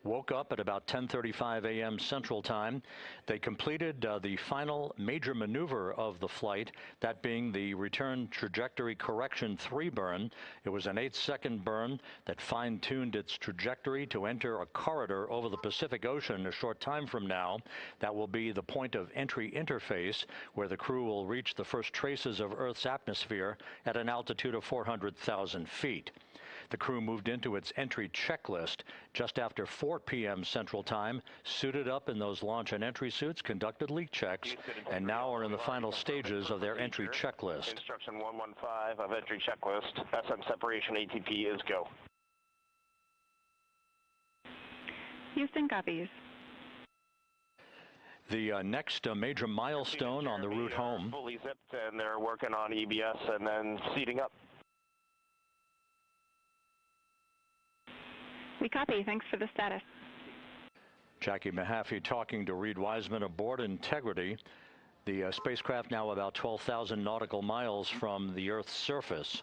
woke up at about 10:35 a.m. Central Time. They completed the final major maneuver of the flight, that being the return trajectory correction 3 burn. It was an 8-second burn that fine-tuned its trajectory to enter a corridor over the Pacific Ocean a short time from now. That will be the point of entry interface, where the crew will reach the first traces of Earth's atmosphere at an altitude of 400,000 feet. The crew moved into its entry checklist just after 4 p.m. Central Time, suited up in those launch and entry suits, conducted leak checks, and now are in the final stages of their entry checklist. Instruction 115 of entry checklist. SM separation ATP is go. Houston copies. The next major milestone on the route home. Fully zipped, and they're working on EBS and then seating up. We copy. Thanks for the status. Jackie Mahaffey talking to Reed Wiseman aboard Integrity. The spacecraft now about 12,000 nautical miles from the Earth's surface.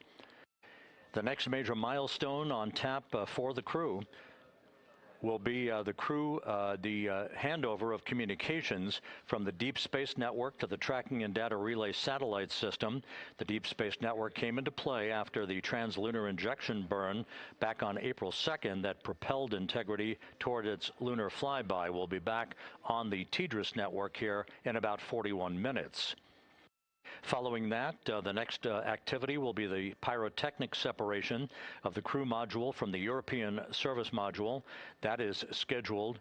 The next major milestone on tap for the crew will be the handover of communications from the Deep Space Network to the Tracking and Data Relay Satellite System. The Deep Space Network came into play after the translunar injection burn back on April 2nd that propelled Integrity toward its lunar flyby. We'll be back on the TDRS network here in about 41 minutes. Following that, the next activity will be the pyrotechnic separation of the crew module from the European service module. That is scheduled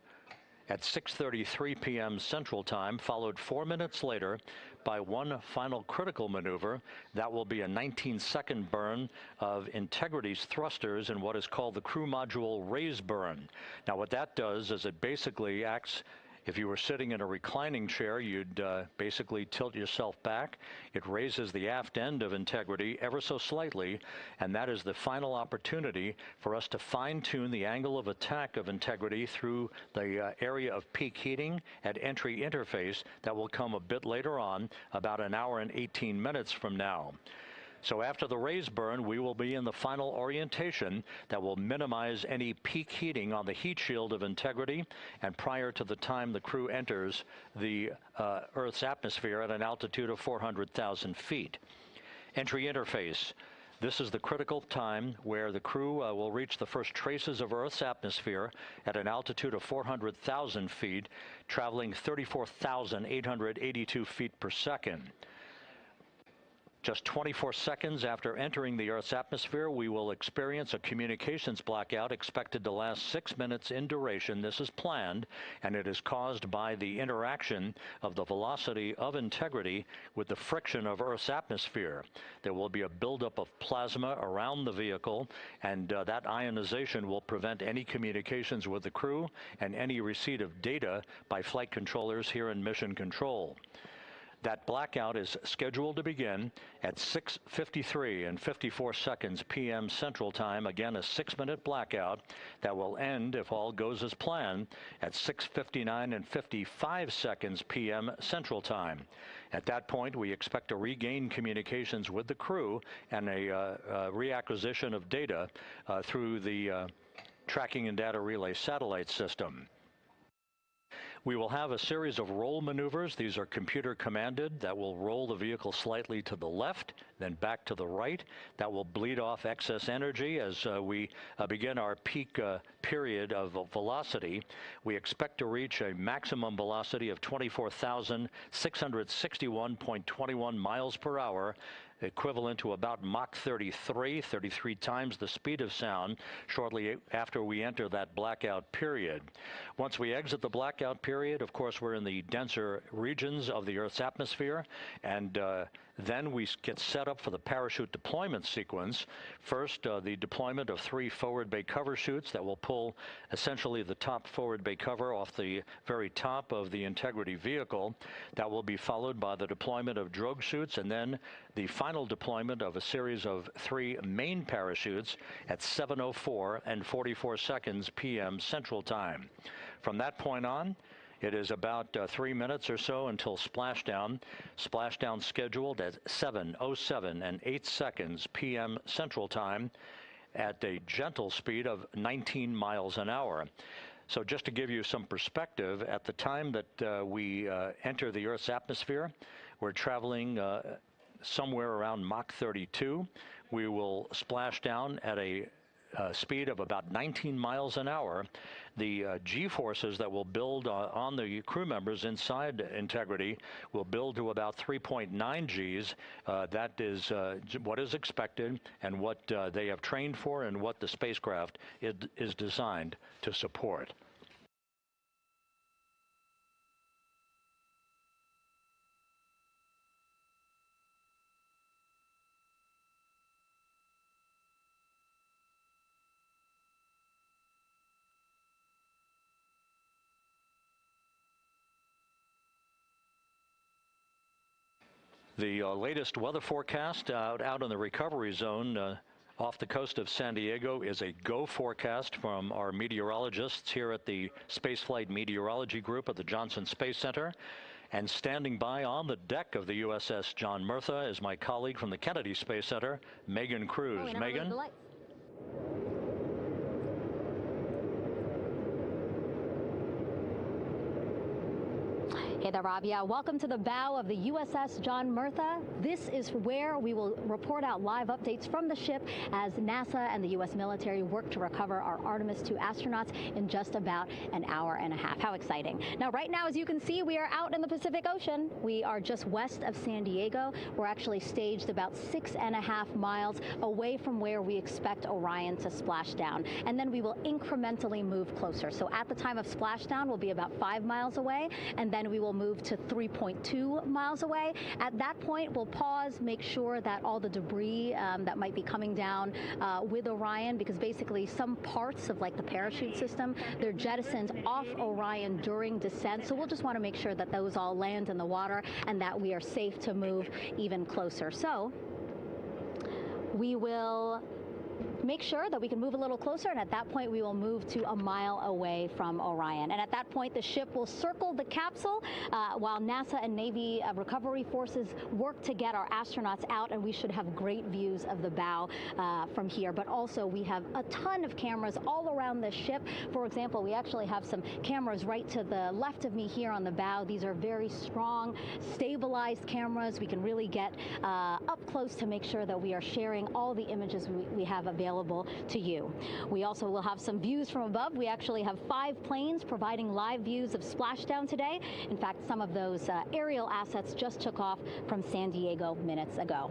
at 6:33 p.m. Central Time, followed 4 minutes later by one final critical maneuver. That will be a 19-second burn of Integrity's thrusters in what is called the crew module raise burn. Now, what that does is it basically acts. If you were sitting in a reclining chair, you'd basically tilt yourself back. It raises the aft end of Integrity ever so slightly, and that is the final opportunity for us to fine-tune the angle of attack of Integrity through the area of peak heating at entry interface. That will come a bit later on, about an hour and 18 minutes from now. So after the raise burn, we will be in the final orientation that will minimize any peak heating on the heat shield of Integrity, and prior to the time the crew enters the Earth's atmosphere at an altitude of 400,000 feet. Entry interface. This is the critical time where the crew will reach the first traces of Earth's atmosphere at an altitude of 400,000 feet, traveling 34,882 feet per second. Just 24 seconds after entering the Earth's atmosphere, we will experience a communications blackout expected to last 6 minutes in duration. This is planned, and it is caused by the interaction of the velocity of Integrity with the friction of Earth's atmosphere. There will be a buildup of plasma around the vehicle, and that ionization will prevent any communications with the crew and any receipt of data by flight controllers here in Mission Control. That blackout is scheduled to begin at 6:53 and 54 seconds p.m. Central Time. Again, a 6-minute blackout that will end, if all goes as planned, at 6:59 and 55 seconds p.m. Central Time. At that point, we expect to regain communications with the crew and a reacquisition of data through the Tracking and Data Relay Satellite System. We will have a series of roll maneuvers. These are computer commanded that will roll the vehicle slightly to the left, then back to the right. That will bleed off excess energy as we begin our peak period of velocity. We expect to reach a maximum velocity of 24,661.21 miles per hour, equivalent to about Mach 33 times the speed of sound, shortly after we enter that blackout period. Once we exit the blackout period, of course, we're in the denser regions of the Earth's atmosphere, and then we get set up for the parachute deployment sequence. First, the deployment of 3 forward bay cover chutes that will pull essentially the top forward bay cover off the very top of the Integrity vehicle. That will be followed by the deployment of drogue chutes, and then the final deployment of a series of 3 main parachutes at 7:04 and 44 seconds p.m. Central Time. From that point on, it is about 3 minutes or so until splashdown. Splashdown scheduled at 7:07 and 8 seconds p.m. Central Time. at a gentle speed of 19 miles an hour. So just to give you some perspective, at the time that we enter the Earth's atmosphere, we're traveling somewhere around Mach 32. We will splash down at a speed of about 19 miles an hour. The G-forces that will build on the crew members inside Integrity will build to about 3.9 Gs. That is what is expected and what they have trained for and what the spacecraft is designed to support. The latest weather forecast out in the recovery zone off the coast of San Diego is a go forecast from our meteorologists here at the Spaceflight Meteorology Group at the Johnson Space Center. And standing by on the deck of the USS John Murtha is my colleague from the Kennedy Space Center, Megan Cruz. Megan? Hey there, Rob. Yeah, welcome to the bow of the USS John Murtha. This is where we will report out live updates from the ship as NASA and the U.S. military work to recover our Artemis II astronauts in just about an hour and a half. How exciting. Now, right now, as you can see, we are out in the Pacific Ocean. We are just west of San Diego. We're actually staged about 6.5 miles away from where we expect Orion to splash down. And then we will incrementally move closer. So at the time of splashdown, we'll be about 5 miles away, and then we will move to 3.2 miles away. At that point, we'll pause, make sure that all the debris that might be coming down with Orion, because basically some parts of like the parachute system, they're jettisoned off Orion during descent. So we'll just want to make sure that those all land in the water and that we are safe to move even closer. So we will make sure that we can move a little closer, and at that point we will move to a mile away from Orion. And at that point the ship will circle the capsule while NASA and Navy recovery forces work to get our astronauts out, and we should have great views of the bow from here. But also we have a ton of cameras all around the ship. For example, we actually have some cameras right to the left of me here on the bow. These are very strong, stabilized cameras. We can really get up close to make sure that we are sharing all the images we have available to you. We also will have some views from above. We actually have 5 planes providing live views of splashdown today. In fact, some of those aerial assets just took off from San Diego minutes ago.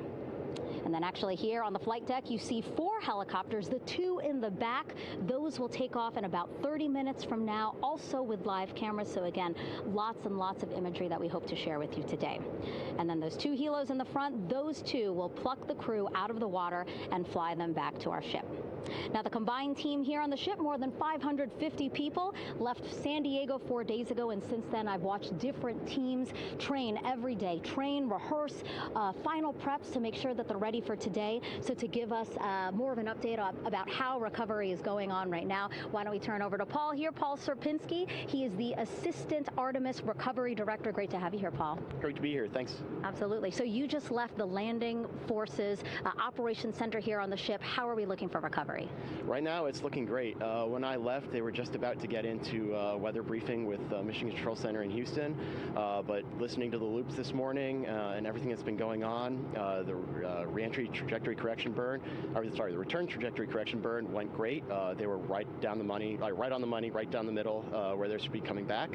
And then actually here on the flight deck, you see 4 helicopters, the 2 in the back. Those will take off in about 30 minutes from now, also with live cameras. So again, lots and lots of imagery that we hope to share with you today. And then those 2 helos in the front, those 2 will pluck the crew out of the water and fly them back to our ship. Now, the combined team here on the ship, more than 550 people, left San Diego 4 days ago, and since then I've watched different teams train every day, rehearse, final preps to make sure that they're ready for today. So to give us more of an update about how recovery is going on right now, why don't we turn over to Paul here, Paul Sierpinski. He is the Assistant Artemis Recovery Director. Great to have you here, Paul. Great to be here, thanks. Absolutely. So you just left the landing forces operations center here on the ship. How are we looking for recovery? Right now it's looking great. When I left, they were just about to get into weather briefing with Mission Control Center in Houston, but listening to the loops this morning and everything that's been going on, the reentry trajectory correction burn, the return trajectory correction burn went great. They were right down the money, right on the money, right down the middle where they should be coming back.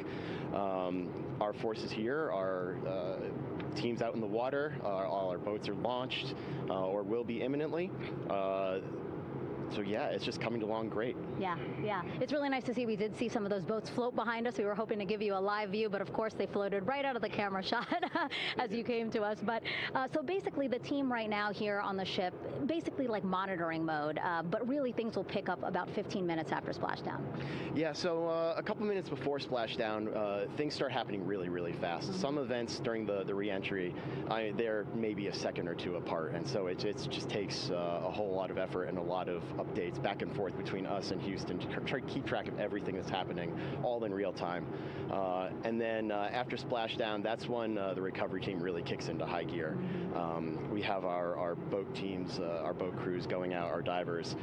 Our forces here are teams out in the water. All our boats are launched or will be imminently. So yeah, it's just coming along great. Yeah. It's really nice to see. We did see some of those boats float behind us. We were hoping to give you a live view, but of course they floated right out of the camera shot as you came to us. But so basically the team right now here on the ship, basically like monitoring mode, but really things will pick up about 15 minutes after splashdown. Yeah, so a couple minutes before splashdown, things start happening really, really fast. Mm-hmm. Some events during the re-entry, they're maybe a second or two apart, and so it just takes a whole lot of effort and a lot of updates back and forth between us and Houston to try to keep track of everything that's happening, all in real time. And then after splashdown, that's when the recovery team really kicks into high gear. We have our boat teams, our boat crews going out, our divers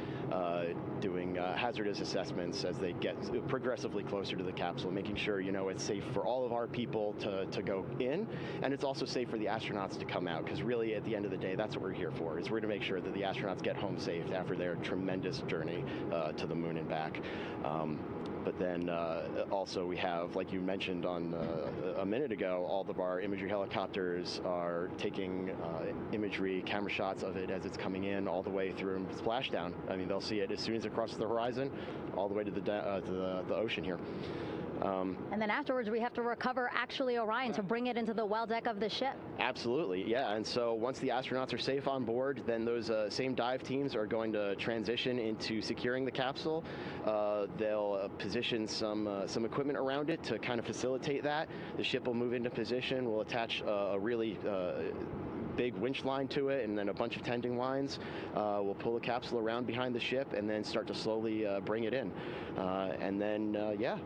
doing hazardous assessments as they get progressively closer to the capsule, making sure, you know, it's safe for all of our people to go in, and it's also safe for the astronauts to come out, because really at the end of the day, that's what we're here for, is we're to make sure that the astronauts get home safe after their tremendous journey to the moon and back. But then also we have, like you mentioned on a minute ago, all of our imagery helicopters are taking imagery, camera shots of it as it's coming in all the way through splashdown. I mean, they'll see it as soon as it crosses the horizon, all the way to the ocean here. And then afterwards, we have to recover actually Orion to bring it into the well deck of the ship. Absolutely, yeah. And so once the astronauts are safe on board, then those same dive teams are going to transition into securing the capsule. They'll position some equipment around it to kind of facilitate that. The ship will move into position. We'll attach a really big winch line to it, and then a bunch of tending lines. We'll pull the capsule around behind the ship and then start to slowly bring it in. And then, yeah.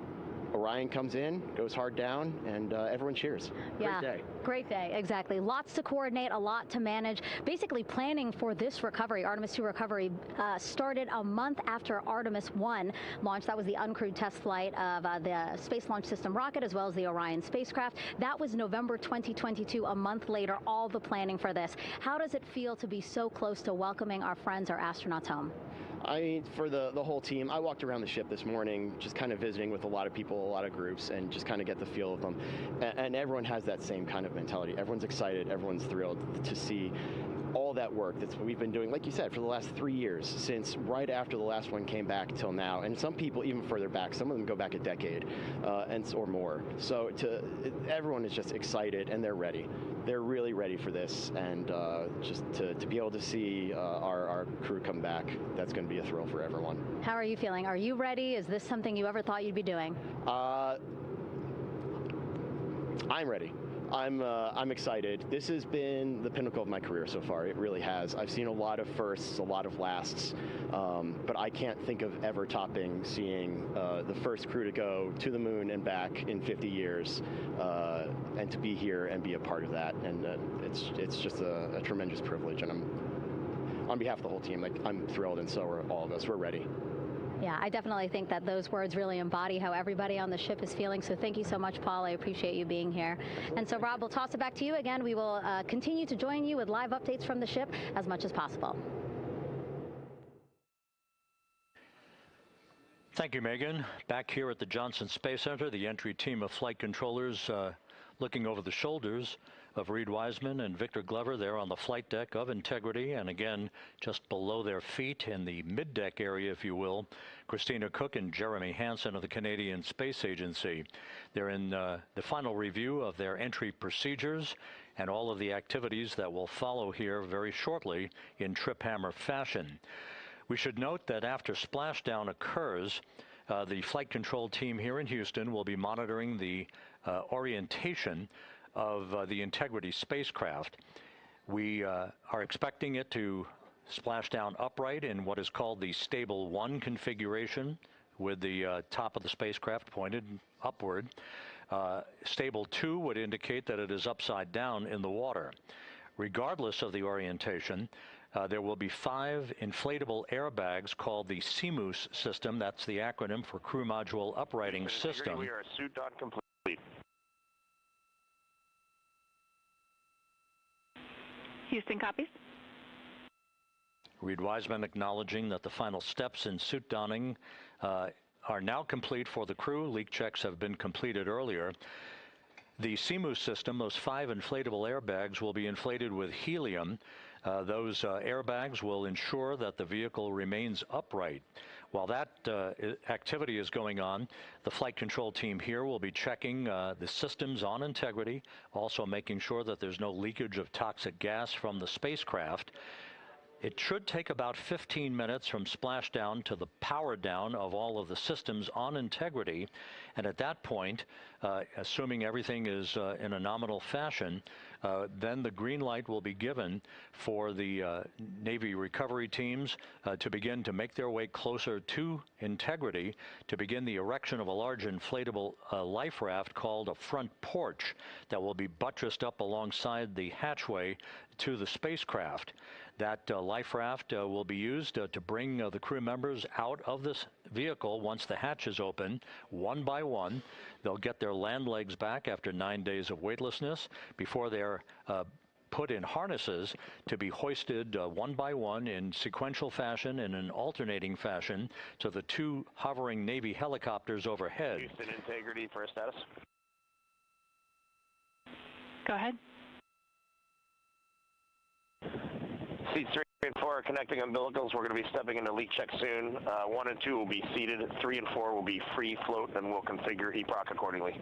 Orion comes in, goes hard down, and everyone cheers. Yeah, great day. Great day, exactly. Lots to coordinate, a lot to manage. Basically planning for this recovery, Artemis II recovery, started a month after Artemis I launched. That was the uncrewed test flight of the Space Launch System rocket, as well as the Orion spacecraft. That was November 2022, a month later, all the planning for this. How does it feel to be so close to welcoming our friends, our astronauts, home? I mean, for the whole team, I walked around the ship this morning just kind of visiting with a lot of people, a lot of groups, and just kind of get the feel of them. And everyone has that same kind of mentality. Everyone's excited, everyone's thrilled to see all that work that's what we've been doing, like you said, for the last 3 years, since right after the last one came back till now. And some people even further back, some of them go back a decade or more. So everyone is just excited, and they're ready. They're really ready for this, and just to be able to see our crew come back, that's going to be a thrill for everyone. How are you feeling? Are you ready? Is this something you ever thought you'd be doing? I'm ready. I'm excited. This has been the pinnacle of my career so far. It really has. I've seen a lot of firsts, a lot of lasts, but I can't think of ever topping seeing the first crew to go to the moon and back in 50 years, and to be here and be a part of that. And it's just a tremendous privilege. And on behalf of the whole team, like, I'm thrilled, and so are all of us. We're ready. Yeah, I definitely think that those words really embody how everybody on the ship is feeling. So thank you so much, Paul. I appreciate you being here. And so, Rob, we'll toss it back to you again. We will continue to join you with live updates from the ship as much as possible. Thank you, Megan. Back here at the Johnson Space Center, the entry team of flight controllers looking over the shoulders of Reed Wiseman and Victor Glover there on the flight deck of Integrity, and again just below their feet in the mid-deck area, if you will, Christina Cook and Jeremy Hansen of the Canadian Space Agency. They're in the final review of their entry procedures and all of the activities that will follow here very shortly in trip hammer fashion. We should note that after splashdown occurs, the flight control team here in Houston will be monitoring the orientation of the Integrity spacecraft. We are expecting it to splash down upright in what is called the Stable 1 configuration, with the top of the spacecraft pointed upward. Stable 2 would indicate that it is upside down in the water. Regardless of the orientation, there will be 5 inflatable airbags called the CMOOS system. That's the acronym for Crew Module Uprighting System. We are suit on complete. Houston copies. Reed Wiseman acknowledging that the final steps in suit donning are now complete for the crew. Leak checks have been completed earlier. The CMOOS system, those 5 inflatable airbags, will be inflated with helium. Those airbags will ensure that the vehicle remains upright. While that activity is going on, the flight control team here will be checking the systems on Integrity, also making sure that there's no leakage of toxic gas from the spacecraft. It should take about 15 minutes from splashdown to the power down of all of the systems on Integrity. And at that point, assuming everything is in a nominal fashion, then the green light will be given for the Navy recovery teams to begin to make their way closer to Integrity to begin the erection of a large inflatable life raft called a front porch that will be buttressed up alongside the hatchway to the spacecraft. That life raft will be used to bring the crew members out of this vehicle once the hatch is open, one by one. They'll get their land legs back after 9 days of weightlessness before they're put in harnesses to be hoisted one by one in sequential fashion in an alternating fashion to the two hovering Navy helicopters overhead. Houston Integrity for status. Go ahead. Seats 3 and 4 are connecting umbilicals. We're going to be stepping into leak check soon. 1 and 2 will be seated. 3 and 4 will be free float, and we'll configure EPROC accordingly.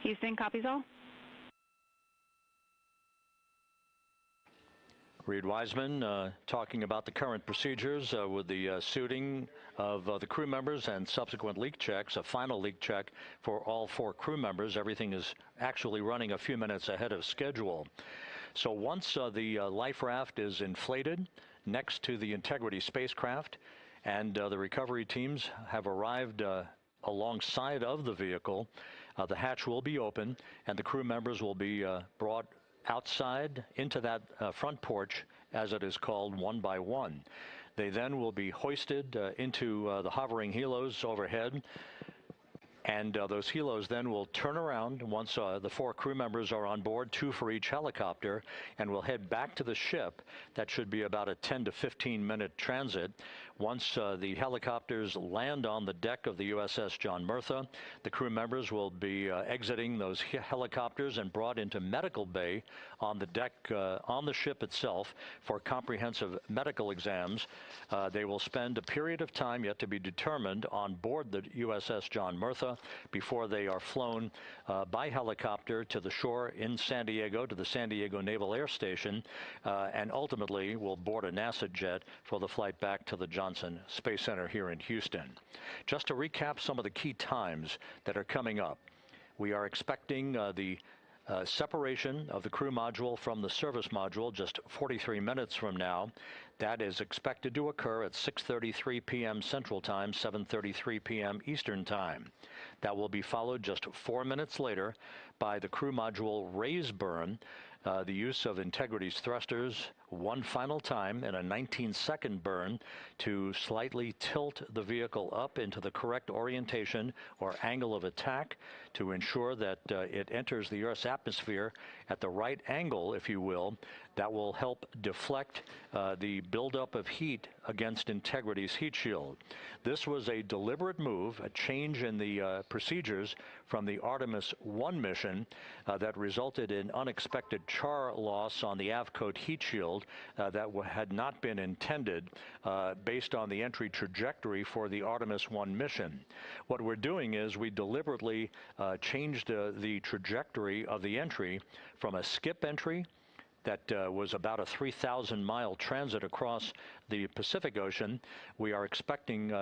Houston, copies all. Reed Wiseman talking about the current procedures with the suiting of the crew members and subsequent leak checks, a final leak check for all 4 crew members. Everything is actually running a few minutes ahead of schedule. So once the life raft is inflated next to the Integrity spacecraft and the recovery teams have arrived alongside of the vehicle, the hatch will be open and the crew members will be brought outside into that front porch, as it is called, one by one. They then will be hoisted into the hovering helos overhead, and those helos then will turn around once the 4 crew members are on board, 2 for each helicopter, and will head back to the ship. That should be about a 10 to 15 minute transit. Once the helicopters land on the deck of the USS John Murtha, the crew members will be exiting those helicopters and brought into medical bay on the deck on the ship itself for comprehensive medical exams. They will spend a period of time yet to be determined on board the USS John Murtha before they are flown by helicopter to the shore in San Diego, to the San Diego Naval Air Station, and ultimately will board a NASA jet for the flight back to the Johnson Space Center here in Houston. Just to recap some of the key times that are coming up. We are expecting the separation of the crew module from the service module just 43 minutes from now. That is expected to occur at 6:33 p.m. Central Time, 7:33 p.m. Eastern Time. That will be followed just 4 minutes later by the crew module raise burn, the use of Integrity's thrusters one final time in a 19-second burn to slightly tilt the vehicle up into the correct orientation or angle of attack to ensure that it enters the Earth's atmosphere at the right angle, if you will. That will help deflect the buildup of heat against Integrity's heat shield. This was a deliberate move, a change in the procedures from the Artemis I mission that resulted in unexpected char loss on the Avcoat heat shield that had not been intended based on the entry trajectory for the Artemis I mission. What we're doing is we deliberately changed the trajectory of the entry from a skip entry that was about a 3,000-mile transit across the Pacific Ocean. We are expecting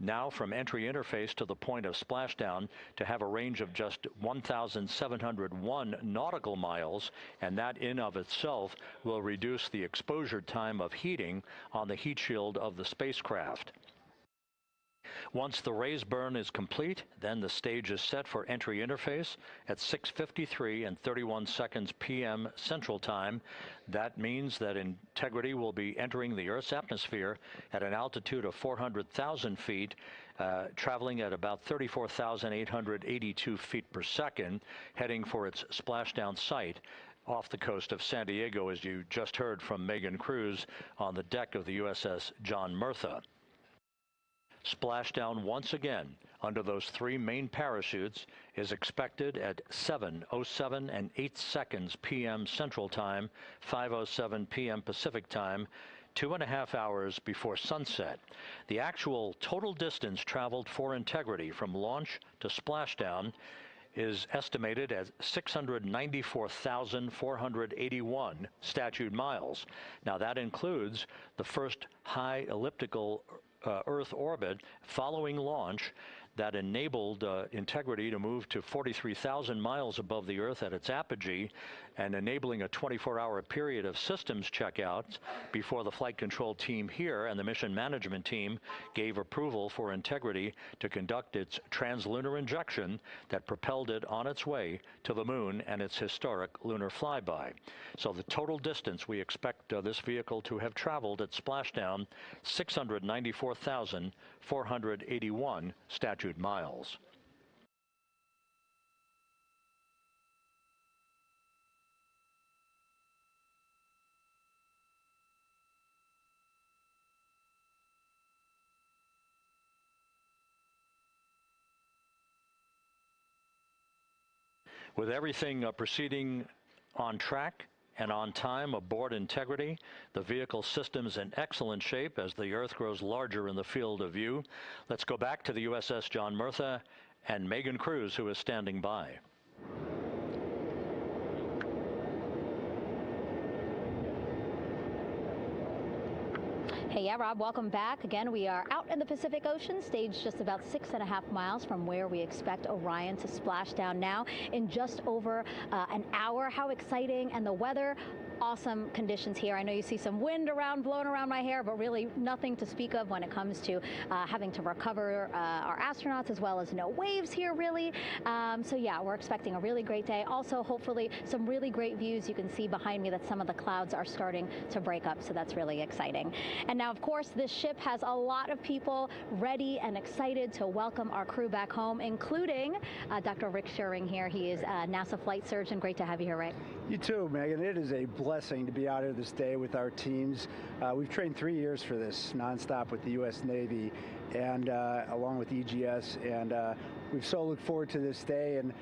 now from entry interface to the point of splashdown to have a range of just 1,701 nautical miles, and that in of itself will reduce the exposure time of heating on the heat shield of the spacecraft. Once the raise burn is complete, then the stage is set for entry interface at 6:53 and 31 seconds p.m. Central Time. That means that Integrity will be entering the Earth's atmosphere at an altitude of 400,000 feet, traveling at about 34,882 feet per second, heading for its splashdown site off the coast of San Diego, as you just heard from Megan Cruz on the deck of the USS John Murtha. Splashdown once again under those 3 main parachutes is expected at 7:07 and 8 seconds p.m. Central Time, 5:07 p.m. Pacific Time, 2.5 hours before sunset. The actual total distance traveled for Integrity from launch to splashdown is estimated at 694,481 statute miles. Now that includes the first high elliptical Earth orbit following launch. that enabled Integrity to move to 43,000 miles above the Earth at its apogee, and enabling a 24-hour period of systems checkouts before the flight control team here and the mission management team gave approval for Integrity to conduct its translunar injection that propelled it on its way to the moon and its historic lunar flyby. So the total distance we expect this vehicle to have traveled at splashdown, 694,481 statute miles. With everything proceeding on track and on time aboard Integrity, the vehicle system's in excellent shape as the Earth grows larger in the field of view. Let's go back to the USS John Murtha and Megan Cruz, who is standing by. Hey, yeah, Rob, welcome back. Again, we are out in the Pacific Ocean, staged just about 6.5 miles from where we expect Orion to splash down now in just over an hour. How exciting, and the weather, awesome conditions here. I know you see some wind blowing around my hair, but really nothing to speak of when it comes to having to recover our astronauts, as well as no waves here, really. So yeah, we're expecting a really great day. Also, hopefully, some really great views. You can see behind me that some of the clouds are starting to break up, so that's really exciting. And now, of course, this ship has a lot of people ready and excited to welcome our crew back home, including Dr. Rick Schuring here. He is a NASA flight surgeon. Great to have you here, Rick. You too, Megan. It is a blessing to be out here this day with our teams. We've trained 3 years for this nonstop with the U.S. Navy, and along with EGS, and we've so looked forward to this day. And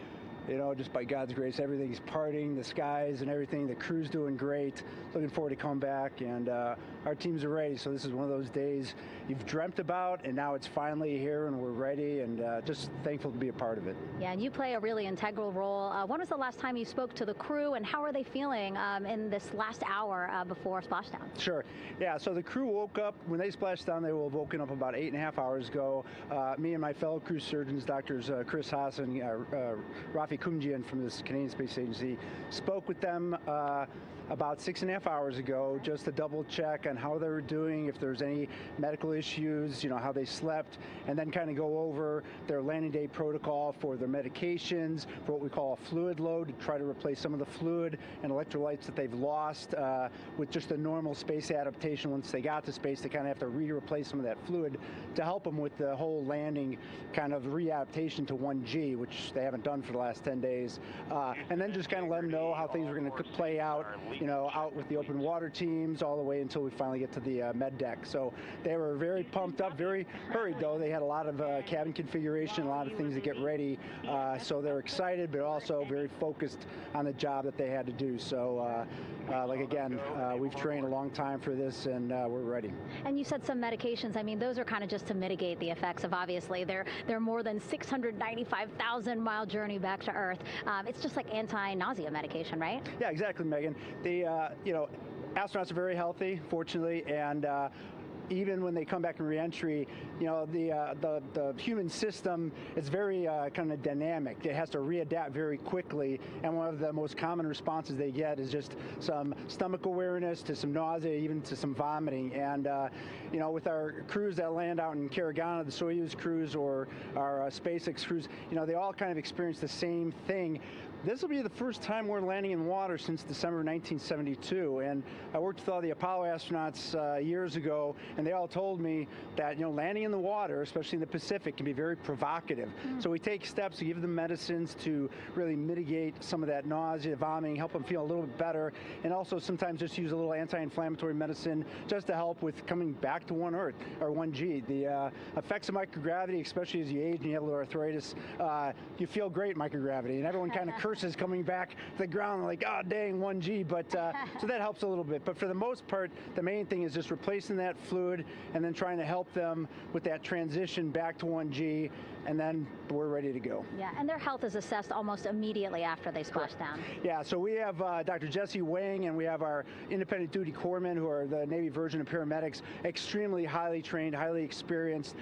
you know, just by God's grace, everything's parting, the skies and everything. The crew's doing great. Looking forward to come back, and our teams are ready. So this is one of those days you've dreamt about, and now it's finally here, and we're ready, and just thankful to be a part of it. Yeah, and you play a really integral role. When was the last time you spoke to the crew, and how are they feeling in this last hour before splashdown? Sure. Yeah, so the crew woke up, when they splashed down, they were woken up about 8.5 hours ago. Me and my fellow crew surgeons, Doctors Chris Haas and Rafi Kumjian from the Canadian Space Agency, spoke with them about 6.5 hours ago, just to double check on how they were doing, if there's any medical issues, you know, how they slept, and then kind of go over their landing day protocol for their medications, for what we call a fluid load, to try to replace some of the fluid and electrolytes that they've lost with just a normal space adaptation. Once they got to space, they kind of have to replace some of that fluid to help them with the whole landing kind of readaptation to 1G, which they haven't done for the last 10 days. And then just kind of let them know how things are going to play out, you know, out with the open water teams all the way until we finally get to the med deck. So they were very pumped up, very hurried though. They had a lot of cabin configuration, a lot of things to get ready. So they're excited, but also very focused on the job that they had to do. So like again, we've trained a long time for this, and we're ready. And you said some medications. I mean, those are kind of just to mitigate the effects of, obviously, their more than 695,000 mile journey back to Earth. It's just like anti-nausea medication, right? Yeah, exactly, Megan. You know, astronauts are very healthy, fortunately, and even when they come back in reentry, you know, the human system is very kind of dynamic. It has to readapt very quickly, and one of the most common responses they get is just some stomach awareness, to some nausea, even to some vomiting. And you know, with our crews that land out in Karagana, the Soyuz crews or our SpaceX crews, you know, they all kind of experience the same thing. This will be the first time we're landing in water since December 1972, and I worked with all the Apollo astronauts years ago, and they all told me that, you know, landing in the water, especially in the Pacific, can be very provocative. So we take steps to give them medicines to really mitigate some of that nausea, vomiting, help them feel a little bit better, and also sometimes just use a little anti-inflammatory medicine just to help with coming back to 1 Earth, or 1G. The effects of microgravity, especially as you age and you have a little arthritis, you feel great in microgravity, and everyone kind of curses coming back to the ground like, oh dang, 1G, but so that helps a little bit. But for the most part, the main thing is just replacing that fluid fluid, and then trying to help them with that transition back to 1G, and then we're ready to go. Yeah, and their health is assessed almost immediately after they splash down. Yeah, so we have Dr. Jesse Wang, and we have our independent duty corpsmen, who are the Navy version of paramedics, extremely highly trained, highly experienced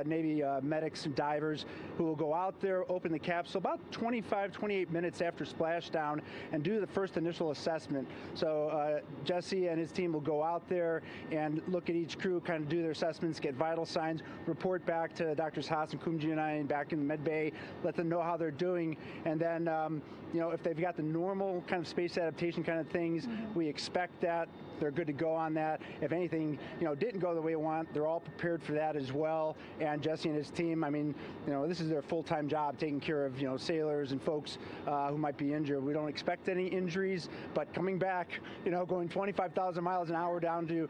Navy medics and divers, who will go out there, open the capsule about 25, 28 minutes after splashdown, and do the first initial assessment. So Jesse and his team will go out there and look at each crew, kind of do their assessments, get vital signs, report back to Drs. Haas and Kumji and I back in the med bay, let them know how they're doing, and then if they've got the normal kind of space adaptation kind of things, we expect that they're good to go on that. If anything, didn't go the way we want, they're all prepared for that as well. And Jesse and his team, I mean, this is their full-time job, taking care of, sailors and folks who might be injured. We don't expect any injuries, but coming back, going 25,000 miles an hour down to,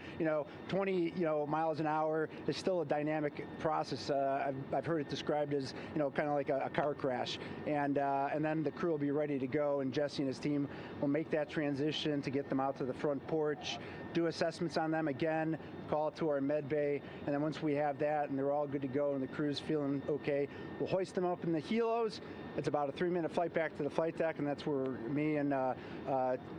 20, miles an hour is still a dynamic process. I've heard it described as, kind of like a car crash. And then the crew will be ready to go, and Jesse and his team will make that transition to get them out to the front porch, do assessments on them again, call it to our med bay, and then once we have that and they're all good to go and the crew's feeling okay, we'll hoist them up in the helos. It's about a 3-minute flight back to the flight deck, and that's where me and the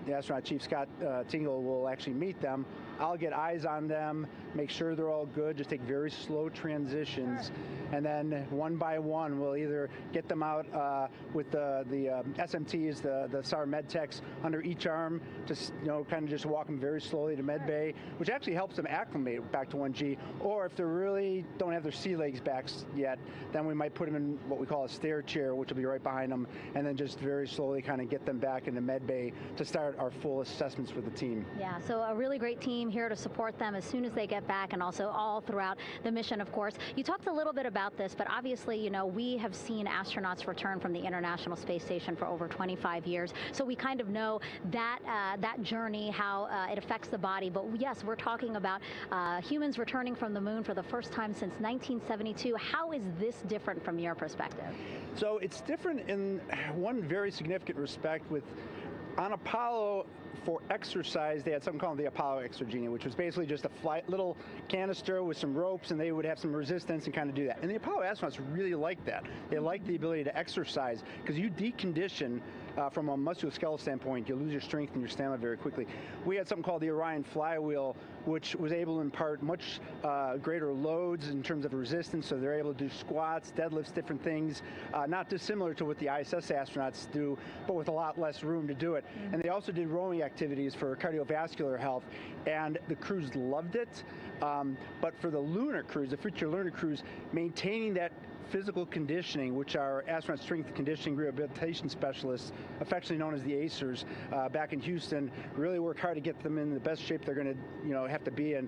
astronaut chief, Scott Tingle, will actually meet them. I'll get eyes on them, make sure they're all good, just take very slow transitions, and then one by one we'll either get them out with the SMTs, the SAR med techs, under each arm, just kind of just walk them very slowly to med bay, which actually helps them acclimate back to 1G. Or if they really don't have their sea legs back yet, then we might put them in what we call a stair chair, which will be right behind them, and then just very slowly kind of get them back into med bay to start our full assessments for the team. Yeah, so a really great team here to support them as soon as they get back, and also all throughout the mission, of course. You talked a little bit about this, but obviously, we have seen astronauts return from the International Space Station for over 25 years, so we kind of know that that journey, how it affects the body. But yes, we're talking about humans returning from the moon for the first time since 1972. How is this different from your perspective? So it's different in one very significant respect. On Apollo, for exercise, they had something called the Apollo Exergenia, which was basically just a little canister with some ropes, and they would have some resistance and kind of do that. And the Apollo astronauts really liked that. They liked the ability to exercise, because you decondition from a musculoskeletal standpoint, you lose your strength and your stamina very quickly. We had something called the Orion flywheel, which was able to impart much greater loads in terms of resistance, so they're able to do squats, deadlifts, different things, not dissimilar to what the ISS astronauts do, but with a lot less room to do it. And they also did rowing activities for cardiovascular health, and the crews loved it. But for the lunar crews, the future lunar crews, maintaining that physical conditioning, which our astronaut strength and conditioning rehabilitation specialists, affectionately known as the ACERs, back in Houston, really work hard to get them in the best shape they're going to, have to be in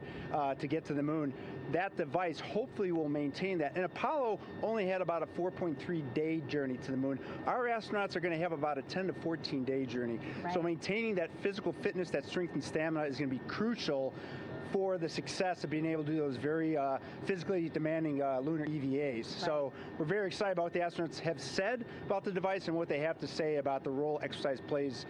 to get to the moon. That device hopefully will maintain that. And Apollo only had about a 4.3-day journey to the moon. Our astronauts are going to have about a 10 to 14-day journey. Right. So maintaining that physical fitness, that strength and stamina is going to be crucial for the success of being able to do those very physically demanding lunar EVAs. Right. So we're very excited about what the astronauts have said about the device and what they have to say about the role exercise plays,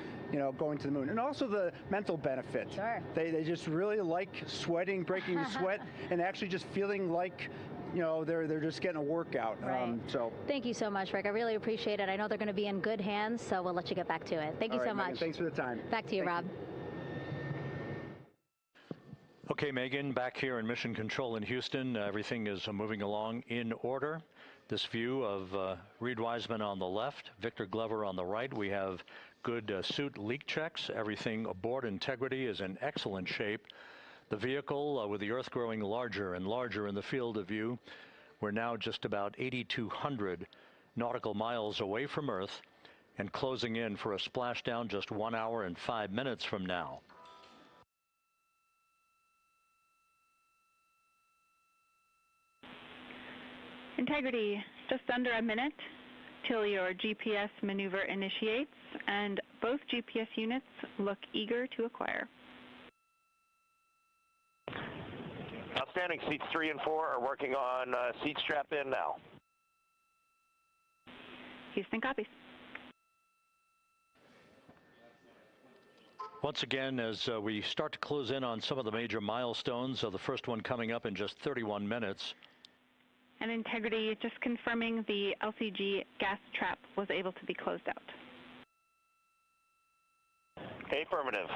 going to the moon. And also the mental benefit. Sure. They just really like sweating, breaking the sweat, and actually just feeling like they're just getting a workout. Right. Thank you so much, Rick. I really appreciate it. I know they're going to be in good hands, so we'll let you get back to it. Thank you so much. Megan, thanks for the time. Back to you, Rob. Okay, Megan, back here in Mission Control in Houston. Everything is moving along in order. This view of Reed Wiseman on the left, Victor Glover on the right. We have good suit leak checks. Everything aboard integrity is in excellent shape. The vehicle, with the Earth growing larger and larger in the field of view, we're now just about 8,200 nautical miles away from Earth and closing in for a splashdown just 1 hour and 5 minutes from now. Integrity, just under a minute till your GPS maneuver initiates, and both GPS units look eager to acquire. Outstanding. Seats 3 and 4 are working on seat strap in now. Houston copies. Once again, as we start to close in on some of the major milestones, the first one coming up in just 31 minutes. And Integrity, just confirming the LCG gas trap was able to be closed out. Affirmative.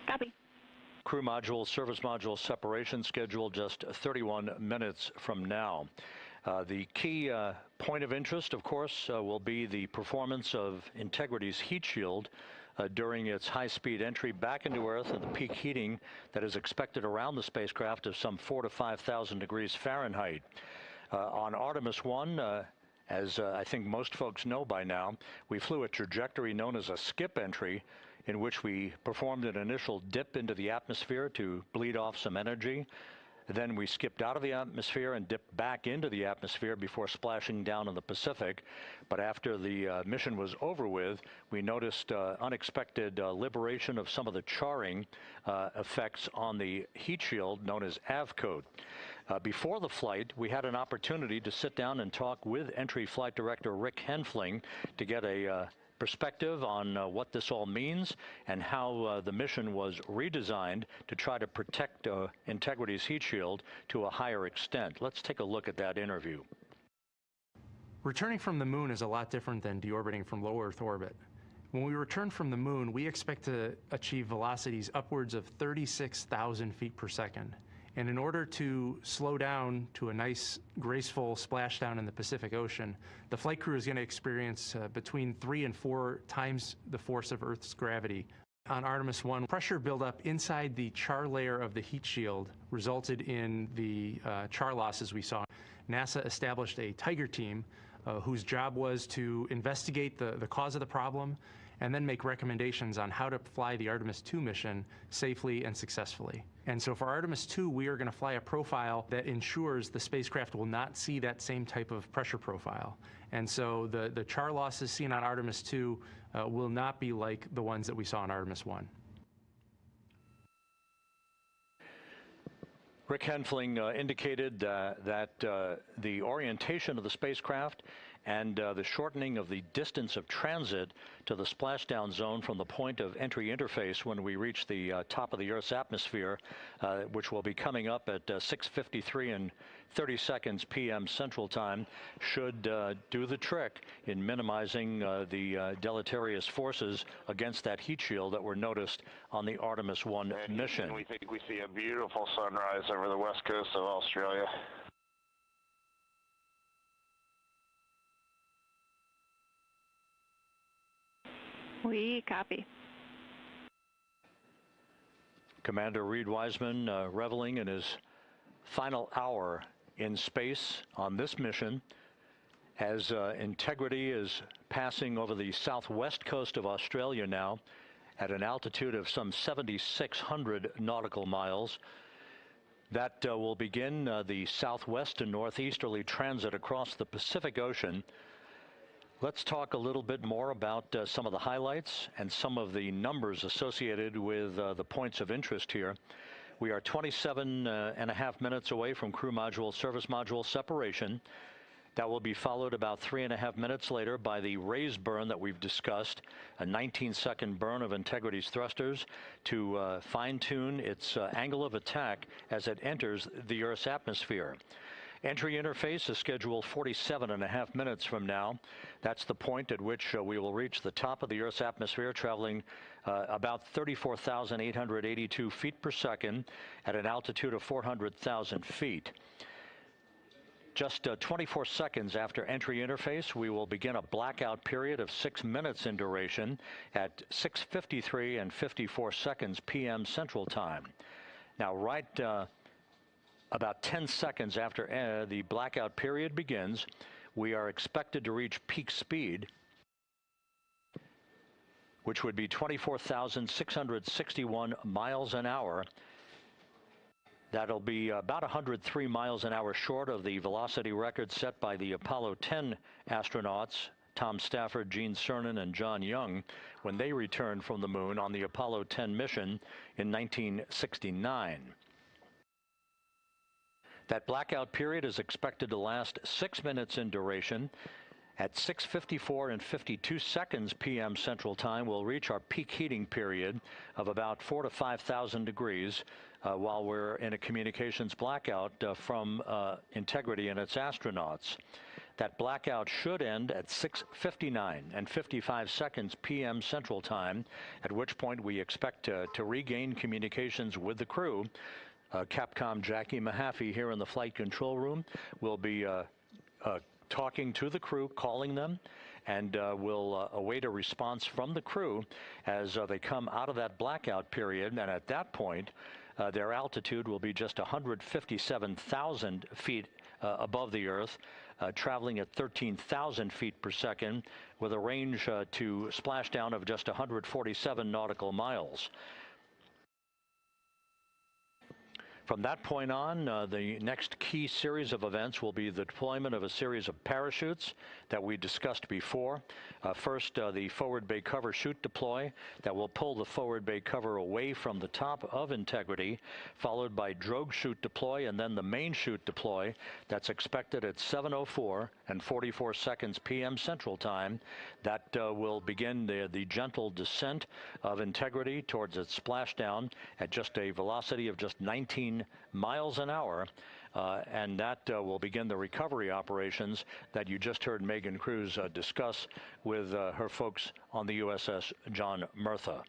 Copy. Crew module, service module separation scheduled just 31 minutes from now. The key point of interest, of course, will be the performance of Integrity's heat shield during its high-speed entry back into Earth at the peak heating that is expected around the spacecraft of some 4,000 to 5,000 degrees Fahrenheit. On Artemis I, as I think most folks know by now, we flew a trajectory known as a skip entry, in which we performed an initial dip into the atmosphere to bleed off some energy. Then we skipped out of the atmosphere and dipped back into the atmosphere before splashing down in the Pacific. But after the mission was over with, we noticed unexpected liberation of some of the charring effects on the heat shield known as AVCOAT. Before the flight, we had an opportunity to sit down and talk with Entry Flight Director Rick Henfling to get a perspective on what this all means and how the mission was redesigned to try to protect Integrity's heat shield to a higher extent. Let's take a look at that interview. Returning from the moon is a lot different than deorbiting from low Earth orbit. When we return from the moon, we expect to achieve velocities upwards of 36,000 feet per second. And in order to slow down to a nice, graceful splashdown in the Pacific Ocean, the flight crew is going to experience between 3 and 4 times the force of Earth's gravity. On Artemis I, pressure buildup inside the char layer of the heat shield resulted in the char losses we saw. NASA established a Tiger team whose job was to investigate the cause of the problem and then make recommendations on how to fly the Artemis II mission safely and successfully. And so for Artemis II, we are going to fly a profile that ensures the spacecraft will not see that same type of pressure profile. And so the char losses seen on Artemis II will not be like the ones that we saw on Artemis I. Rick Henfling indicated that the orientation of the spacecraft and the shortening of the distance of transit to the splashdown zone from the point of entry interface when we reach the top of the Earth's atmosphere, which will be coming up at 6:53 and 30 seconds p.m. Central Time, should do the trick in minimizing the deleterious forces against that heat shield that were noticed on the Artemis I mission. We think we see a beautiful sunrise over the west coast of Australia. We copy. Commander Reed Wiseman reveling in his final hour in space on this mission as Integrity is passing over the southwest coast of Australia now at an altitude of some 7,600 nautical miles. That will begin the southwest and northeasterly transit across the Pacific Ocean. Let's talk a little bit more about some of the highlights and some of the numbers associated with the points of interest here. We are 27 and a half minutes away from crew module, service module separation. That will be followed about 3.5 minutes later by the raise burn that we've discussed, a 19-second burn of Integrity's thrusters to fine-tune its angle of attack as it enters the Earth's atmosphere. Entry interface is scheduled 47 and a half minutes from now. That's the point at which we will reach the top of the Earth's atmosphere, traveling about 34,882 feet per second at an altitude of 400,000 feet. Just 24 seconds after entry interface, we will begin a blackout period of 6 minutes in duration at 6:53 and 54 seconds p.m. Central Time. Now, right about 10 seconds after the blackout period begins, we are expected to reach peak speed, which would be 24,661 miles an hour. That'll be about 103 miles an hour short of the velocity record set by the Apollo 10 astronauts, Tom Stafford, Gene Cernan, and John Young, when they returned from the moon on the Apollo 10 mission in 1969. That blackout period is expected to last 6 minutes in duration At 6:54 and 52 seconds p.m. Central Time, we'll reach our peak heating period of about 4,000 to 5,000 degrees while we're in a communications blackout from Integrity and its astronauts. That blackout should end at 6:59 and 55 seconds p.m. Central Time, at which point we expect to regain communications with the crew. Capcom Jackie Mahaffey here in the flight control room will be talking to the crew, calling them, and we'll await a response from the crew as they come out of that blackout period. And at that point, their altitude will be just 157,000 feet above the Earth, traveling at 13,000 feet per second, with a range to splashdown of just 147 nautical miles. From that point on, the next key series of events will be the deployment of a series of parachutes that we discussed before. First, the forward bay cover chute deploy that will pull the forward bay cover away from the top of Integrity, followed by drogue chute deploy, and then the main chute deploy that's expected at 7:04 and 44 seconds p.m. Central Time. That will begin the gentle descent of Integrity towards its splashdown at just a velocity of just 19 miles an hour, and that will begin the recovery operations that you just heard Megan Cruz discuss with her folks on the USS John Murtha.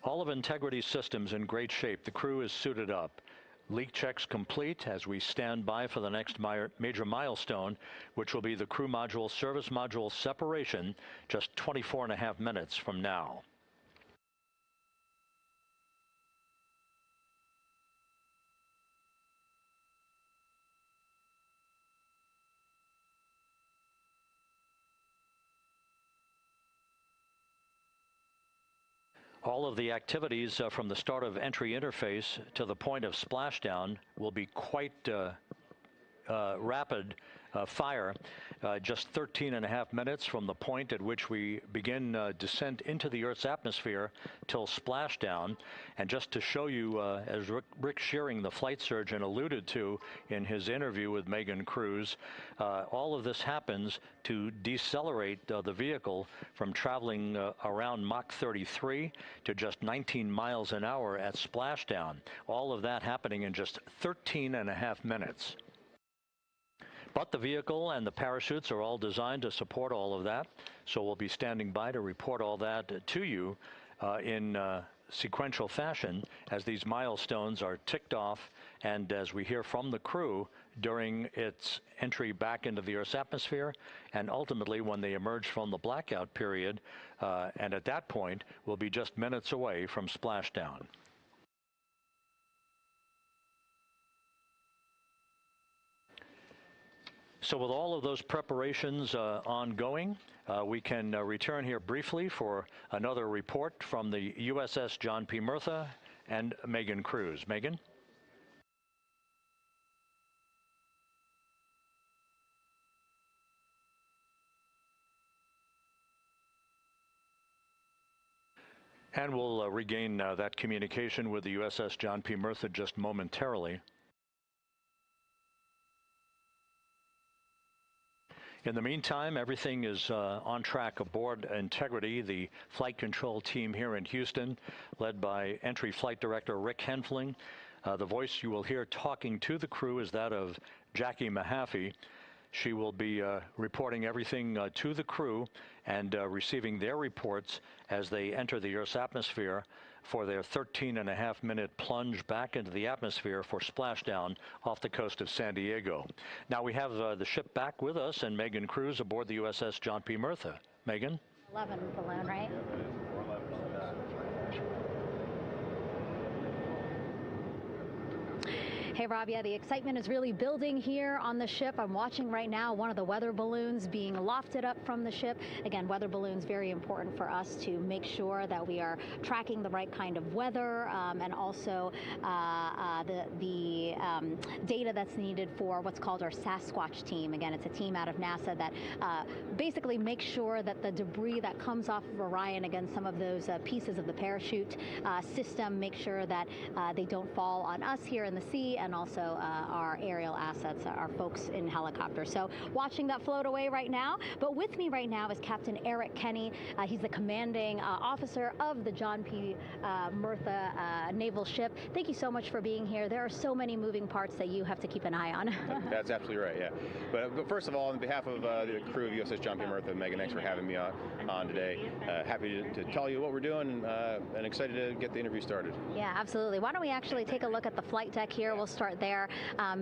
All of Integrity's systems in great shape. The crew is suited up. Leak checks complete as we stand by for the next major milestone, which will be the crew module service module separation just 24.5 minutes from now. All of the activities from the start of entry interface to the point of splashdown will be quite rapid fire, just 13.5 minutes from the point at which we begin descent into the Earth's atmosphere till splashdown. And just to show you, as Rick Shearing, the flight surgeon, alluded to in his interview with Megan Cruz, all of this happens to decelerate the vehicle from traveling around Mach 33 to just 19 miles an hour at splashdown. All of that happening in just 13.5 minutes. But the vehicle and the parachutes are all designed to support all of that, so we'll be standing by to report all that to you in sequential fashion as these milestones are ticked off and as we hear from the crew during its entry back into the Earth's atmosphere, and ultimately when they emerge from the blackout period, and at that point we'll be just minutes away from splashdown. So with all of those preparations ongoing, we can return here briefly for another report from the USS John P. Murtha and Megan Cruz. Megan? And we'll regain that communication with the USS John P. Murtha just momentarily. In the meantime, everything is on track aboard Integrity. The flight control team here in Houston, led by Entry Flight Director Rick Henfling. The voice you will hear talking to the crew is that of Jackie Mahaffey. She will be reporting everything to the crew and receiving their reports as they enter the Earth's atmosphere for their 13.5-minute plunge back into the atmosphere for splashdown off the coast of San Diego. Now we have the ship back with us and Megan Cruz aboard the USS John P. Murtha. Megan? 11 balloon, right? Hey, Rob, yeah, the excitement is really building here on the ship. I'm watching right now one of the weather balloons being lofted up from the ship. Again, weather balloons, very important for us to make sure that we are tracking the right kind of weather and also the data that's needed for what's called our Sasquatch team. Again, it's a team out of NASA that basically makes sure that the debris that comes off of Orion, again, some of those pieces of the parachute system, make sure that they don't fall on us here in the sea and also our aerial assets, our folks in helicopters. So watching that float away right now. But with me right now is Captain Eric Kenny. He's the commanding officer of the John P. Murtha naval ship. Thank you so much for being here. There are so many moving parts that you have to keep an eye on. That's absolutely right, yeah. But first of all, on behalf of the crew of USS John P. Murtha, Megan, thanks for having me on today. Happy to tell you what we're doing and excited to get the interview started. Yeah, absolutely. Why don't we actually take a look at the flight deck here? We'll start there.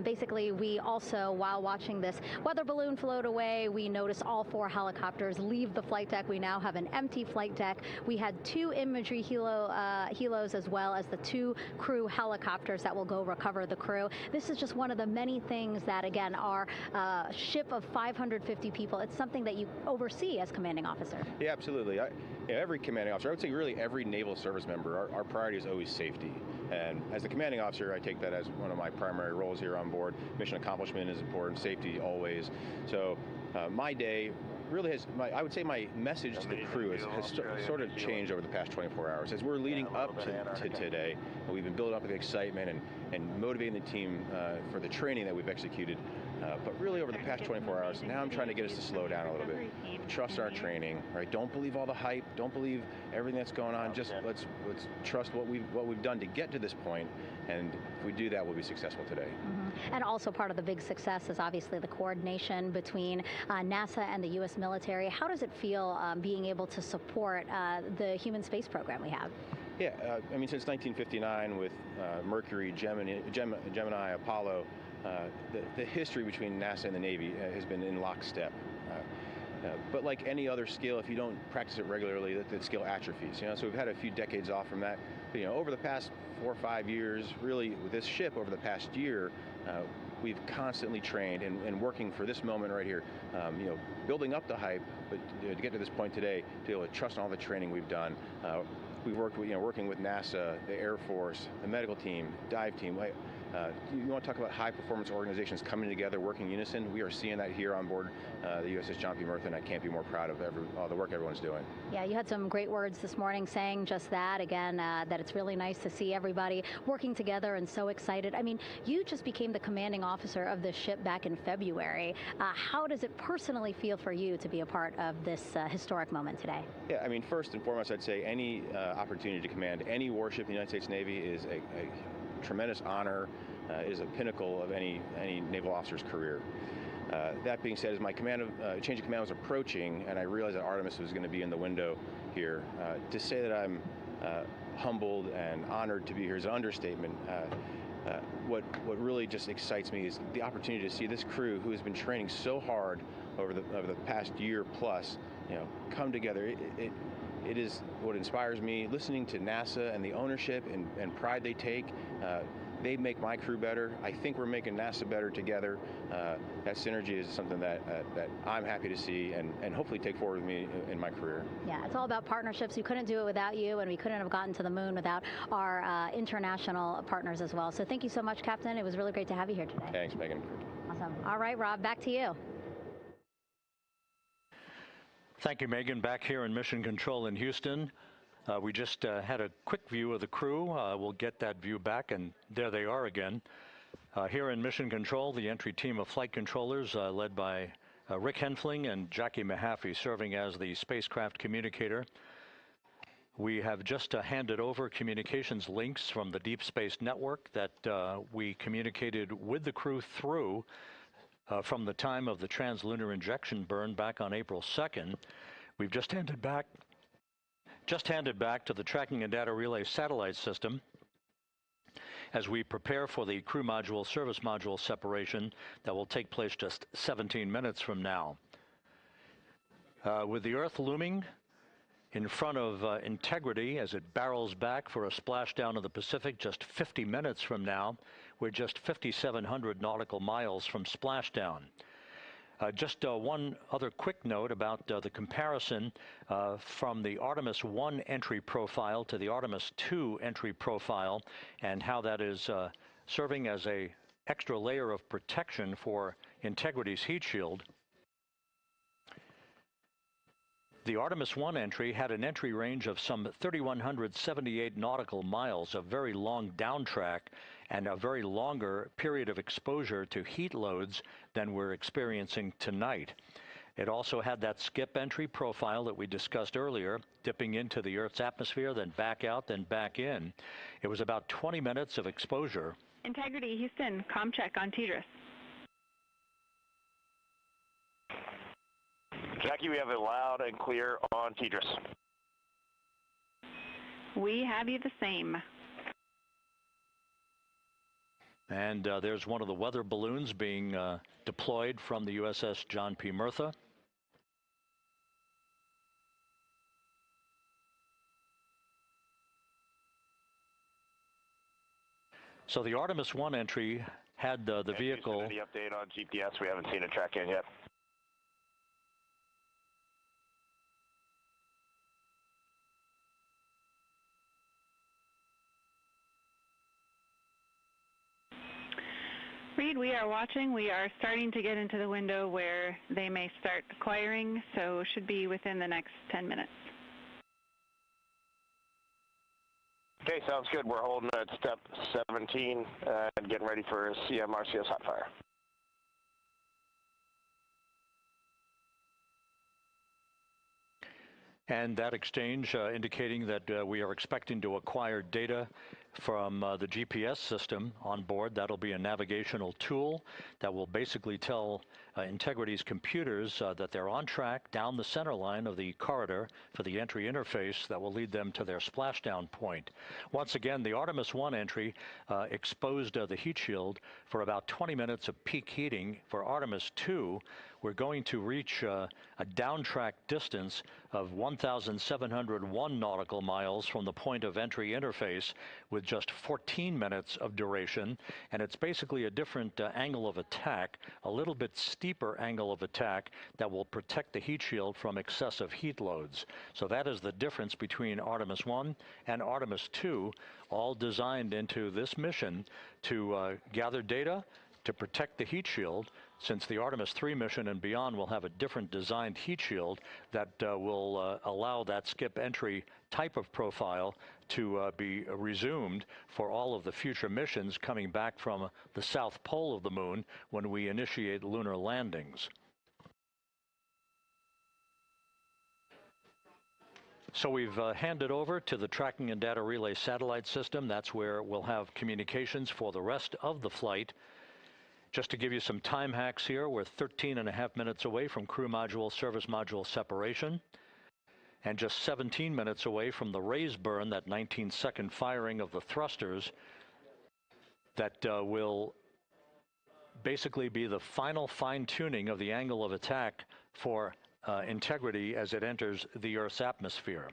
Basically, we also, while watching this weather balloon float away, we notice all 4 helicopters leave the flight deck. We now have an empty flight deck. We had 2 imagery helos as well as the 2 crew helicopters that will go recover the crew. This is just one of the many things that, again, our ship of 550 people, it's something that you oversee as commanding officer. Yeah, absolutely. Every commanding officer, I would say really every naval service member, our priority is always safety. And as the commanding officer, I take that as one of my primary roles here on board. Mission accomplishment is important, safety always. So my day really has, I would say my message to the crew has sort of changed over the past 24 hours. As we're leading up to today, we've been building up the excitement and motivating the team for the training that we've executed. But really over the past 24 hours, now I'm trying to get us to slow down a little bit. Trust our training, right? Don't believe all the hype. Don't believe everything that's going on. Just let's trust what we've done to get to this point. And if we do that, we'll be successful today. Mm-hmm. And also part of the big success is obviously the coordination between NASA and the U.S. military. How does it feel being able to support the human space program we have? Yeah, I mean, since 1959 with Mercury, Gemini, Apollo, the history between NASA and the Navy has been in lockstep. But like any other skill, if you don't practice it regularly, that skill atrophies. So we've had a few decades off from that. But, over the past 4 or 5 years, really with this ship over the past year, we've constantly trained and working for this moment right here. Building up the hype, but to get to this point today, to be able to trust in all the training we've done. We've worked with, working with NASA, the Air Force, the medical team, dive team. You want to talk about high-performance organizations coming together, working in unison? We are seeing that here on board the USS John P. Murtha, and I can't be more proud of all the work everyone's doing. Yeah, you had some great words this morning saying just that, again, that it's really nice to see everybody working together and so excited. I mean, you just became the commanding officer of this ship back in February. How does it personally feel for you to be a part of this historic moment today? Yeah, I mean, first and foremost, I'd say any opportunity to command any warship in the United States Navy is a tremendous honor, is a pinnacle of any naval officer's career. That being said, as my change of command was approaching, and I realized that Artemis was going to be in the window here, to say that I'm humbled and honored to be here is an understatement. What really just excites me is the opportunity to see this crew, who has been training so hard over the past year plus, come together. It is what inspires me. Listening to NASA and the ownership and pride they take, they make my crew better. I think we're making NASA better together. That synergy is something that I'm happy to see and hopefully take forward with me in my career. Yeah, it's all about partnerships. We couldn't do it without you, and we couldn't have gotten to the moon without our international partners as well. So thank you so much, Captain. It was really great to have you here today. Thanks, Megan. Awesome. All right, Rob, back to you. Thank you, Megan. Back here in Mission Control in Houston. We just had a quick view of the crew. We'll get that view back, and there they are again. Here in Mission Control, the entry team of flight controllers led by Rick Henfling and Jackie Mahaffey serving as the spacecraft communicator. We have just handed over communications links from the Deep Space Network that we communicated with the crew through from the time of the translunar injection burn back on April 2nd. We've just handed back to the Tracking and Data Relay satellite system as we prepare for the crew module service module separation that will take place just 17 minutes from now. With the Earth looming in front of Integrity as it barrels back for a splashdown of the Pacific just 50 minutes from now, we're just 5,700 nautical miles from splashdown. Just one other quick note about the comparison from the Artemis I entry profile to the Artemis II entry profile and how that is serving as an extra layer of protection for Integrity's heat shield. The Artemis I entry had an entry range of some 3,178 nautical miles, a very long down track, and a very longer period of exposure to heat loads than we're experiencing tonight. It also had that skip entry profile that we discussed earlier, dipping into the Earth's atmosphere, then back out, then back in. It was about 20 minutes of exposure. Integrity, Houston, comm check on TDRS. Jackie, we have it loud and clear on TDRS. We have you the same. And there's one of the weather balloons being deployed from the USS John P. Murtha. So the Artemis I entry had the vehicle. Any update on GPS? We haven't seen it track in yet. Reed, we are watching. We are starting to get into the window where they may start acquiring, so should be within the next 10 minutes. Okay, sounds good. We're holding at step 17 and getting ready for CM-RCS hot fire. And that exchange indicating that we are expecting to acquire data from the GPS system on board. That'll be a navigational tool that will basically tell Integrity's computers that they're on track down the center line of the corridor for the entry interface that will lead them to their splashdown point. Once again, the Artemis I entry exposed the heat shield for about 20 minutes of peak heating. For Artemis II, we're going to reach a downtrack distance of 1,701 nautical miles from the point of entry interface with just 14 minutes of duration. And it's basically a different angle of attack, a little bit steeper angle of attack that will protect the heat shield from excessive heat loads. So that is the difference between Artemis I and Artemis II, all designed into this mission to gather data, to protect the heat shield, since the Artemis III mission and beyond will have a different designed heat shield that will allow that skip entry type of profile to be resumed for all of the future missions coming back from the south pole of the moon when we initiate lunar landings. So we've handed over to the tracking and data relay satellite system. That's where we'll have communications for the rest of the flight. Just to give you some time hacks here, we're 13.5 minutes away from crew module, service module separation, and just 17 minutes away from the raise burn, that 19-second firing of the thrusters that will basically be the final fine-tuning of the angle of attack for Integrity as it enters the Earth's atmosphere.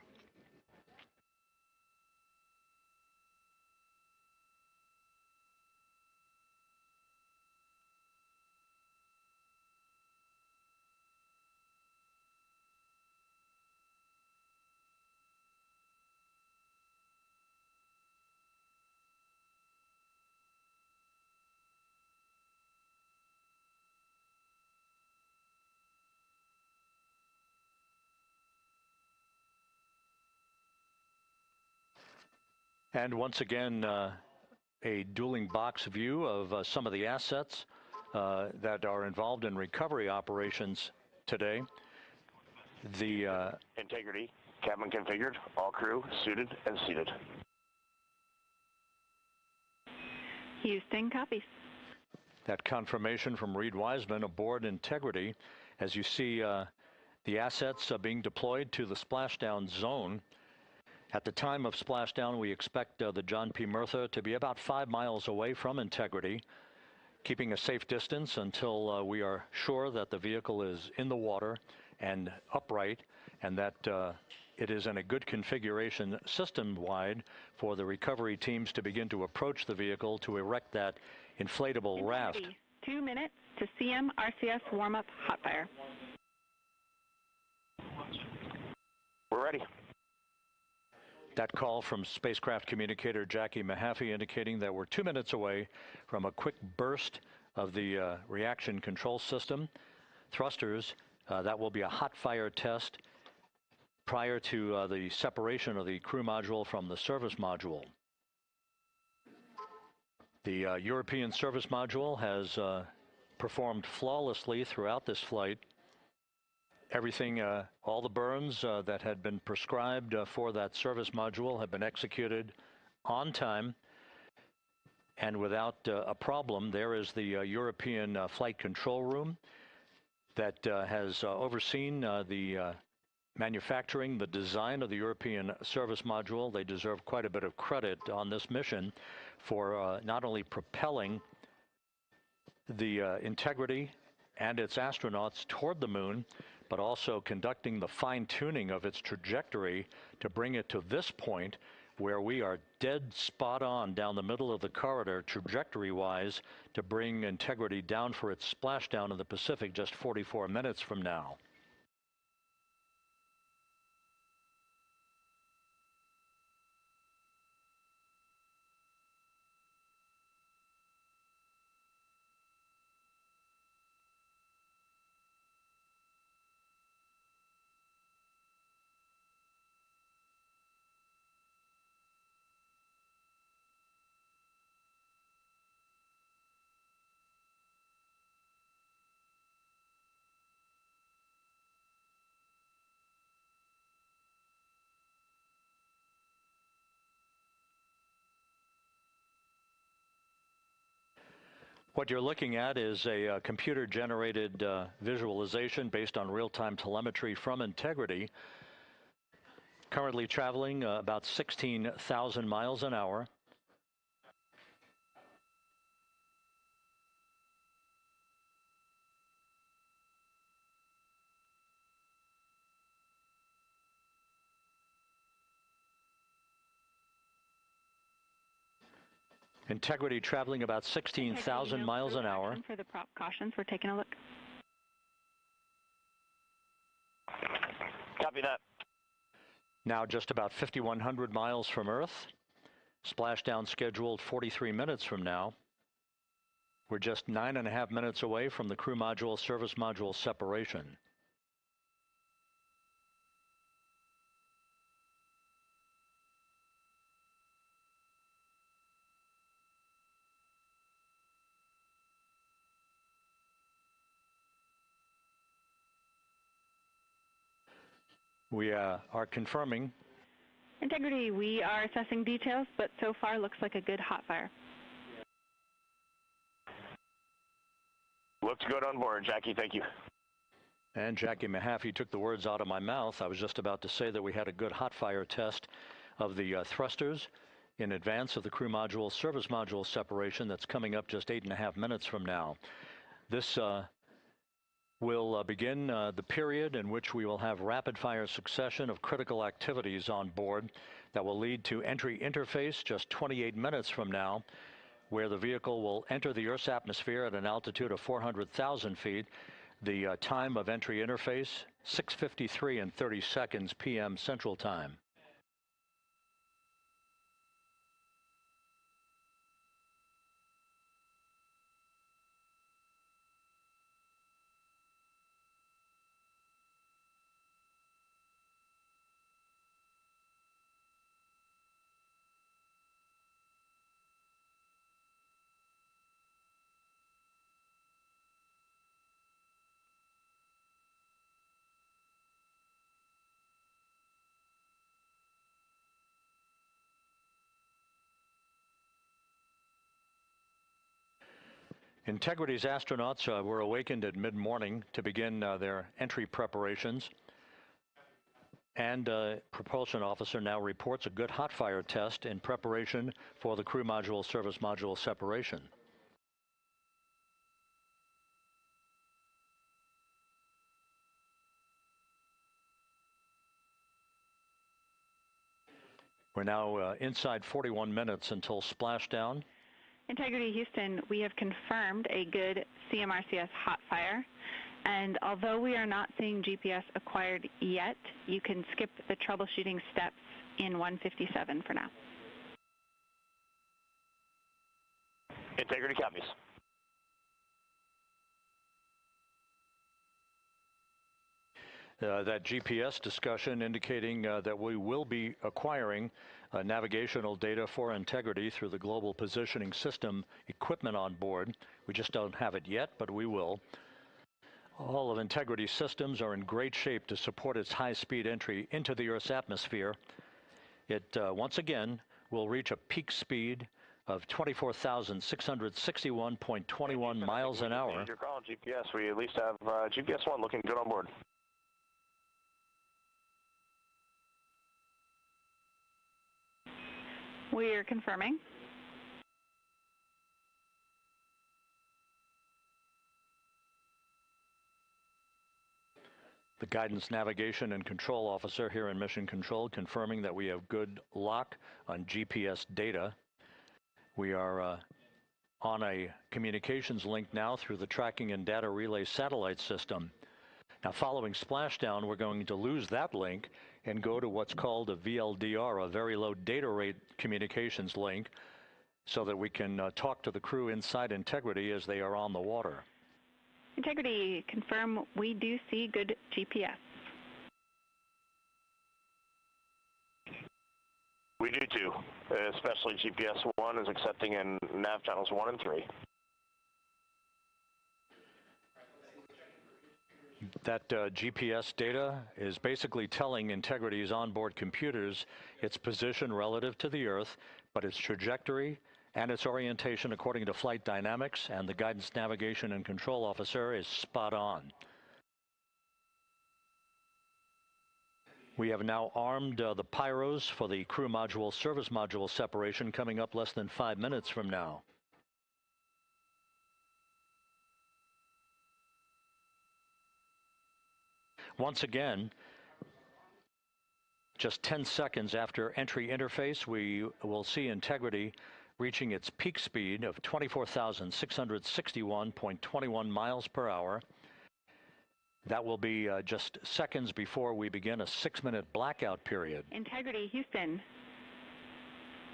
And once again, a dueling box view of some of the assets that are involved in recovery operations today. The Integrity, cabin configured, all crew suited and seated. Houston, copies. That confirmation from Reed Wiseman aboard Integrity. As you see the assets being deployed to the splashdown zone. At the time of splashdown, we expect the John P. Murtha to be about 5 miles away from Integrity, keeping a safe distance until we are sure that the vehicle is in the water and upright, and that it is in a good configuration system-wide for the recovery teams to begin to approach the vehicle to erect that inflatable raft. 2 minutes to CM-RCS warm-up hot fire. We're ready. That call from spacecraft communicator Jackie Mahaffey indicating that we're 2 minutes away from a quick burst of the reaction control system. Thrusters, that will be a hot fire test prior to the separation of the crew module from the service module. The European service module has performed flawlessly throughout this flight. Everything, all the burns that had been prescribed for that service module have been executed on time and without a problem. There is the European flight control room that has overseen the manufacturing, the design of the European service module. They deserve quite a bit of credit on this mission for not only propelling the Integrity and its astronauts toward the moon, but also conducting the fine-tuning of its trajectory to bring it to this point where we are dead spot on down the middle of the corridor trajectory-wise to bring Integrity down for its splashdown in the Pacific just 44 minutes from now. What you're looking at is a computer-generated visualization based on real-time telemetry from Integrity, currently traveling about 16,000 miles an hour. Integrity traveling about 16,000 miles an hour. For the prop cautions, we're taking a look. Copy that. Now just about 5,100 miles from Earth. Splashdown scheduled 43 minutes from now. We're just 9.5 minutes away from the crew module service module separation. We are confirming. Integrity, we are assessing details, but so far looks like a good hot fire. Looks good on board, Jackie. Thank you. And Jackie Mahaffey took the words out of my mouth. I was just about to say that we had a good hot fire test of the thrusters in advance of the crew module service module separation that's coming up just 8.5 minutes from now. This will begin the period in which we will have rapid-fire succession of critical activities on board that will lead to entry interface just 28 minutes from now, where the vehicle will enter the Earth's atmosphere at an altitude of 400,000 feet. The time of entry interface, 6:53 and 30 seconds p.m. Central Time. Integrity's astronauts were awakened at mid-morning to begin their entry preparations. And propulsion officer now reports a good hot fire test in preparation for the crew module service module separation. We're now inside 41 minutes until splashdown. Integrity Houston, we have confirmed a good CMRCS hot fire, and although we are not seeing GPS acquired yet, you can skip the troubleshooting steps in 157 for now. Integrity copies. That GPS discussion indicating that we will be acquiring navigational data for Integrity through the Global Positioning System equipment on board. We just don't have it yet, but we will. All of Integrity's systems are in great shape to support its high-speed entry into the Earth's atmosphere. It, once again, will reach a peak speed of 24,661.21 miles an hour. You're calling GPS. We at least have GPS 1 looking good on board. We're confirming. The Guidance, Navigation, and Control Officer here in Mission Control confirming that we have good lock on GPS data. We are on a communications link now through the Tracking and Data Relay satellite system. Now, following splashdown, we're going to lose that link and go to what's called a VLDR, a very low data rate communications link, so that we can talk to the crew inside Integrity as they are on the water. Integrity, confirm we do see good GPS. We do too, especially GPS 1 is accepting in nav channels 1 and 3. That GPS data is basically telling Integrity's onboard computers its position relative to the Earth, but its trajectory and its orientation according to flight dynamics and the Guidance, Navigation, and Control Officer is spot on. We have now armed the pyros for the crew module service module separation coming up less than 5 minutes from now. Once again, just 10 seconds after entry interface, we will see Integrity reaching its peak speed of 24,661.21 miles per hour. That will be just seconds before we begin a 6-minute blackout period. Integrity, Houston.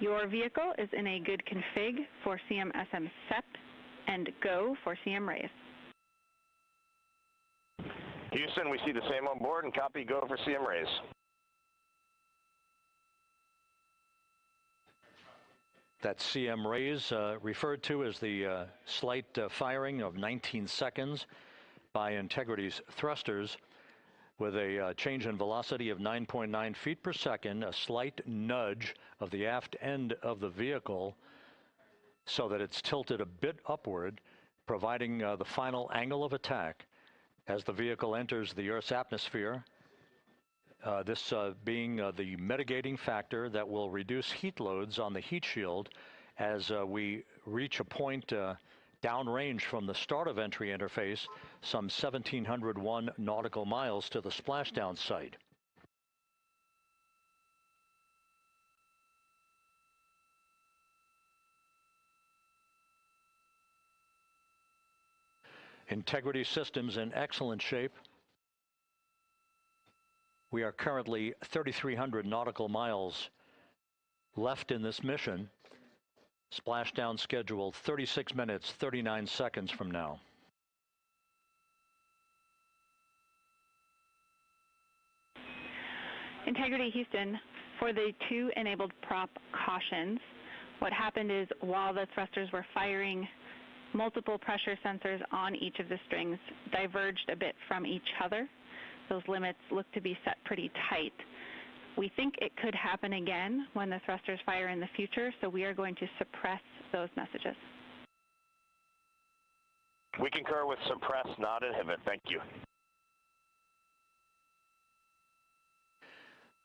Your vehicle is in a good config for CM-SM SEP and go for CM raise. Houston, we see the same on board and copy go for CM raise. That CM raise referred to as the slight firing of 19 seconds by Integrity's thrusters with a change in velocity of 9.9 feet per second, a slight nudge of the aft end of the vehicle so that it's tilted a bit upward, providing the final angle of attack as the vehicle enters the Earth's atmosphere. This being the mitigating factor that will reduce heat loads on the heat shield as we reach a point downrange from the start of entry interface, some 1,701 nautical miles to the splashdown site. Integrity systems in excellent shape. We are currently 3,300 nautical miles left in this mission. Splashdown scheduled 36 minutes, 39 seconds from now. Integrity, Houston. For the 2 enabled prop cautions, what happened is while the thrusters were firing, multiple pressure sensors on each of the strings diverged a bit from each other. Those limits look to be set pretty tight. We think it could happen again when the thrusters fire in the future, so we are going to suppress those messages. We concur with suppress, not inhibit. Thank you.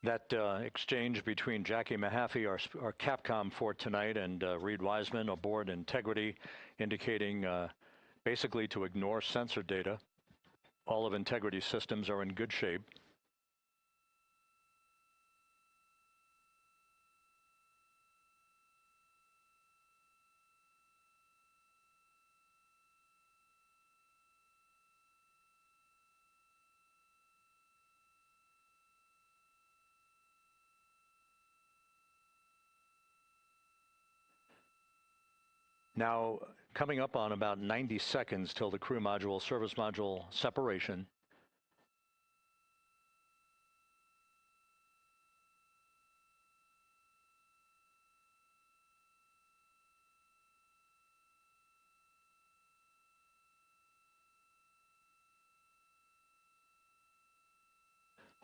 That exchange between Jackie Mahaffey, our Capcom for tonight, and Reed Wiseman aboard Integrity, indicating basically to ignore sensor data. All of Integrity's systems are in good shape. Now, coming up on about 90 seconds till the crew module, service module separation.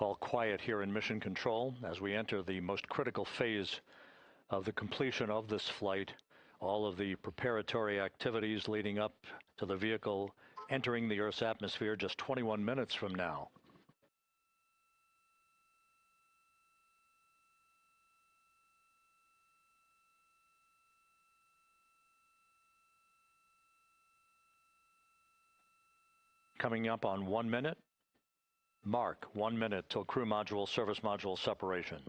All quiet here in Mission Control as we enter the most critical phase of the completion of this flight. All of the preparatory activities leading up to the vehicle entering the Earth's atmosphere just 21 minutes from now. Coming up on 1 minute. Mark 1 minute till crew module, service module separation.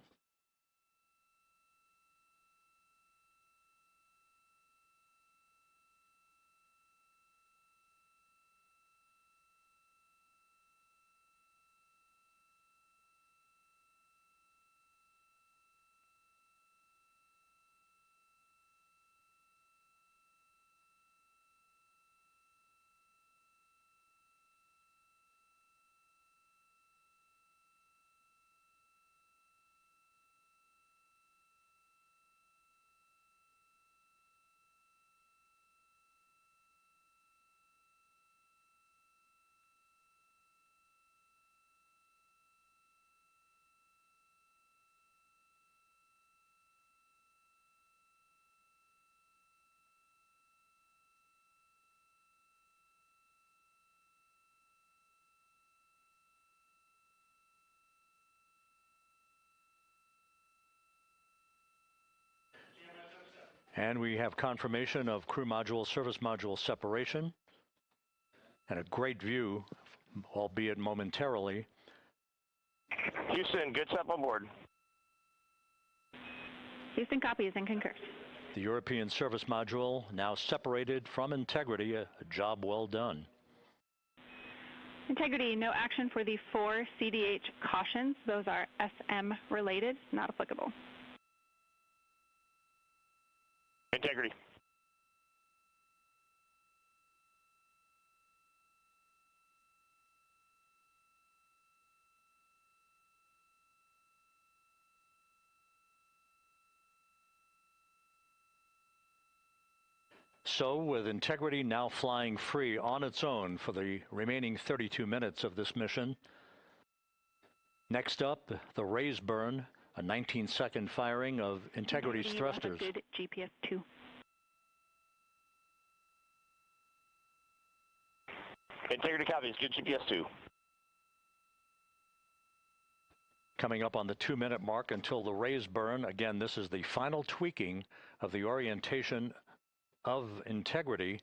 And we have confirmation of crew module, service module separation, and a great view, albeit momentarily. Houston, good step on board. Houston copies and concurs. The European service module now separated from Integrity, a job well done. Integrity, no action for the 4 CDH cautions. Those are SM related, not applicable. Integrity. So, with Integrity now flying free on its own for the remaining 32 minutes of this mission. Next up, the raise burn, a 19-second firing of Integrity's thrusters. Good GPS 2. Integrity copies, good GPS 2. Coming up on the 2-minute mark until the raise burn. Again, this is the final tweaking of the orientation of Integrity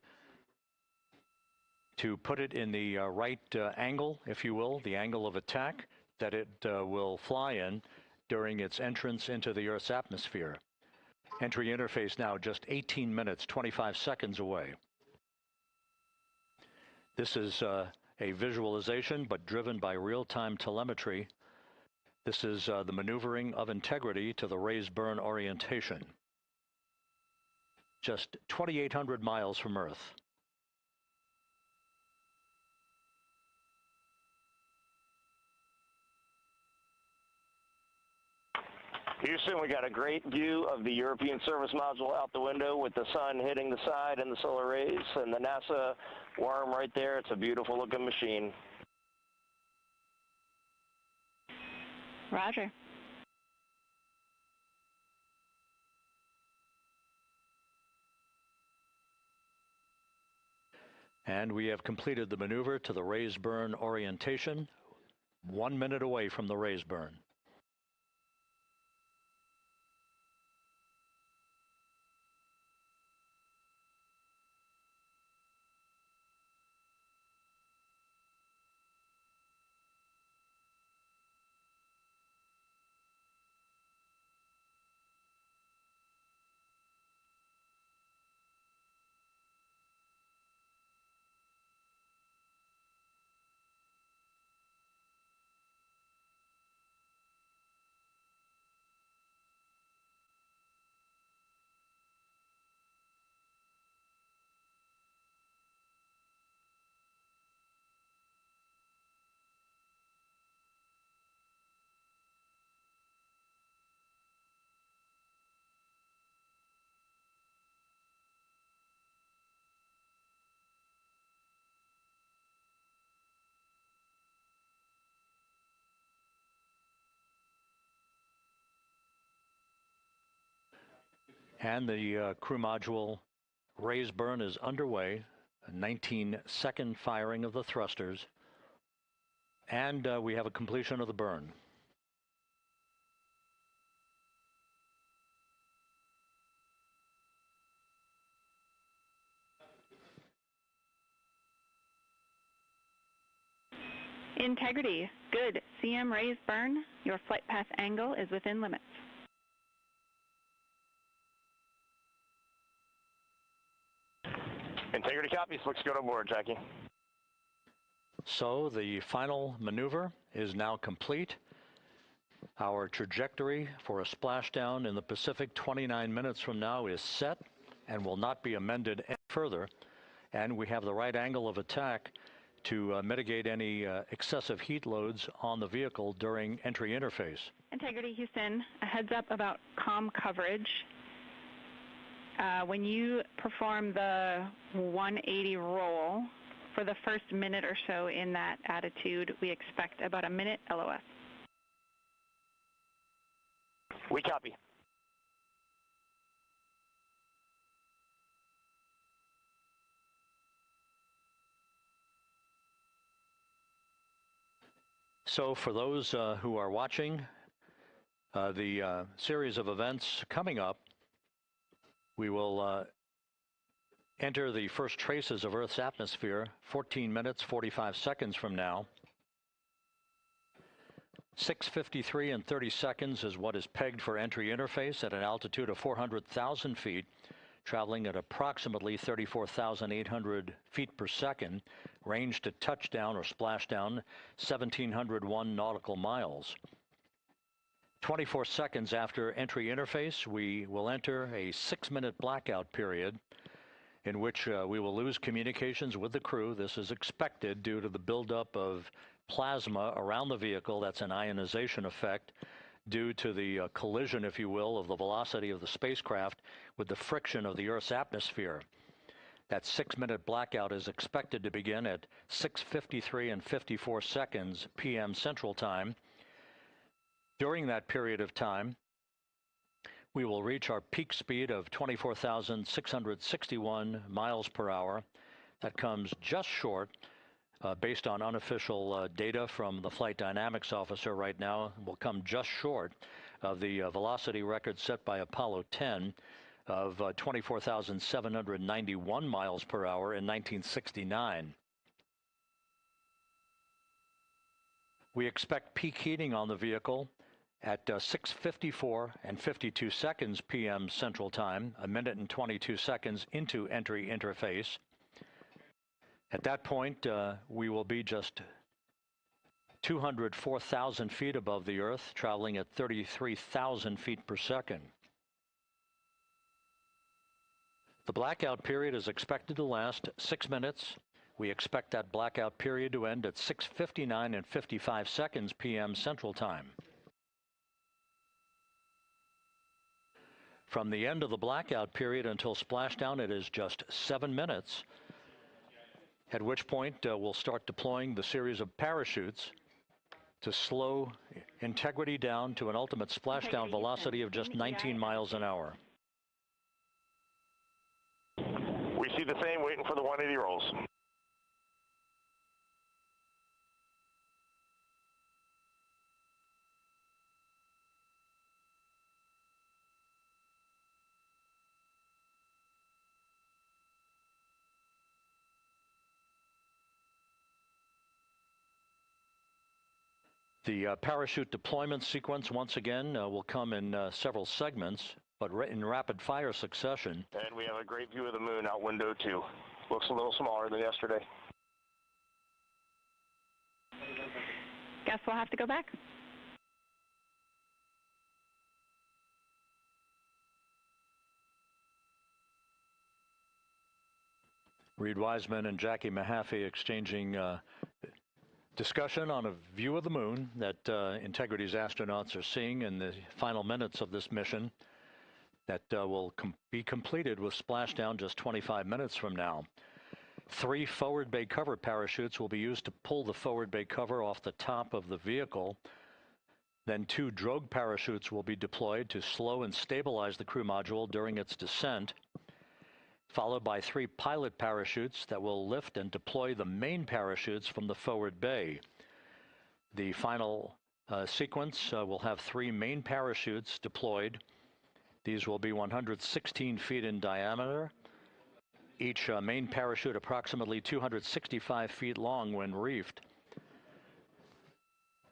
to put it in the right angle, if you will, the angle of attack that it will fly in during its entrance into the Earth's atmosphere. Entry interface now just 18 minutes, 25 seconds away. This is a visualization, but driven by real-time telemetry. This is the maneuvering of Integrity to the raise burn orientation. Just 2,800 miles from Earth. Houston, we got a great view of the European service module out the window with the sun hitting the side and the solar rays and the NASA worm right there. It's a beautiful looking machine. Roger. And we have completed the maneuver to the raise burn orientation, 1 minute away from the raise burn. And the crew module raise burn is underway, a 19-second firing of the thrusters, and we have a completion of the burn. Integrity, good. CM raise burn. Your flight path angle is within limits. Integrity copies. Looks good on board, Jackie. So the final maneuver is now complete. Our trajectory for a splashdown in the Pacific 29 minutes from now is set and will not be amended any further. And we have the right angle of attack to mitigate any excessive heat loads on the vehicle during entry interface. Integrity Houston, a heads up about comm coverage. When you perform the 180 roll, for the first minute or so in that attitude, we expect about a minute LOS. We copy. So for those who are watching the series of events coming up, we will enter the first traces of Earth's atmosphere 14 minutes, 45 seconds from now. 6:53 and 30 seconds is what is pegged for entry interface at an altitude of 400,000 feet, traveling at approximately 34,800 feet per second, range to touchdown or splashdown 1,701 nautical miles. 24 seconds after entry interface, we will enter a 6-minute blackout period in which we will lose communications with the crew. This is expected due to the buildup of plasma around the vehicle. That's an ionization effect due to the collision, if you will, of the velocity of the spacecraft with the friction of the Earth's atmosphere. That 6-minute blackout is expected to begin at 6:53 and 54 seconds p.m. Central Time. During that period of time, we will reach our peak speed of 24,661 miles per hour. That comes just short, based on unofficial data from the flight dynamics officer right now, will come just short of the velocity record set by Apollo 10 of 24,791 miles per hour in 1969. We expect peak heating on the vehicle at 6:54 and 52 seconds p.m. Central Time, a minute and 22 seconds into entry interface. At that point, we will be just 204,000 feet above the Earth, traveling at 33,000 feet per second. The blackout period is expected to last 6 minutes. We expect that blackout period to end at 6:59 and 55 seconds p.m. Central Time. From the end of the blackout period until splashdown, it is just 7 minutes, at which point we'll start deploying the series of parachutes to slow Integrity down to an ultimate splashdown velocity of just 19 miles an hour. We see the same, waiting for the 180 rolls. The parachute deployment sequence, once again, will come in several segments, but in rapid fire succession. And we have a great view of the moon out window 2. Looks a little smaller than yesterday. Guess we'll have to go back. Reed Wiseman and Jackie Mahaffey exchanging discussion on a view of the moon that Integrity's astronauts are seeing in the final minutes of this mission that will be completed with splashdown just 25 minutes from now. 3 forward bay cover parachutes will be used to pull the forward bay cover off the top of the vehicle. Then 2 drogue parachutes will be deployed to slow and stabilize the crew module during its descent, followed by 3 pilot parachutes that will lift and deploy the main parachutes from the forward bay. The final sequence will have 3 main parachutes deployed. These will be 116 feet in diameter, each main parachute approximately 265 feet long when reefed.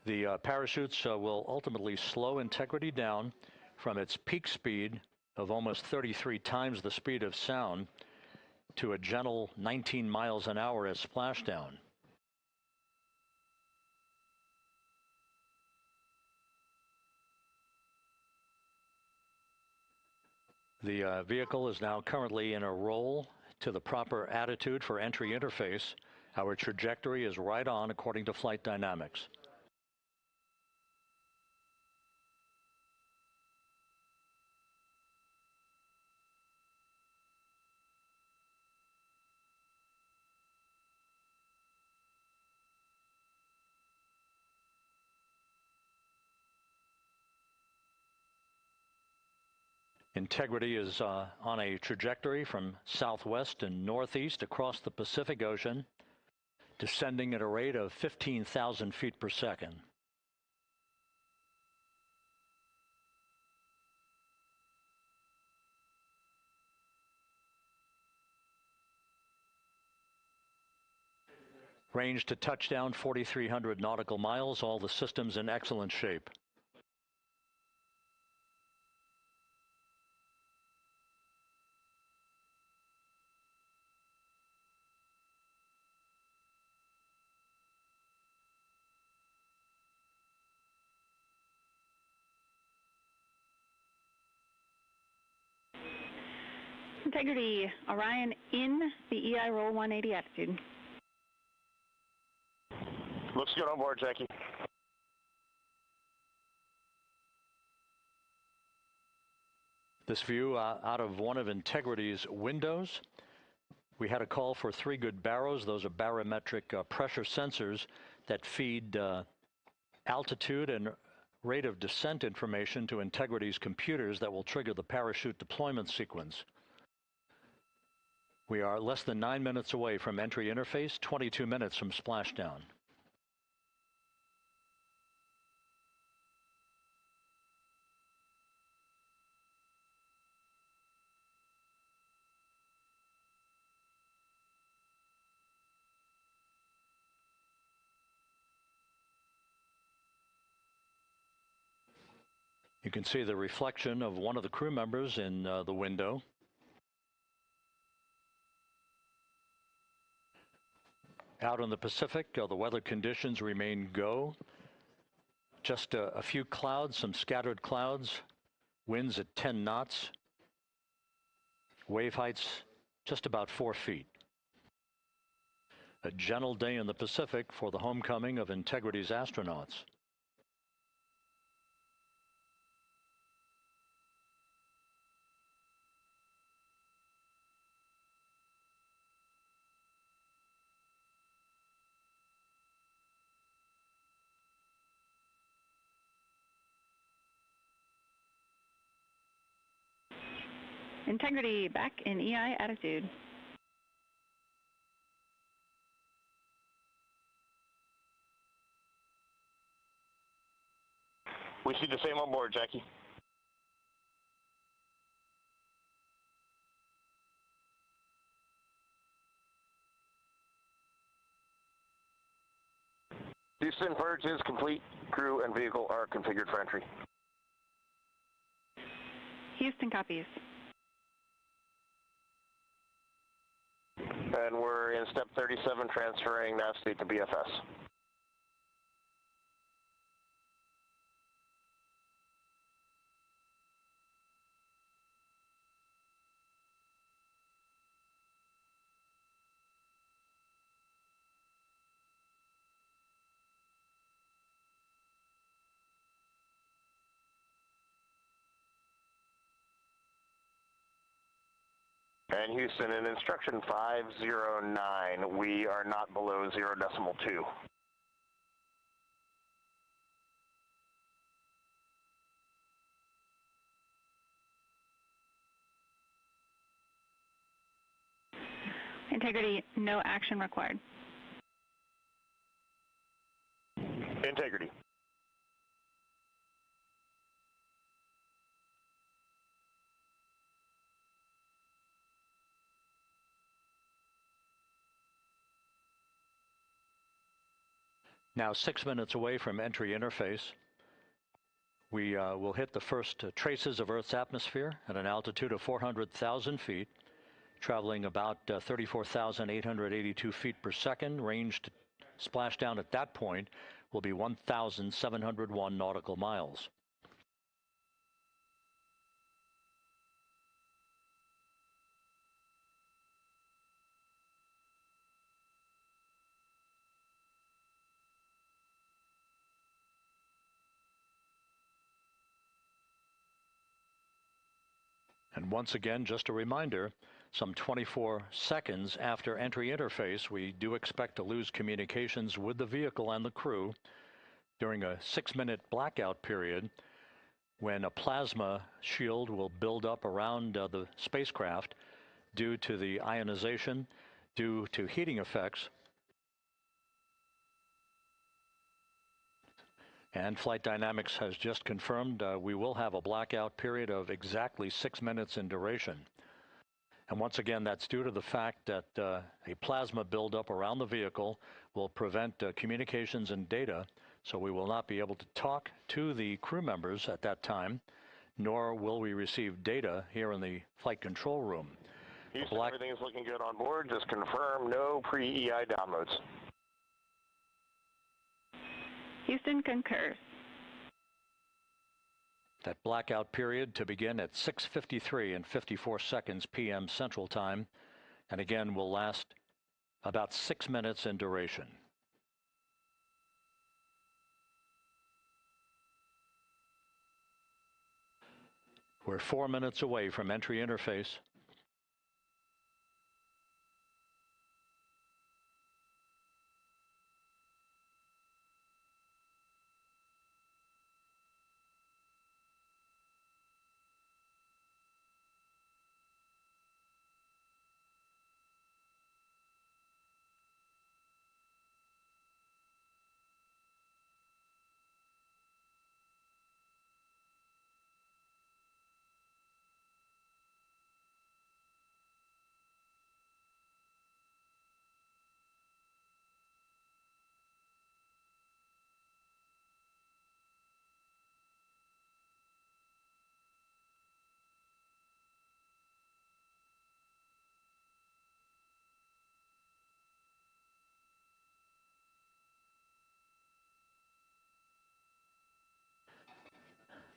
The parachutes will ultimately slow Integrity down from its peak speed of almost 33 times the speed of sound to a gentle 19 miles an hour at splashdown. The vehicle is now currently in a roll to the proper attitude for entry interface. Our trajectory is right on according to flight dynamics. Integrity is on a trajectory from southwest and northeast across the Pacific Ocean, descending at a rate of 15,000 feet per second. Range to touchdown 4,300 nautical miles, all the systems in excellent shape. Integrity, Orion in the EI roll 180 attitude. Looks good on board, Jackie. This view out of one of Integrity's windows. We had a call for 3 good baros. Those are barometric pressure sensors that feed altitude and rate of descent information to Integrity's computers that will trigger the parachute deployment sequence. We are less than 9 minutes away from entry interface, 22 minutes from splashdown. You can see the reflection of one of the crew members in the window. Out in the Pacific, the weather conditions remain go. Just a few clouds, some scattered clouds, winds at 10 knots, wave heights just about 4 feet. A gentle day in the Pacific for the homecoming of Integrity's astronauts. Integrity back in EI attitude. We see the same on board, Jackie. Houston, purge is complete. Crew and vehicle are configured for entry. Houston copies. And we're in step 37, transferring nav state to BFS. And Houston, in instruction 509, we are not below 0.2. Integrity, no action required. Integrity. Now 6 minutes away from entry interface. We will hit the first traces of Earth's atmosphere at an altitude of 400,000 feet, traveling about 34,882 feet per second. Range to splashdown at that point will be 1,701 nautical miles. And once again, just a reminder, some 24 seconds after entry interface, we do expect to lose communications with the vehicle and the crew during a 6-minute blackout period when a plasma shield will build up around the spacecraft due to the ionization, due to heating effects. And Flight Dynamics has just confirmed we will have a blackout period of exactly 6 minutes in duration. And once again, that's due to the fact that a plasma buildup around the vehicle will prevent communications and data, so we will not be able to talk to the crew members at that time, nor will we receive data here in the flight control room. Houston, everything is looking good on board. Just confirm no pre-EI downloads. Houston concurs. That blackout period to begin at 6:53 and 54 seconds p.m. Central Time, and again will last about 6 minutes in duration. We're 4 minutes away from entry interface.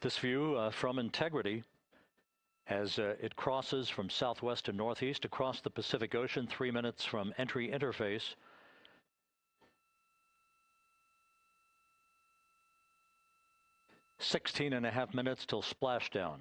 This view from Integrity as it crosses from southwest to northeast across the Pacific Ocean, 3 minutes from entry interface. "16.5 minutes till splashdown."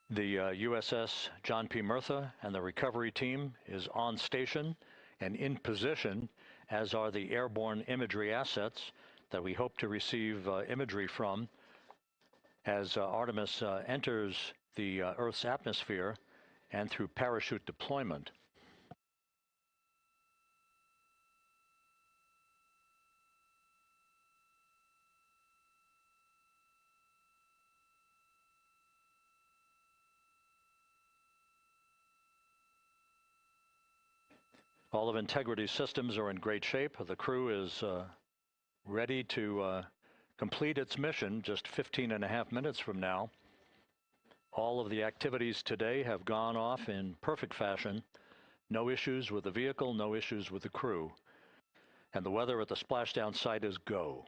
The USS John P. Murtha and the recovery team is on station and in position, as are the airborne imagery assets that we hope to receive imagery from as Artemis enters the Earth's atmosphere and through parachute deployment. All of Integrity's systems are in great shape. The crew is ready to complete its mission just 15.5 minutes from now. All of the activities today have gone off in perfect fashion. No issues with the vehicle, no issues with the crew. And the weather at the splashdown site is go.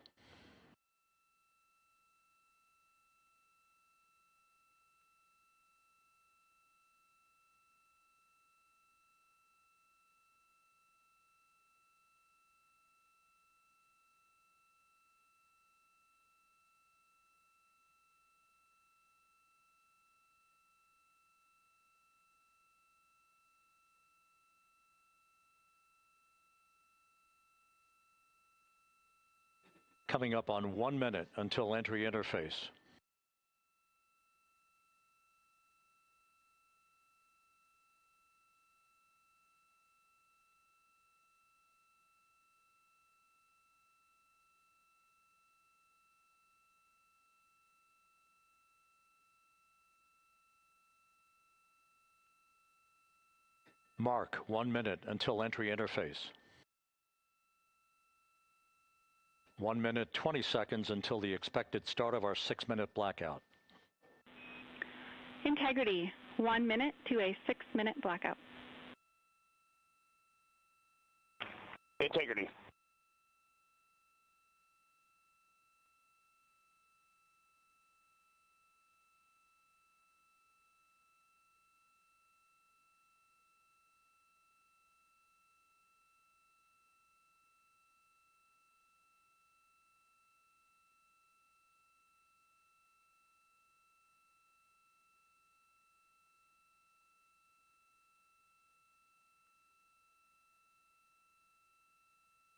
Coming up on 1 minute until entry interface. Mark 1 minute until entry interface. 1 minute 20 seconds until the expected start of our 6-minute blackout. Integrity, 1 minute to a 6-minute blackout. Integrity.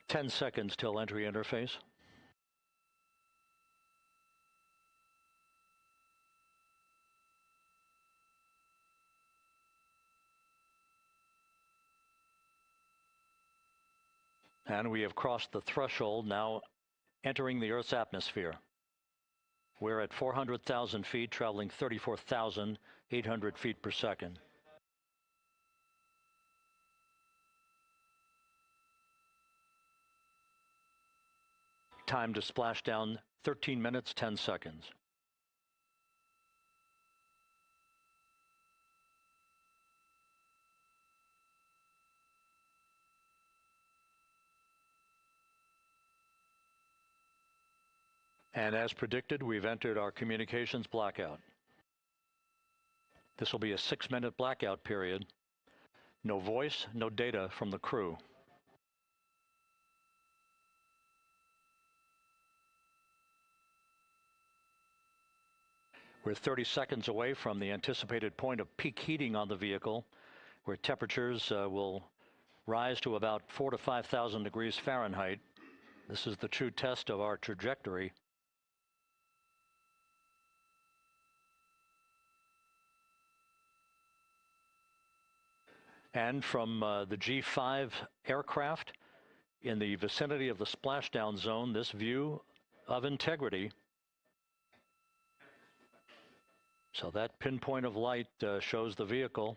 Ten seconds till entry interface. And we have crossed the threshold, now entering the Earth's atmosphere. We're at 400,000 feet, traveling 34,800 feet per second. Time to splashdown, 13 minutes, 10 seconds. And as predicted, we've entered our communications blackout. This will be a 6-minute blackout period. No voice, no data from the crew. We're 30 seconds away from the anticipated point of peak heating on the vehicle, where temperatures will rise to about 4,000 to 5,000 degrees Fahrenheit. This is the true test of our trajectory. And from the G5 aircraft in the vicinity of the splashdown zone, this view of integrity. So that pinpoint of light shows the vehicle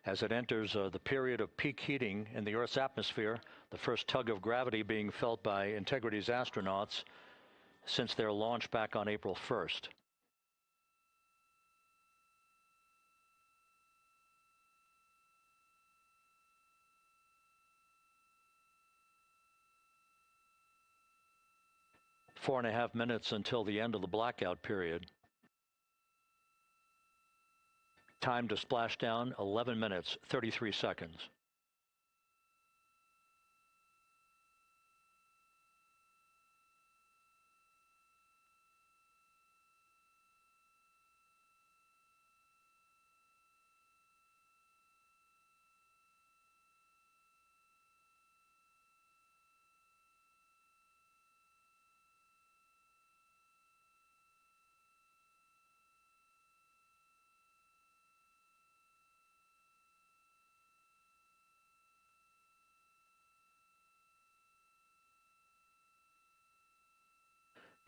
as it enters the period of peak heating in the Earth's atmosphere, the first tug of gravity being felt by Integrity's astronauts since their launch back on April 1st. Four and a half minutes until the end of the blackout period. Time to splashdown, 11 minutes, 33 seconds.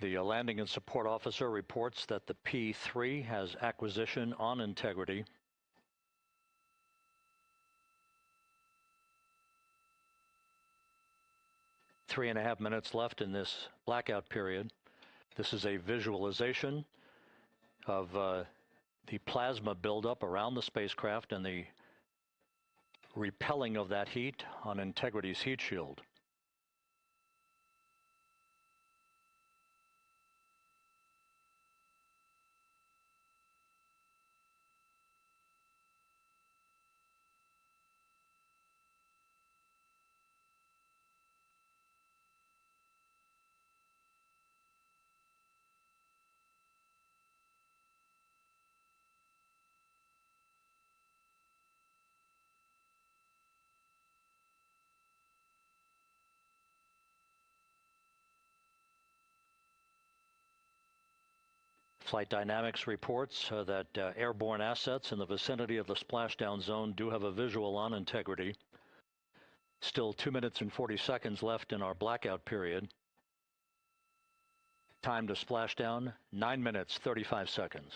The landing and support officer reports that the P3 has acquisition on Integrity. Three and a half minutes left in this blackout period. This is a visualization of the plasma buildup around the spacecraft and the repelling of that heat on Integrity's heat shield. Flight Dynamics reports that airborne assets in the vicinity of the splashdown zone do have a visual on Integrity. Still 2 minutes and 40 seconds left in our blackout period. Time to splashdown, 9 minutes, 35 seconds.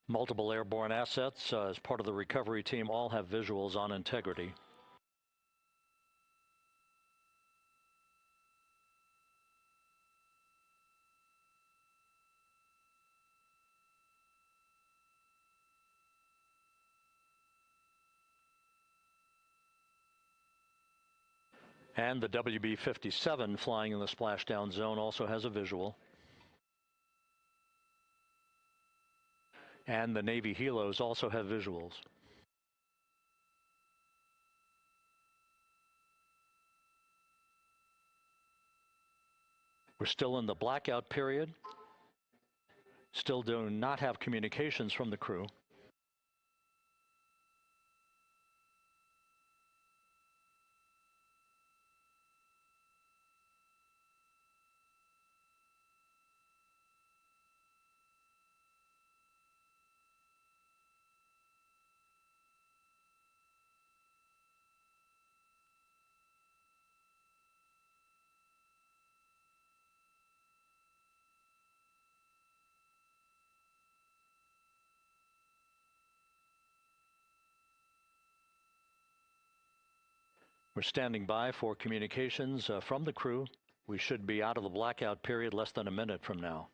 Multiple airborne assets as part of the recovery team all have visuals on integrity. And the WB-57 flying in the splashdown zone also has a visual. And the Navy helos also have visuals. We're still in the blackout period. Still do not have communications from the crew. We're standing by for communications from the crew. We should be out of the blackout period less than a minute from now.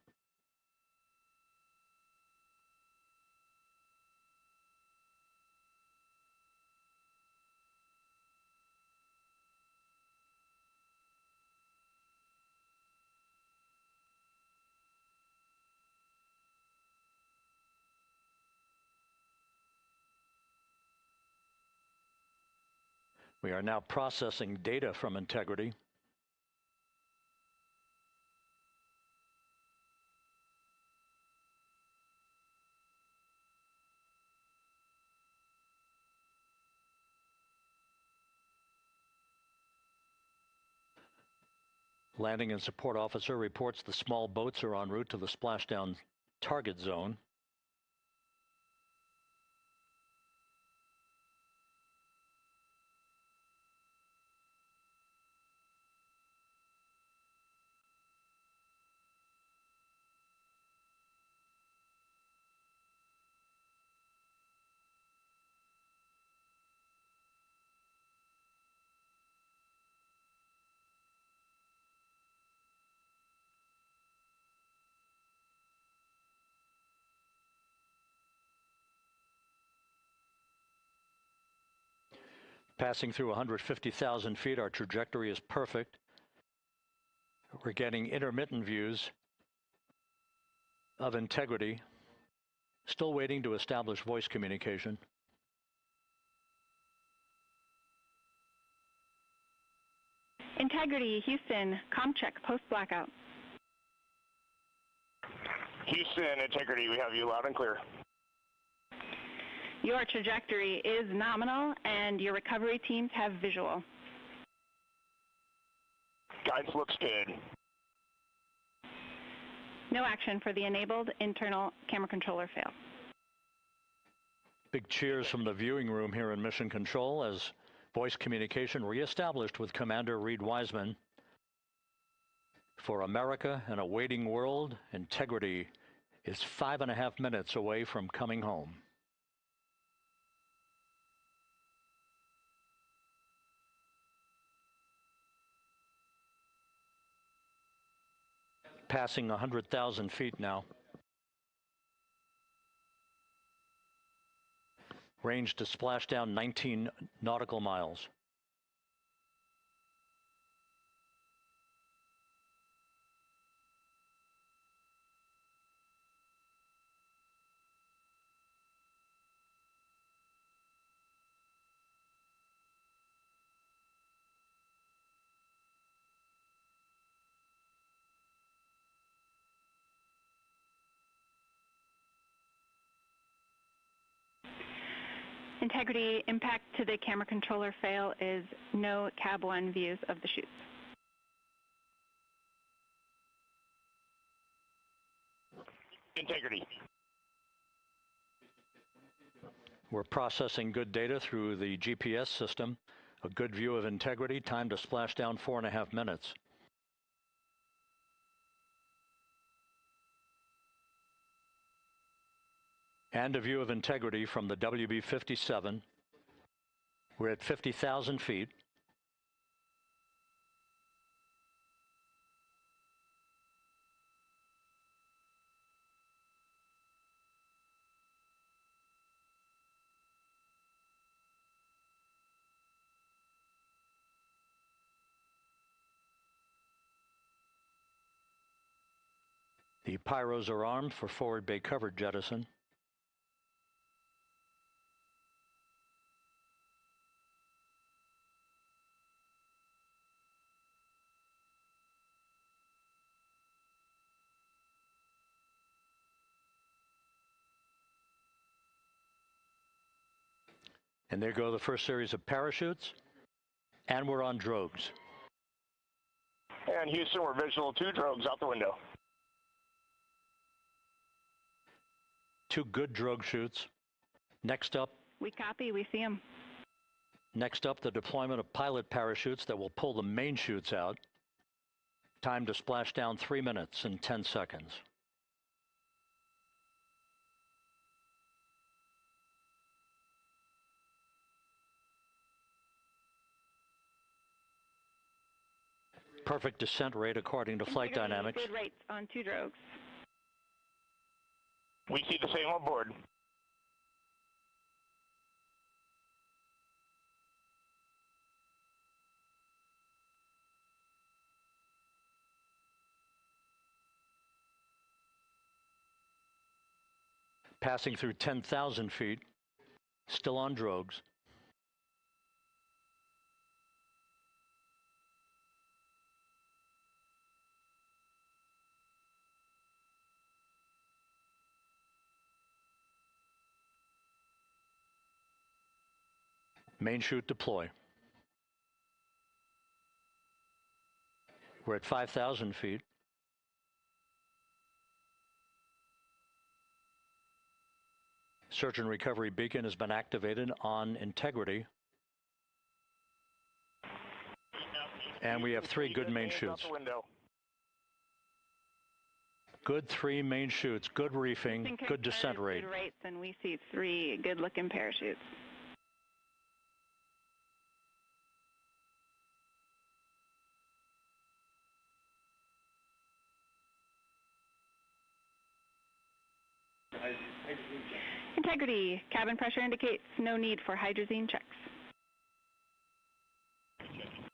We are now processing data from integrity. Landing and support officer reports the small boats are en route to the splashdown target zone. Passing through 150,000 feet, our trajectory is perfect. We're getting intermittent views of integrity. Still waiting to establish voice communication. Integrity, Houston, comm check, post-blackout. Houston, Integrity, we have you loud and clear. Your trajectory is nominal, and your recovery teams have visual. Guidance looks good. No action for the enabled internal camera controller fail. Big cheers from the viewing room here in Mission Control as voice communication reestablished with Commander Reed Wiseman. For America and a waiting world, Integrity is 5.5 minutes away from coming home. Passing 100,000 feet now. Range to splashdown 19 nautical miles. Integrity, impact to the camera controller fail is no cab 1 views of the chutes. Integrity. We're processing good data through the GPS system. A good view of Integrity, time to splashdown 4.5 minutes. And a view of Integrity from the WB-57. We're at 50,000 feet. The pyros are armed for forward bay cover jettison. And there go the first series of parachutes. And we're on drogues. And Houston, we're visual 2 drogues out the window. 2 good drogue chutes. Next up. We copy, we see them. Next up, the deployment of pilot parachutes that will pull the main chutes out. Time to splash down 3 minutes and 10 seconds. Perfect descent rate according to flight dynamics. Good rates on 2 drogues. We see the same on board. Passing through 10,000 feet, still on drogues. Main chute deploy. We're at 5,000 feet. Search and recovery beacon has been activated on Integrity. And we have 3 good main chutes. Good 3 main chutes, good reefing, good descent rate. Good rates, and we see 3 good-looking parachutes. Integrity, cabin pressure indicates no need for hydrazine checks.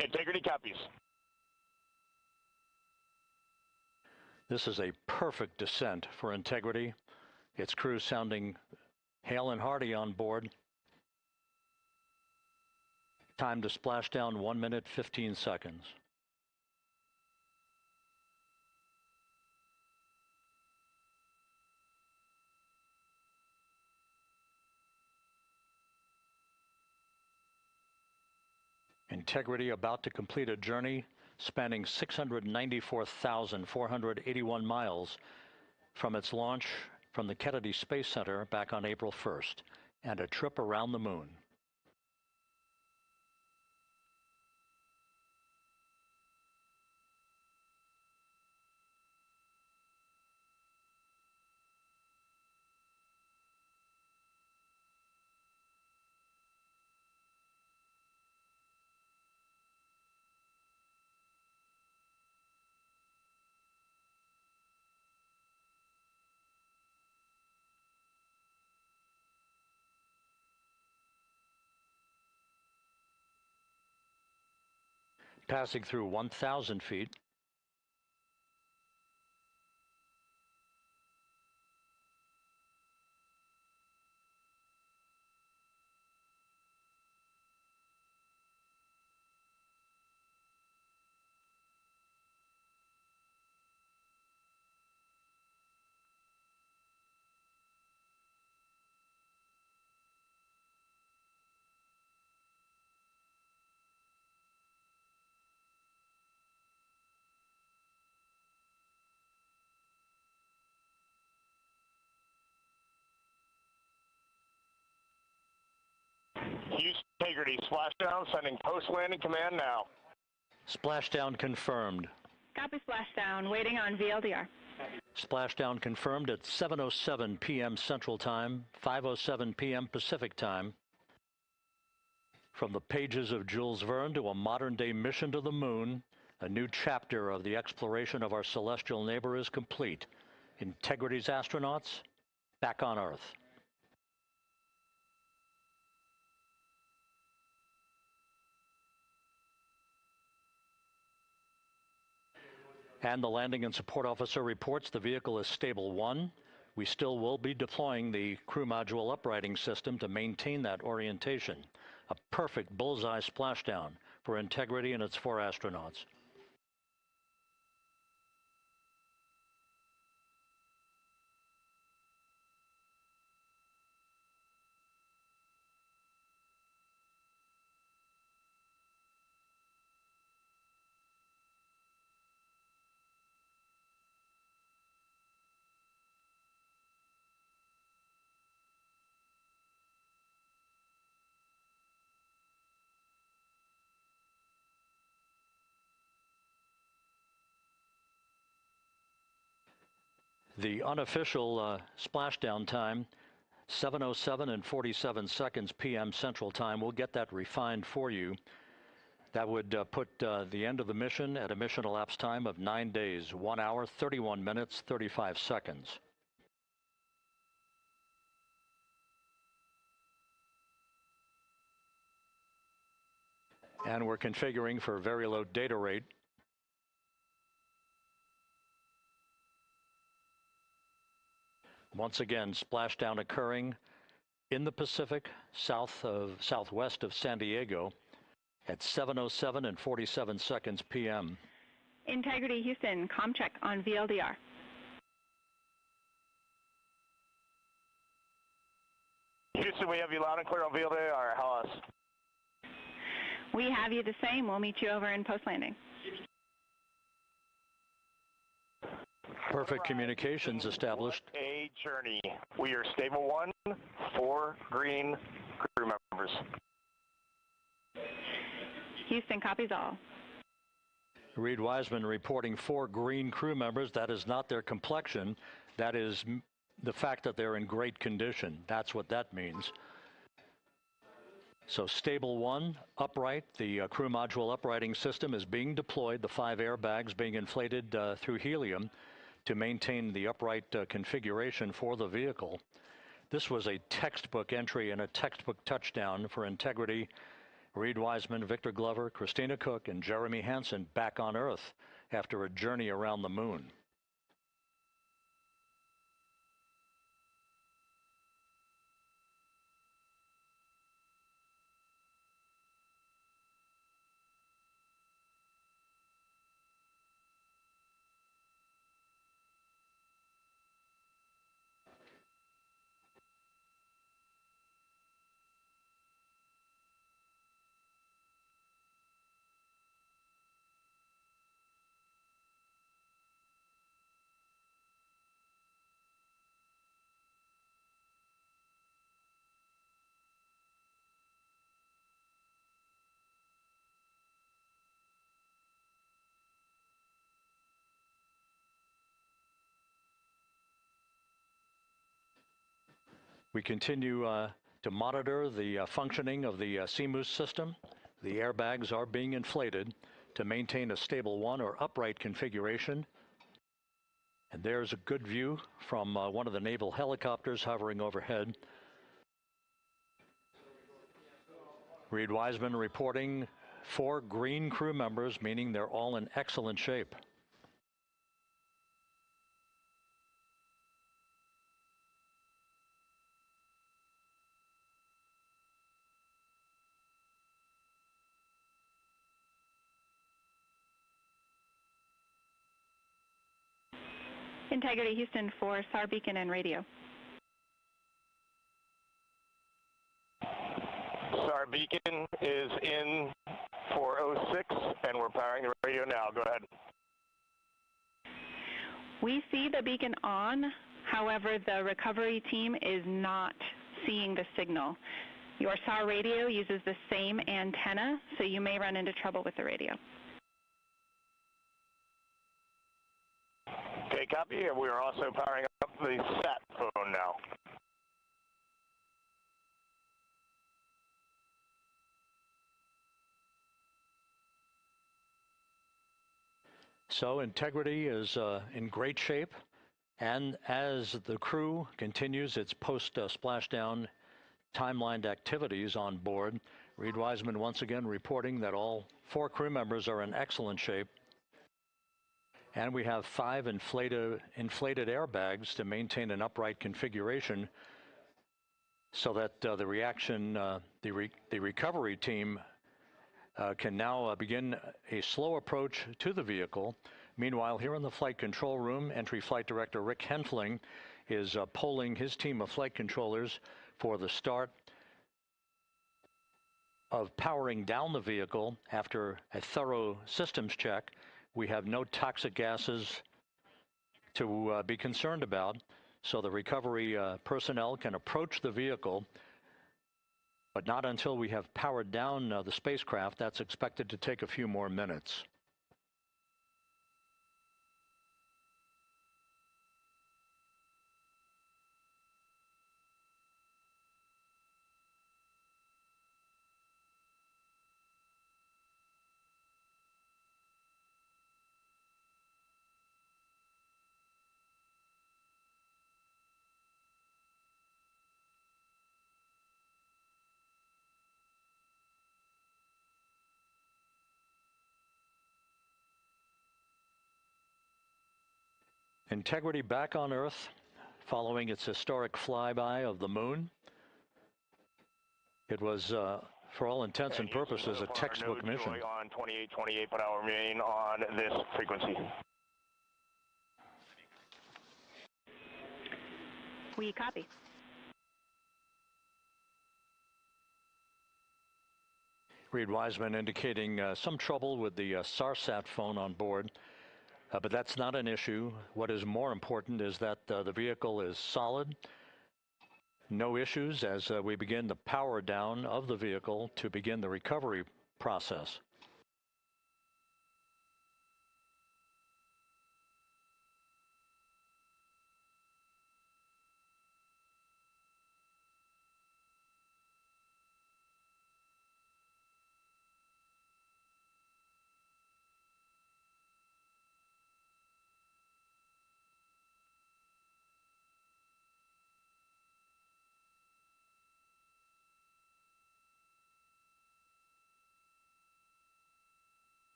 Integrity copies. This is a perfect descent for Integrity. Its crew sounding hale and hearty on board. Time to splash down 1 minute, 15 seconds. Integrity about to complete a journey spanning 694,481 miles from its launch from the Kennedy Space Center back on April 1st, and a trip around the moon. Passing through 1,000 feet. Houston, Integrity, splashdown, sending post-landing command now. Splashdown confirmed. Copy splashdown, waiting on VLDR. Splashdown confirmed at 7:07 p.m. Central Time, 5:07 p.m. Pacific Time. From the pages of Jules Verne to a modern-day mission to the moon, a new chapter of the exploration of our celestial neighbor is complete. Integrity's astronauts back on Earth. And the landing and support officer reports the vehicle is stable 1. We still will be deploying the crew module uprighting system to maintain that orientation. A perfect bullseye splashdown for Integrity and its 4 astronauts. The unofficial splashdown time, 7:07 and 47 seconds p.m. Central Time. We'll get that refined for you. That would put the end of the mission at a mission elapsed time of 9 days, 1 hour, 31 minutes, 35 seconds. And we're configuring for very low data rate. Once again, splashdown occurring in the Pacific, southwest of San Diego at 7:07 and 47 seconds p.m. Integrity Houston, comm check on VLDR. Houston, we have you loud and clear on VLDR. How us? We have you the same. We'll meet you over in post-landing. Perfect communications established. A journey. We are stable 1, 4 green crew members. Houston copies all. Reed Wiseman reporting 4 green crew members. That is not their complexion. That is the fact that they're in great condition. That's what that means. So stable 1, upright. The crew module uprighting system is being deployed. The 5 airbags being inflated through helium to maintain the upright configuration for the vehicle. This was a textbook entry and a textbook touchdown for Integrity. Reed Wiseman, Victor Glover, Christina Cook, and Jeremy Hansen back on Earth after a journey around the moon. We continue to monitor the functioning of the CMOOS system. The airbags are being inflated to maintain a stable 1 or upright configuration. And there's a good view from one of the naval helicopters hovering overhead. Reed Wiseman reporting 4 green crew members, meaning they're all in excellent shape. Integrity Houston for SAR beacon and radio. SAR beacon is in for 06 and we're powering the radio now. Go ahead. We see the beacon on. However, the recovery team is not seeing the signal. Your SAR radio uses the same antenna, so you may run into trouble with the radio. Okay, Okay, copy. We are also powering up the sat phone now. So Integrity is in great shape, and as the crew continues its post-splashdown timelined activities on board, Reed Wiseman once again reporting that all 4 crew members are in excellent shape. And we have 5 inflated airbags to maintain an upright configuration so that the recovery team can now begin a slow approach to the vehicle. Meanwhile, here in the flight control room, Entry Flight Director Rick Henfling is polling his team of flight controllers for the start of powering down the vehicle after a thorough systems check. We have no toxic gases to be concerned about, so the recovery personnel can approach the vehicle, but not until we have powered down the spacecraft. That's expected to take a few more minutes. Integrity back on Earth following its historic flyby of the moon. It was, for all intents and purposes, a textbook mission. On 28 but I'll remain on this frequency. We copy. Reed Wiseman indicating some trouble with the SARSAT phone on board. But that's not an issue. What is more important is that the vehicle is solid. No issues as we begin the power down of the vehicle to begin the recovery process.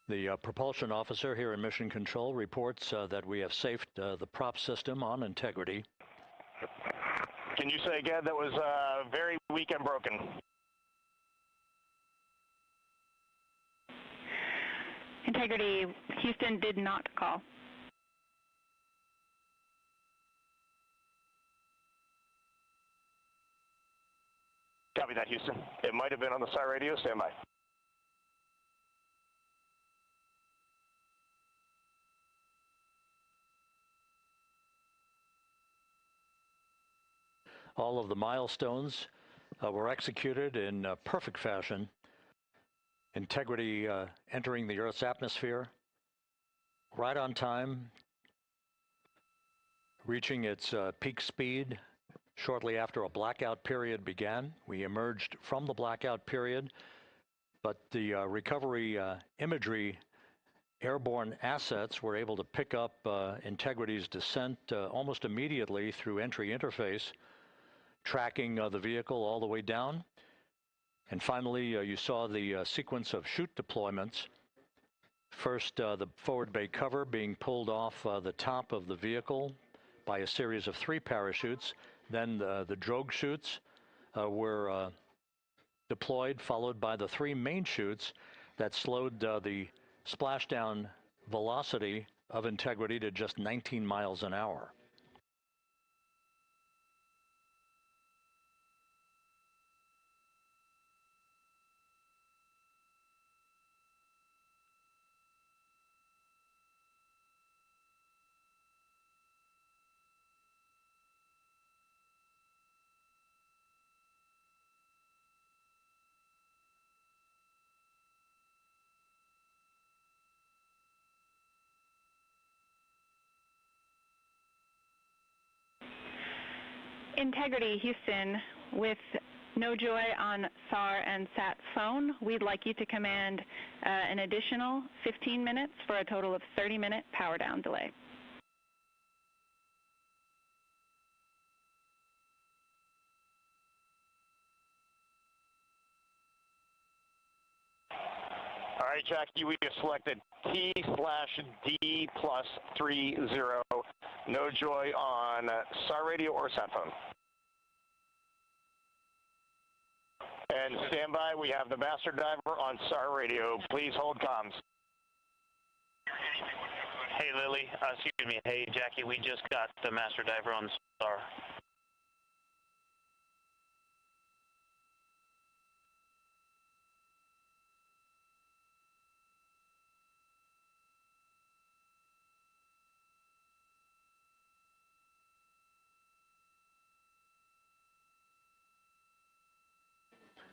The propulsion officer here in Mission Control reports that we have safed the prop system on Integrity. Can you say again? That was very weak and broken. Integrity, Houston did not call. Copy that, Houston. It might have been on the SAR radio. Stand by. All of the milestones were executed in perfect fashion. Integrity entering the Earth's atmosphere right on time, reaching its peak speed shortly after a blackout period began. We emerged from the blackout period, but the recovery imagery airborne assets were able to pick up Integrity's descent almost immediately through entry interface, tracking the vehicle all the way down. And finally, you saw the sequence of chute deployments. First, the forward bay cover being pulled off the top of the vehicle by a series of 3 parachutes. Then the drogue chutes were deployed, followed by the 3 main chutes that slowed the splashdown velocity of Integrity to just 19 miles an hour. Integrity, Houston, with no joy on SAR and SAT phone, we'd like you to command an additional 15 minutes for a total of 30-minute power down delay. All right, Jackie, we have selected T/D+30. No joy on SAR radio or sat phone. And stand by, we have the master diver on SAR radio. Please hold comms. Hey, Lily, excuse me. Hey, Jackie, we just got the master diver on SAR.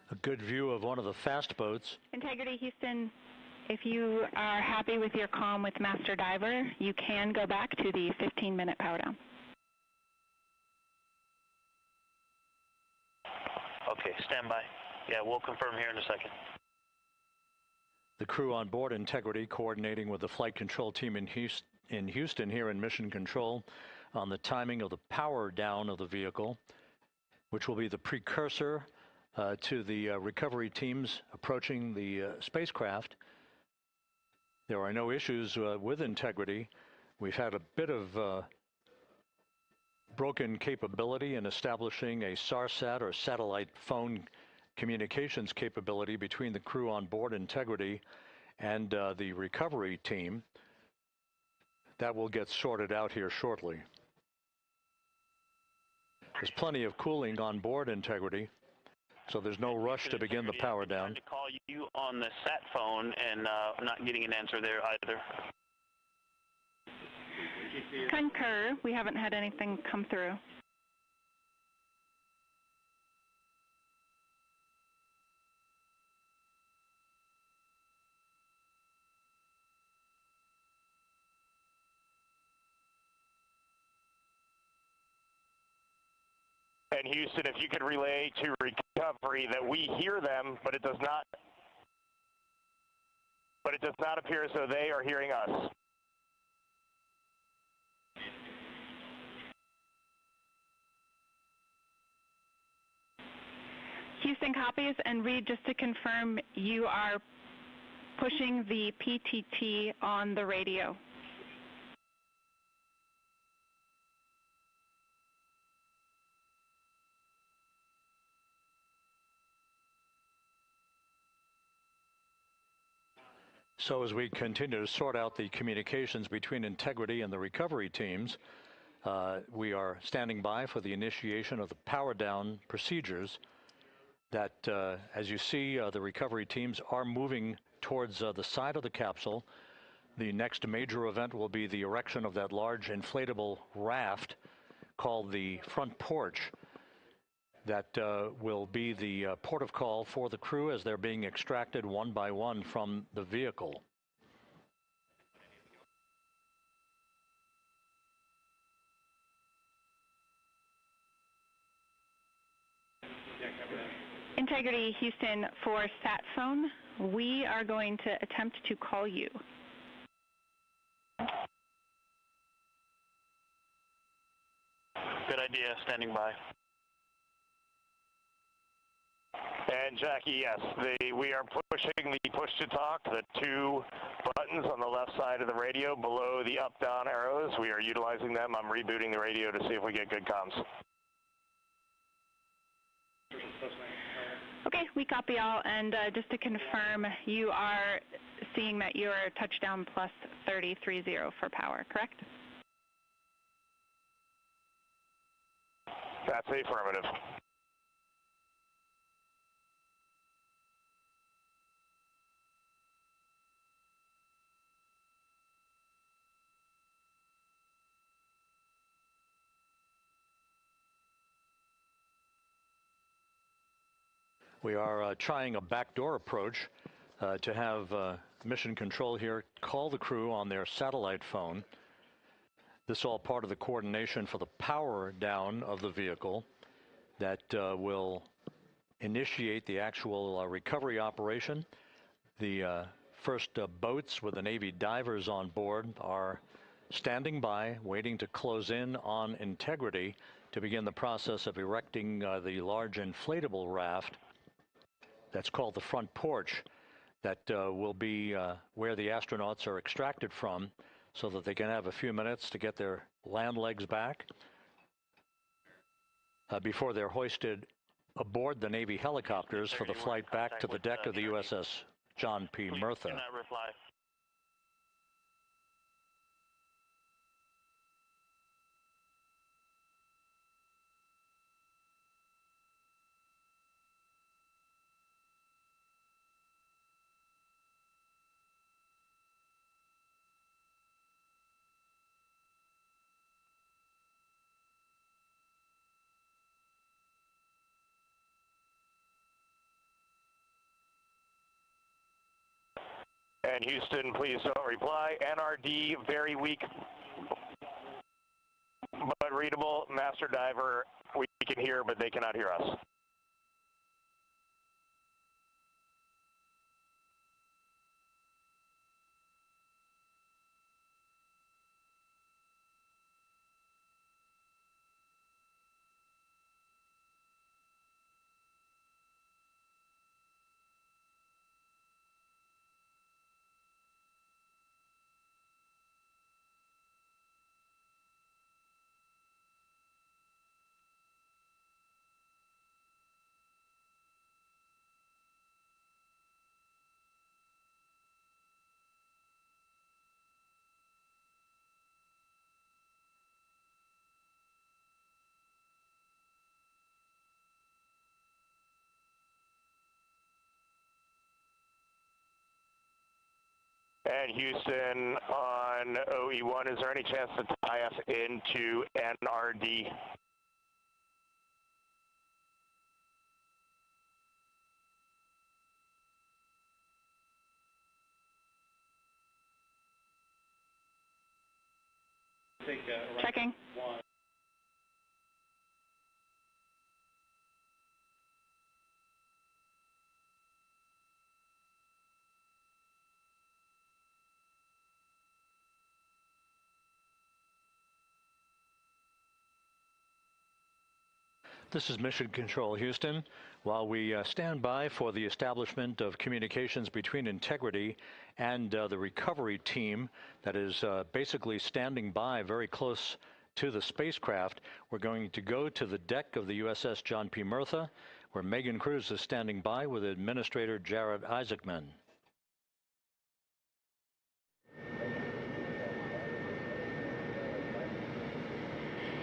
A good view of one of the fast boats. Integrity, Houston, if you are happy with your comm with master diver, you can go back to the 15-minute power down. Okay, stand by. Yeah, we'll confirm here in a second. The crew on board Integrity coordinating with the flight control team in Houston here in Mission Control on the timing of the power down of the vehicle, which will be the precursor to the recovery teams approaching the spacecraft. There are no issues with Integrity. We've had a bit of broken capability in establishing a SARSAT or satellite phone communications capability between the crew on board Integrity and the recovery team. That will get sorted out here shortly. There's plenty of cooling on board Integrity, so there's no rush to begin the power down. I'm trying to call you on the sat phone and not getting an answer there either. Concur, we haven't had anything come through. And Houston, if you could relay to recovery that we hear them, but it does not appear as though they are hearing us. Houston copies, and Reed, just to confirm, you are pushing the PTT on the radio. So as we continue to sort out the communications between Integrity and the recovery teams, we are standing by for the initiation of the power down procedures that, as you see, the recovery teams are moving towards the side of the capsule. The next major event will be the erection of that large inflatable raft called the front porch. That will be the port of call for the crew as they're being extracted one by one from the vehicle. Integrity, Houston, for sat phone, we are going to attempt to call you. Good idea, standing by. And Jackie, yes, we are pushing the push to talk, the two buttons on the left side of the radio below the up-down arrows. We are utilizing them. I'm rebooting the radio to see if we get good comms. Okay, we copy all, and just to confirm, you are seeing that you are touchdown plus 3030 for power, correct? That's affirmative. We are trying a backdoor approach to have Mission Control here call the crew on their satellite phone. This is all part of the coordination for the power down of the vehicle. that will initiate the actual recovery operation. The first boats with the Navy divers on board are standing by, waiting to close in on Integrity to begin the process of erecting the large inflatable raft that's called the front porch, that will be where the astronauts are extracted from so that they can have a few minutes to get their land legs back before they're hoisted aboard the Navy helicopters for the flight back to the deck of the USS John P. Murtha. Do not reply. And Houston, please don't reply. NRD, very weak, but readable. Master Diver, we can hear, but they cannot hear us. And Houston on OE1, is there any chance to tie us into NRD? Checking. This is Mission Control, Houston. While we stand by for the establishment of communications between Integrity and the recovery team that is basically standing by very close to the spacecraft, we're going to go to the deck of the USS John P. Murtha, where Megan Cruz is standing by with Administrator Jared Isaacman.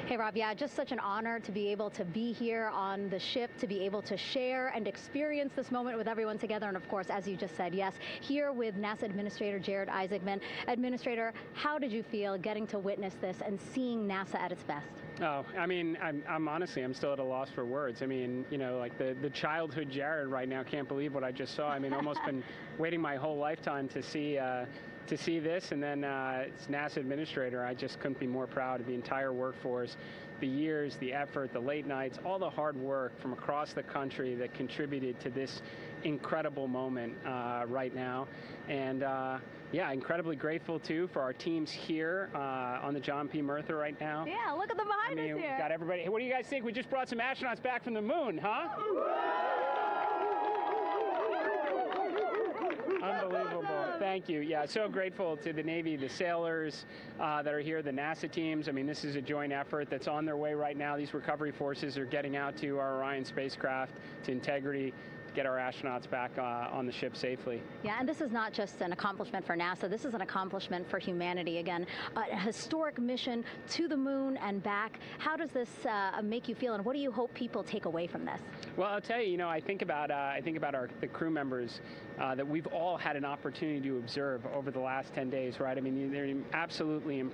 Hey, Rob, yeah, just such an honor to be able to be here on the ship, to be able to share and experience this moment with everyone together. And of course, as you just said, yes, here with NASA Administrator Jared Isaacman. Administrator, how did you feel getting to witness this and seeing NASA at its best? Oh, I mean, I'm honestly, I'm still at a loss for words. I mean, you know, like the childhood Jared right now can't believe what I just saw. I mean, almost been waiting my whole lifetime to see this, and then it's NASA Administrator. I just couldn't be more proud of the entire workforce, the years, the effort, the late nights, all the hard work from across the country that contributed to this incredible moment right now. And yeah, incredibly grateful too for our teams here on the John P. Murtha right now. Yeah, look at them behind us here. Got everybody. Hey, what do you guys think? We just brought some astronauts back from the moon, huh? Unbelievable. Thank you. Yeah, so grateful to the Navy, the sailors that are here, the NASA teams. I mean, this is a joint effort that's on their way right now. These recovery forces are getting out to our Orion spacecraft, to Integrity, get our astronauts back on the ship safely. Yeah, and this is not just an accomplishment for NASA. This is an accomplishment for humanity. Again, a historic mission to the moon and back. How does this make you feel, and what do you hope people take away from this? Well, I'll tell you, you know, I think about the crew members that we've all had an opportunity to observe over the last 10 days, right? I mean, they're absolutely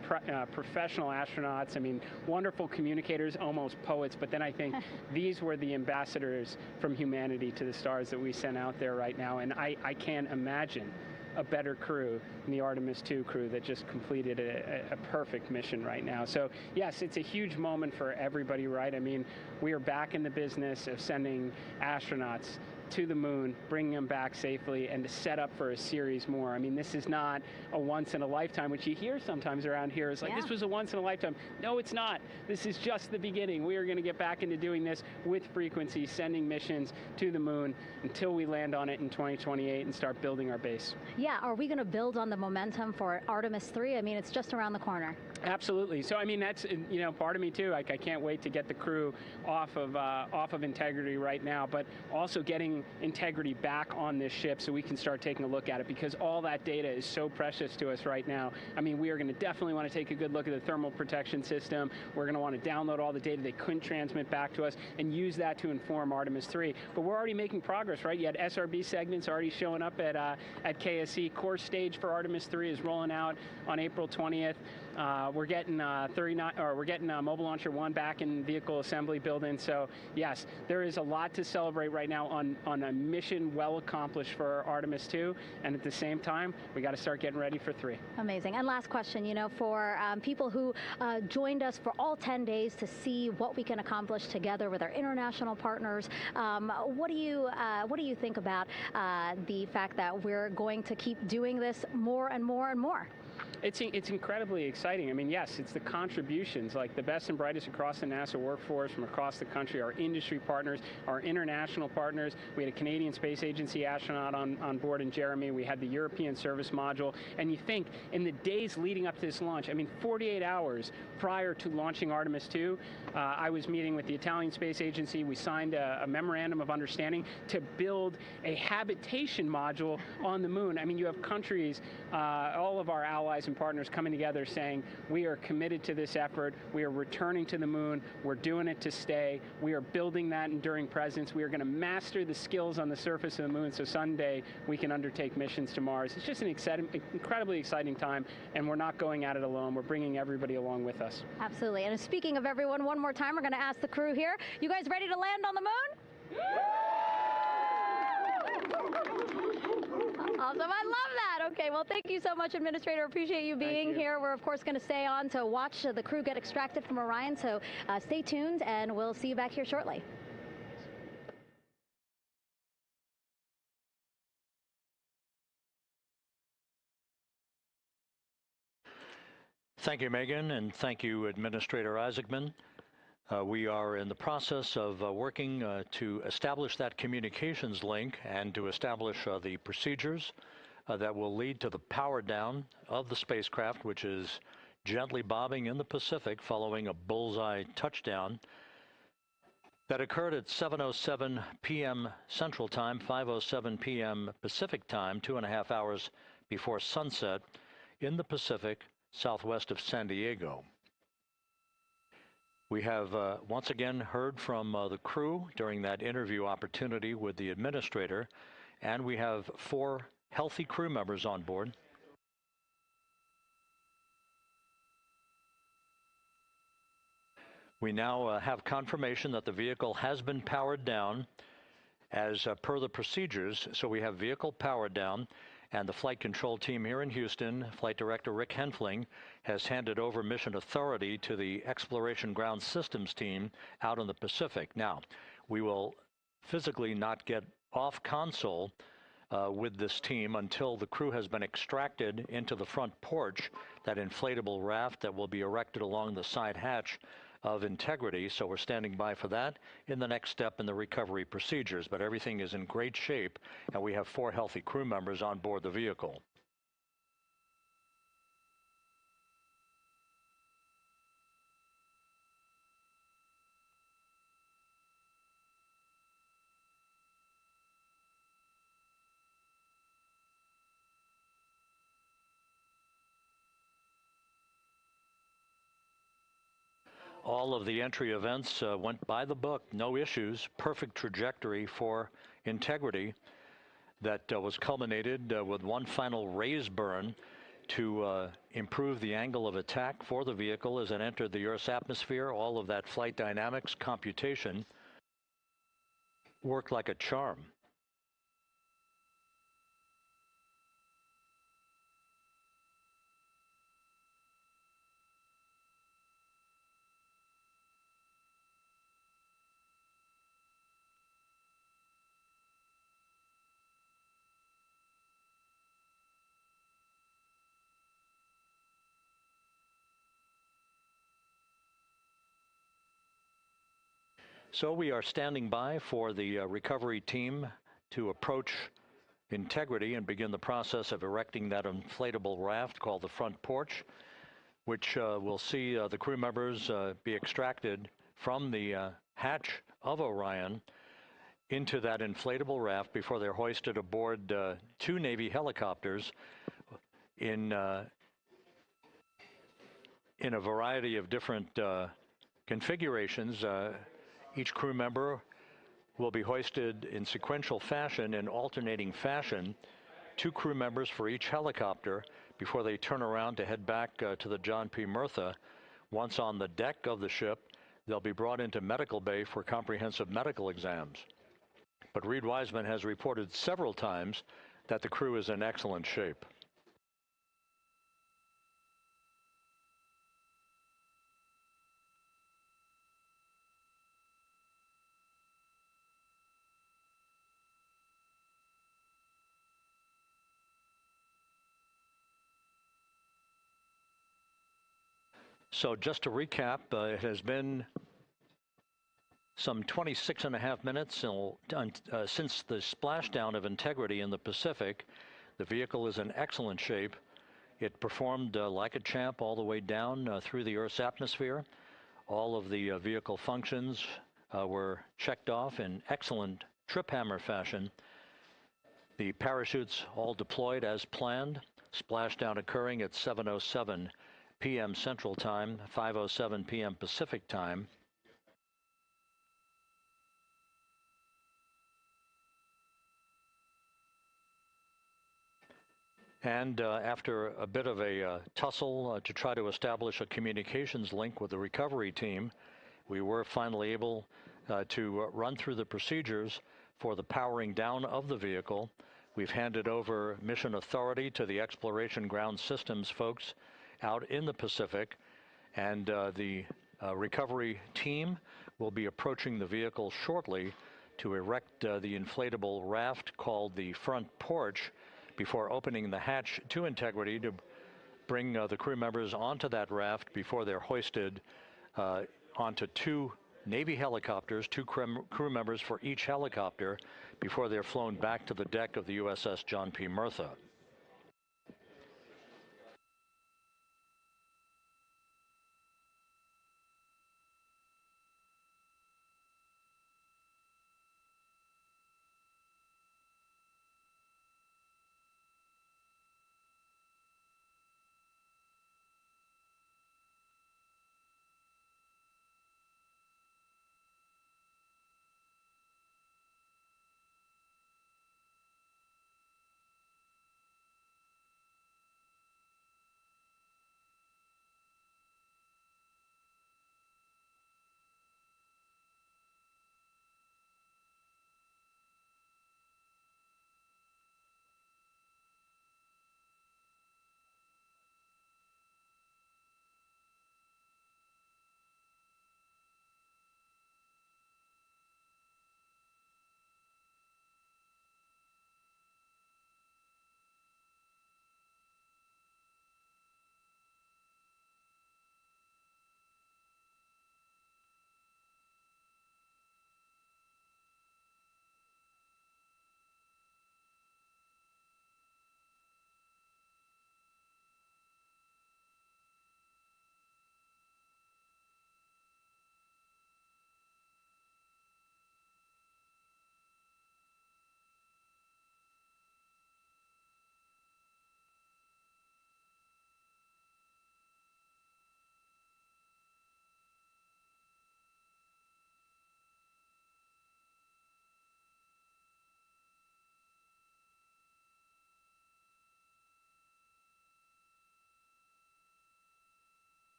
professional astronauts. I mean, wonderful communicators, almost poets. But then I think these were the ambassadors from humanity to the stars that we sent out there right now. And I can't imagine a better crew than the Artemis II crew that just completed a perfect mission right now. So yes, it's a huge moment for everybody, right? I mean, we are back in the business of sending astronauts to the moon, bringing them back safely, and to set up for a series more. I mean, this is not a once in a lifetime, which you hear sometimes around here. It's like, this was a once in a lifetime. No, it's not. This is just the beginning. We are going to get back into doing this with frequency, sending missions to the moon until we land on it in 2028 and start building our base. Yeah, are we going to build on the momentum for Artemis III? I mean, it's just around the corner. Absolutely. So I mean, that's, you know, part of me too. Like, I can't wait to get the crew off of Integrity right now, but also getting Integrity back on this ship so we can start taking a look at it, because all that data is so precious to us right now. I mean, we are going to definitely want to take a good look at the thermal protection system. We're going to want to download all the data they couldn't transmit back to us and use that to inform Artemis III. But we're already making progress, right? You had SRB segments already showing up at KSC. Core stage for Artemis III is rolling out on April 20th. We're getting Mobile Launcher 1 back in vehicle assembly building. So yes, there is a lot to celebrate right now on a mission well accomplished for Artemis II, and at the same time, we got to start getting ready for 3. Amazing. And last question, you know, for people who joined us for all 10 days to see what we can accomplish together with our international partners, what do you think about the fact that we're going to keep doing this more and more and more? It's incredibly exciting. I mean, yes, it's the contributions, like the best and brightest across the NASA workforce from across the country, our industry partners, our international partners. We had a Canadian Space Agency astronaut on board in Jeremy. We had the European Service Module. And you think, in the days leading up to this launch, I mean, 48 hours prior to launching Artemis II, I was meeting with the Italian Space Agency. We signed a memorandum of understanding to build a habitation module on the moon. I mean, you have countries, all of our allies and partners coming together saying, we are committed to this effort, we are returning to the moon, we're doing it to stay, we are building that enduring presence, we are going to master the skills on the surface of the moon so someday we can undertake missions to Mars. It's just an incredibly exciting time, and we're not going at it alone, we're bringing everybody along with us. Absolutely. And speaking of everyone, one more time, we're going to ask the crew here, you guys ready to land on the moon? Awesome. I love that. Okay, well, thank you so much, Administrator. Appreciate you being here. We're, of course, going to stay on to watch the crew get extracted from Orion, so stay tuned, and we'll see you back here shortly. Thank you, Megan, and thank you, Administrator Isaacman. We are in the process of working to establish that communications link and to establish the procedures that will lead to the power down of the spacecraft, which is gently bobbing in the Pacific following a bullseye touchdown that occurred at 7:07 p.m. Central Time, 5:07 p.m. Pacific Time, 2.5 hours before sunset in the Pacific southwest of San Diego. We have once again heard from the crew during that interview opportunity with the administrator, and we have 4 healthy crew members on board. We now have confirmation that the vehicle has been powered down as per the procedures. So we have vehicle powered down, and the flight control team here in Houston, Flight Director Rick Henfling, has handed over mission authority to the Exploration Ground Systems team out in the Pacific. Now, we will physically not get off console with this team until the crew has been extracted into the front porch, that inflatable raft that will be erected along the side hatch of Integrity. So we're standing by for that in the next step in the recovery procedures. But everything is in great shape, and we have 4 healthy crew members on board the vehicle. All of the entry events went by the book, no issues, perfect trajectory for Integrity that was culminated with one final raise burn to improve the angle of attack for the vehicle as it entered the Earth's atmosphere. All of that flight dynamics computation worked like a charm. So we are standing by for the recovery team to approach Integrity and begin the process of erecting that inflatable raft called the front porch, which will see the crew members be extracted from the hatch of Orion into that inflatable raft before they're hoisted aboard 2 Navy helicopters in a variety of different configurations. Each crew member will be hoisted in sequential fashion, in alternating fashion, 2 crew members for each helicopter before they turn around to head back to the John P. Murtha. Once on the deck of the ship, they'll be brought into medical bay for comprehensive medical exams. But Reed Wiseman has reported several times that the crew is in excellent shape. So just to recap, it has been some 26.5 minutes since the splashdown of Integrity in the Pacific. The vehicle is in excellent shape. It performed like a champ all the way down through the Earth's atmosphere. All of the vehicle functions were checked off in excellent trip hammer fashion. The parachutes all deployed as planned. Splashdown occurring at 7:07 p.m. Central Time, 5:07 p.m. Pacific Time. And after a bit of a tussle to try to establish a communications link with the recovery team, we were finally able to run through the procedures for the powering down of the vehicle. We've handed over mission authority to the Exploration Ground Systems folks out in the Pacific, and the recovery team will be approaching the vehicle shortly to erect the inflatable raft called the front porch before opening the hatch to Integrity to bring the crew members onto that raft before they're hoisted onto 2 Navy helicopters, 2 crew members for each helicopter, before they're flown back to the deck of the USS John P. Murtha.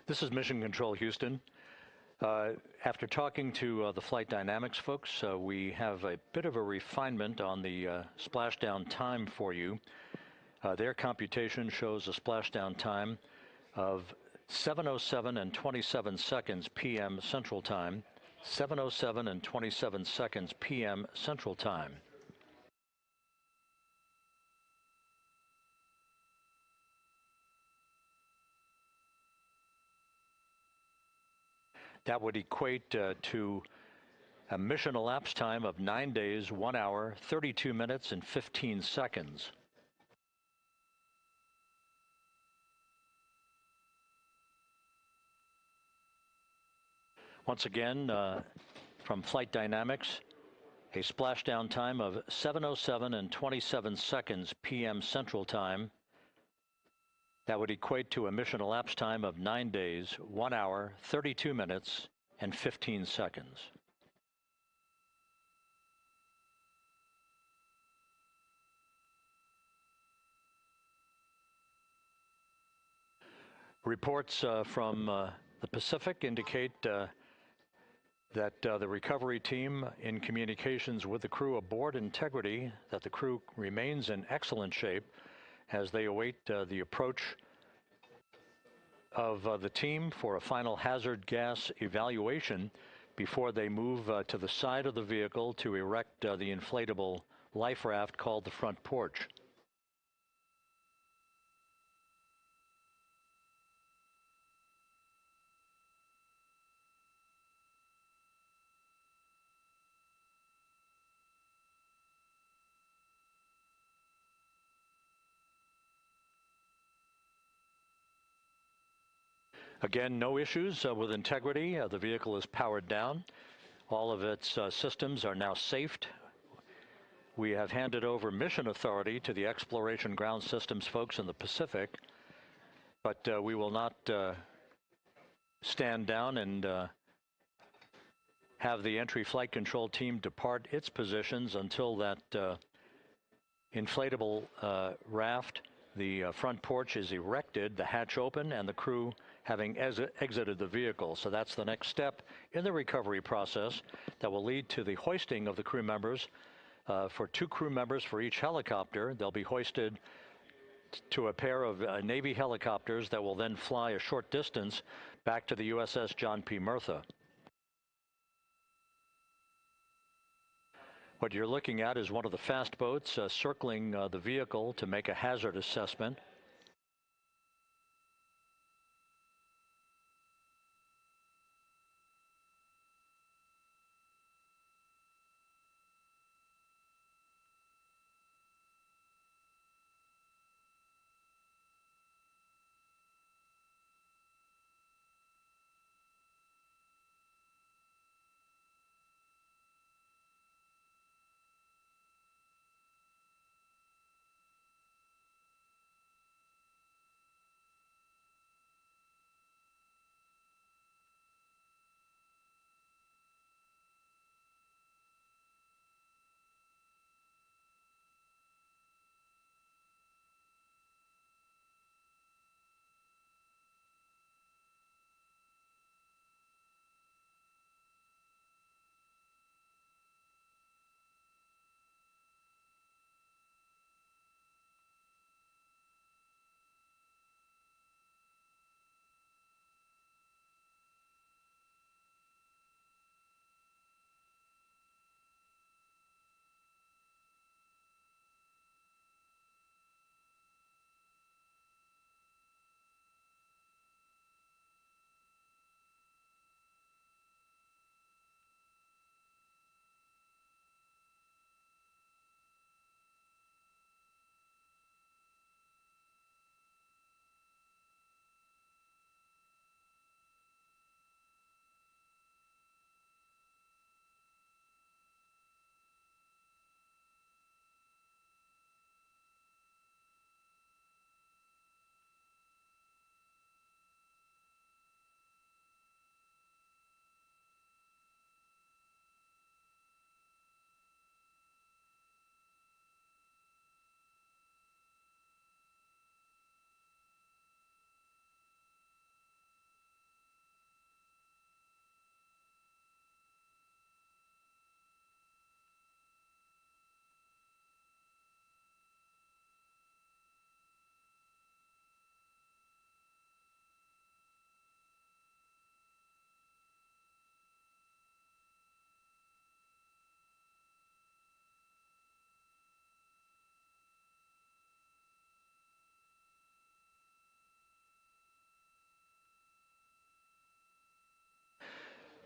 This is Mission Control Houston. After talking to the flight dynamics folks, we have a bit of a refinement on the splashdown time for you. Their computation shows a splashdown time of 7:07 and 27 seconds p.m. Central Time, 7:07 and 27 seconds p.m. Central Time. That would equate to a mission elapsed time of 9 days, 1 hour, 32 minutes, and 15 seconds. Once again, from Flight Dynamics, a splashdown time of 7:07 and 27 seconds p.m. Central Time. That would equate to a mission elapsed time of 9 days, 1 hour, 32 minutes, and 15 seconds. Reports from the Pacific indicate that the recovery team, in communications with the crew aboard Integrity, that the crew remains in excellent shape as they await the approach of the team for a final hazard gas evaluation before they move to the side of the vehicle to erect the inflatable life raft called the front porch. Again, no issues with Integrity. The vehicle is powered down. All of its systems are now safed. We have handed over mission authority to the Exploration Ground Systems folks in the Pacific, but we will not stand down and have the entry flight control team depart its positions until that inflatable raft, the front porch, is erected, the hatch open, and the crew having exited the vehicle. So that's the next step in the recovery process that will lead to the hoisting of the crew members. For 2 crew members for each helicopter, they'll be hoisted to a pair of Navy helicopters that will then fly a short distance back to the USS John P. Murtha. What you're looking at is one of the fast boats circling the vehicle to make a hazard assessment.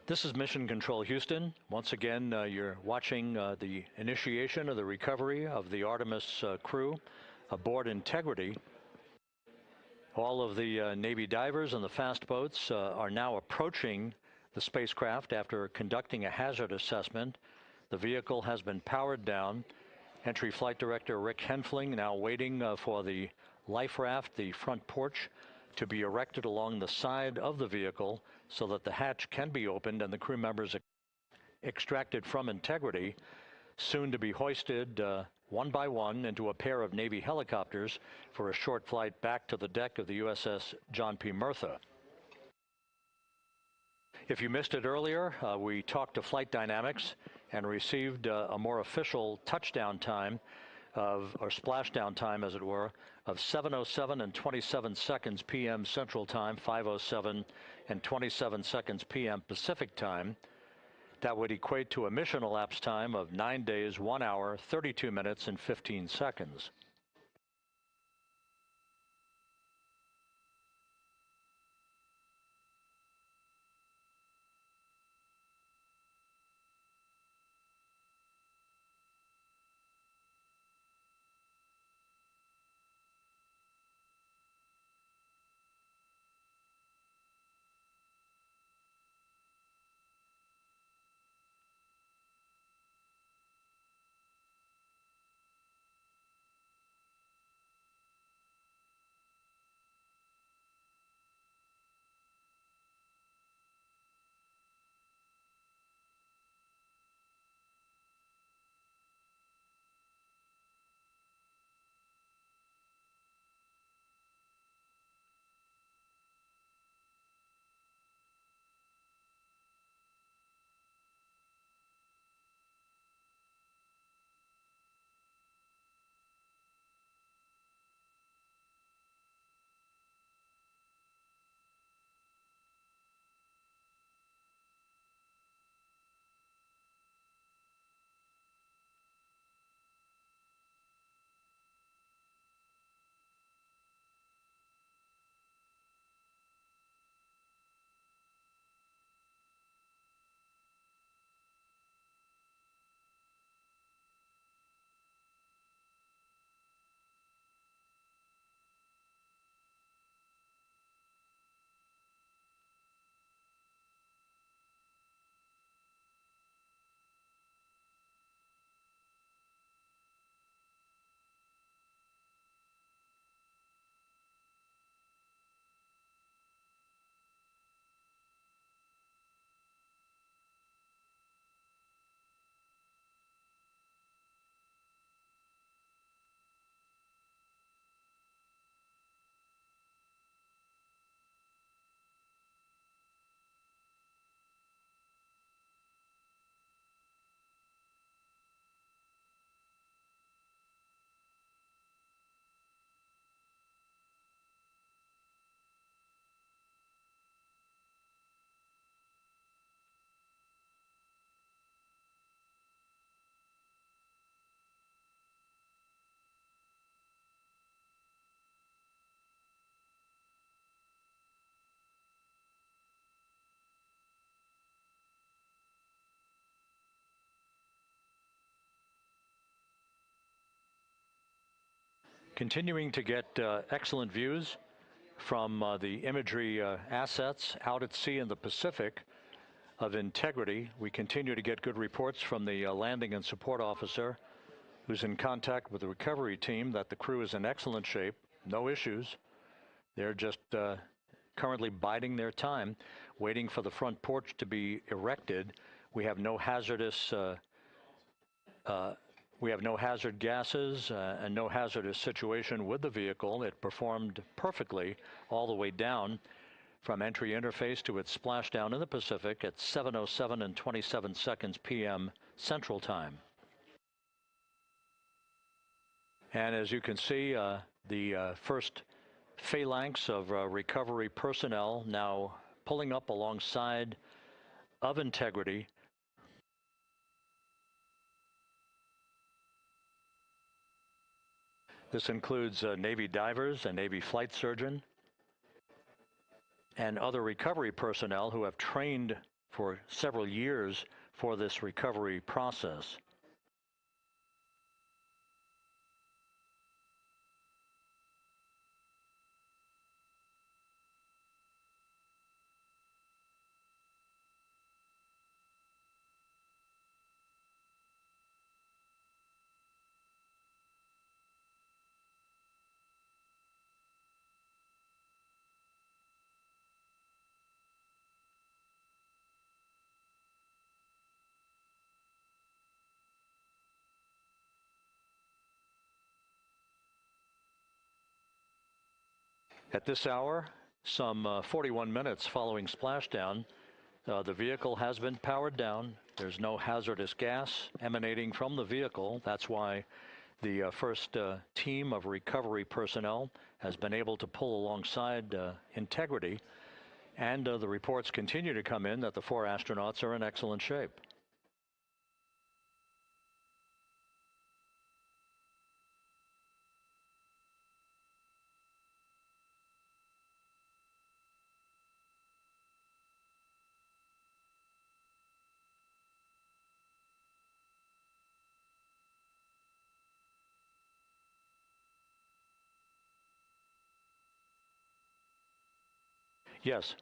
This is Mission Control Houston. Once again, you're watching the initiation of the recovery of the Artemis crew aboard Integrity. All of the Navy divers and the fast boats are now approaching the spacecraft after conducting a hazard assessment. The vehicle has been powered down. Entry Flight Director Rick Henfling now waiting for the life raft, the front porch, to be erected along the side of the vehicle so that the hatch can be opened and the crew members extracted from Integrity, soon to be hoisted one by one into a pair of Navy helicopters for a short flight back to the deck of the USS John P. Murtha. If you missed it earlier, we talked to Flight Dynamics and received a more official touchdown time or splashdown time, as it were, of 7:07 and 27 seconds p.m. Central Time, 5:07 and 27 seconds p.m. Pacific Time. That would equate to a mission elapsed time of 9 days, 1 hour, 32 minutes, and 15 seconds. Continuing to get excellent views from the imagery assets out at sea in the Pacific of Integrity. We continue to get good reports from the landing and support officer, who's in contact with the recovery team, that the crew is in excellent shape, no issues. They're just currently biding their time, waiting for the front porch to be erected. We have no hazardous hazard gases and no hazardous situation with the vehicle. It performed perfectly all the way down from entry interface to its splashdown in the Pacific at 7:07 and 27 seconds p.m. Central Time. And as you can see, the first phalanx of recovery personnel now pulling up alongside of Integrity. This includes Navy divers, a Navy flight surgeon, and other recovery personnel who have trained for several years for this recovery process. At this hour, some 41 minutes following splashdown, the vehicle has been powered down. There's no hazardous gas emanating from the vehicle. That's why the first team of recovery personnel has been able to pull alongside Integrity. And the reports continue to come in that the 4 astronauts are in excellent shape. Yes.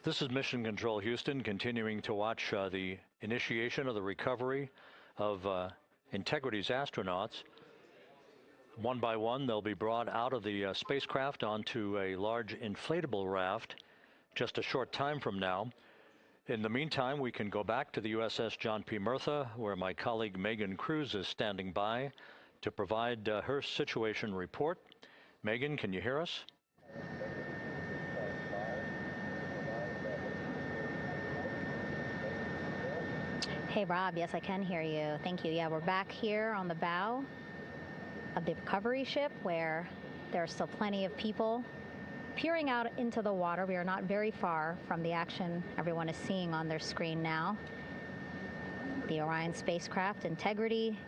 This is Mission Control Houston, continuing to watch the initiation of the recovery of Integrity's astronauts. One by one, they'll be brought out of the spacecraft onto a large inflatable raft just a short time from now. In the meantime, we can go back to the USS John P. Murtha, where my colleague Megan Cruz is standing by to provide her situation report. Megan, can you hear us? Hey, Rob. Yes, I can hear you. Thank you. Yeah, we're back here on the bow of the recovery ship where there are still plenty of people peering out into the water. We are not very far from the action everyone is seeing on their screen now. The Orion Spacecraft, Integrity,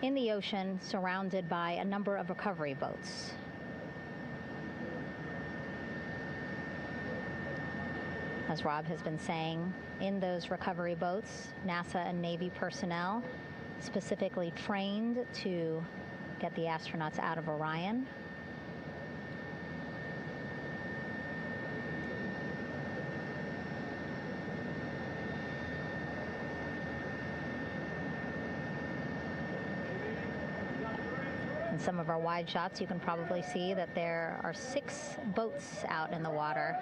in the ocean, surrounded by a number of recovery boats. As Rob has been saying, in those recovery boats, NASA and Navy personnel specifically trained to get the astronauts out of Orion. In some of our wide shots, you can probably see that there are 6 boats out in the water.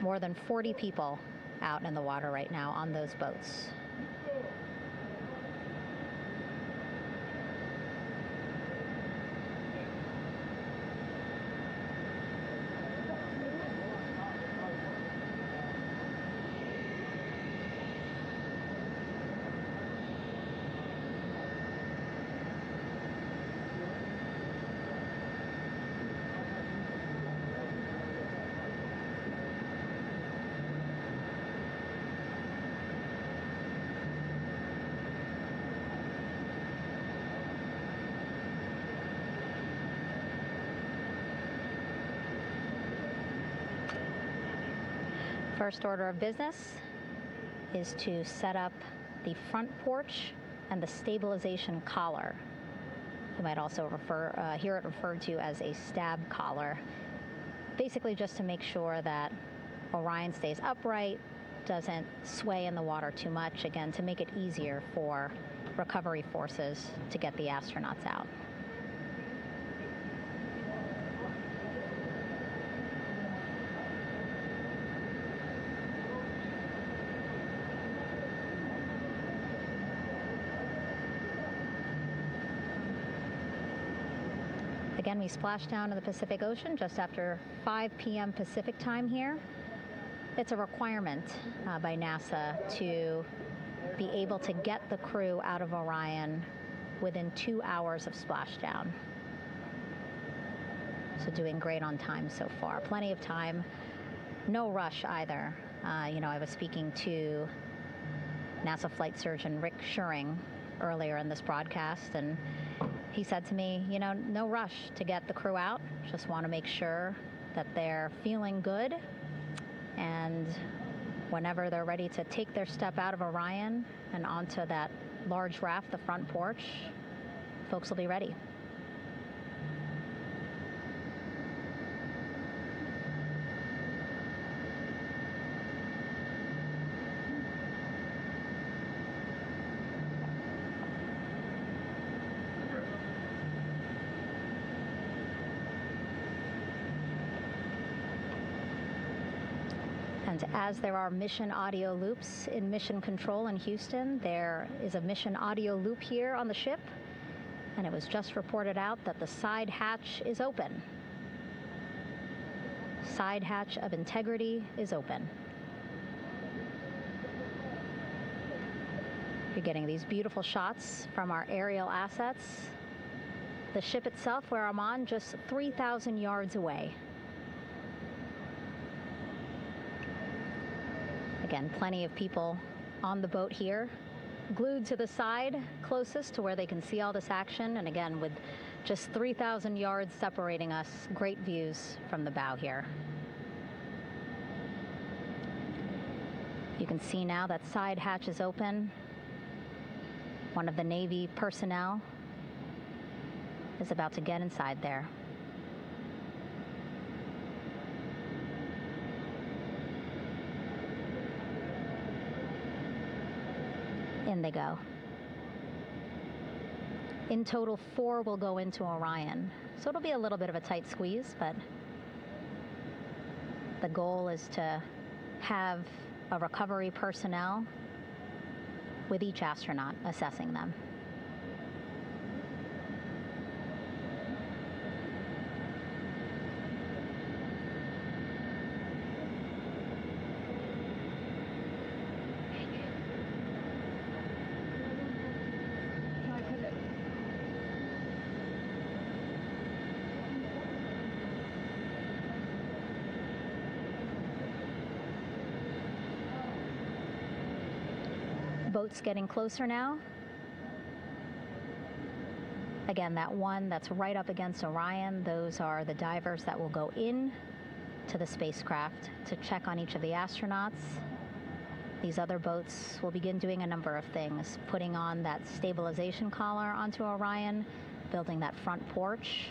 More than 40 people out in the water right now on those boats. First order of business is to set up the front porch and the stabilization collar. You might also hear it referred to as a stab collar. Basically just to make sure that Orion stays upright, doesn't sway in the water too much, again, to make it easier for recovery forces to get the astronauts out. Again, we splashed down in the Pacific Ocean just after 5 p.m. Pacific time here. It's a requirement by NASA to be able to get the crew out of Orion within 2 hours of splashdown. So doing great on time so far. Plenty of time. No rush either. You know, I was speaking to NASA flight surgeon Rick Schuring earlier in this broadcast, and he said to me, you know, no rush to get the crew out. Just want to make sure that they're feeling good, and whenever they're ready to take their step out of Orion and onto that large raft, the front porch, folks will be ready. And as there are mission audio loops in mission control in Houston, there is a mission audio loop here on the ship, and it was just reported out that the side hatch is open. Side hatch of integrity is open. You're getting these beautiful shots from our aerial assets. The ship itself, where I'm on, just 3,000 yards away. Again, plenty of people on the boat here, glued to the side closest to where they can see all this action. And again, with just 3,000 yards separating us, great views from the bow here. You can see now that side hatch is open. One of the Navy personnel is about to get inside there. In they go. In total, 4 will go into Orion. So it'll be a little bit of a tight squeeze, but the goal is to have a recovery personnel with each astronaut assessing them. Boats getting closer now. Again, that one that's right up against Orion, those are the divers that will go in to the spacecraft to check on each of the astronauts. These other boats will begin doing a number of things, putting on that stabilization collar onto Orion, building that front porch.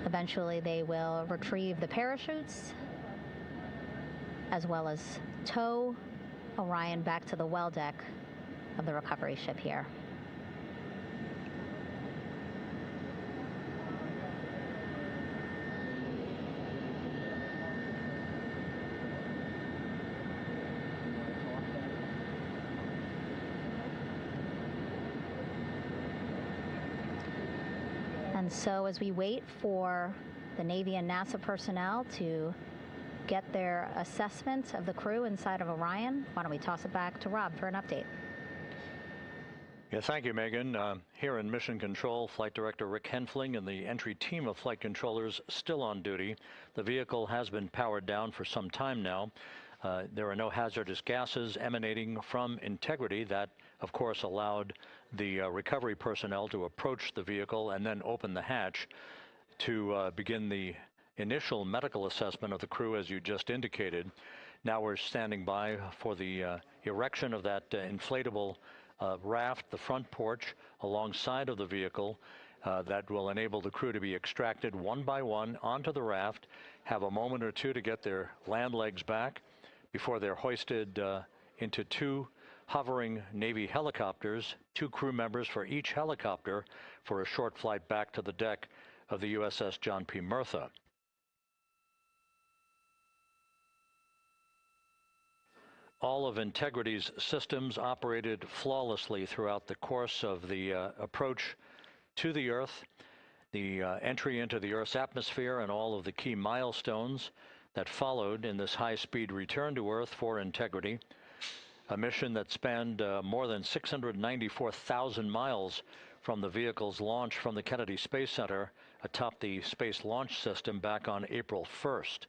Eventually, they will retrieve the parachutes, as well as tow Orion back to the well deck of the recovery ship here. And so as we wait for the Navy and NASA personnel to get their assessment of the crew inside of Orion, why don't we toss it back to Rob for an update? Yeah, thank you, Megan. Here in Mission Control, Flight Director Rick Henfling and the entry team of flight controllers still on duty. The vehicle has been powered down for some time now. There are no hazardous gases emanating from integrity. That, of course, allowed the recovery personnel to approach the vehicle and then open the hatch to begin the initial medical assessment of the crew, as you just indicated. Now we're standing by for the erection of that inflatable raft, the front porch, alongside of the vehicle that will enable the crew to be extracted one by one onto the raft, have a moment or two to get their land legs back before they're hoisted into two hovering Navy helicopters, 2 crew members for each helicopter, for a short flight back to the deck of the USS John P. Murtha. All of Integrity's systems operated flawlessly throughout the course of the approach to the Earth, the entry into the Earth's atmosphere, and all of the key milestones that followed in this high-speed return to Earth for Integrity, a mission that spanned more than 694,000 miles from the vehicle's launch from the Kennedy Space Center atop the Space Launch System back on April 1st.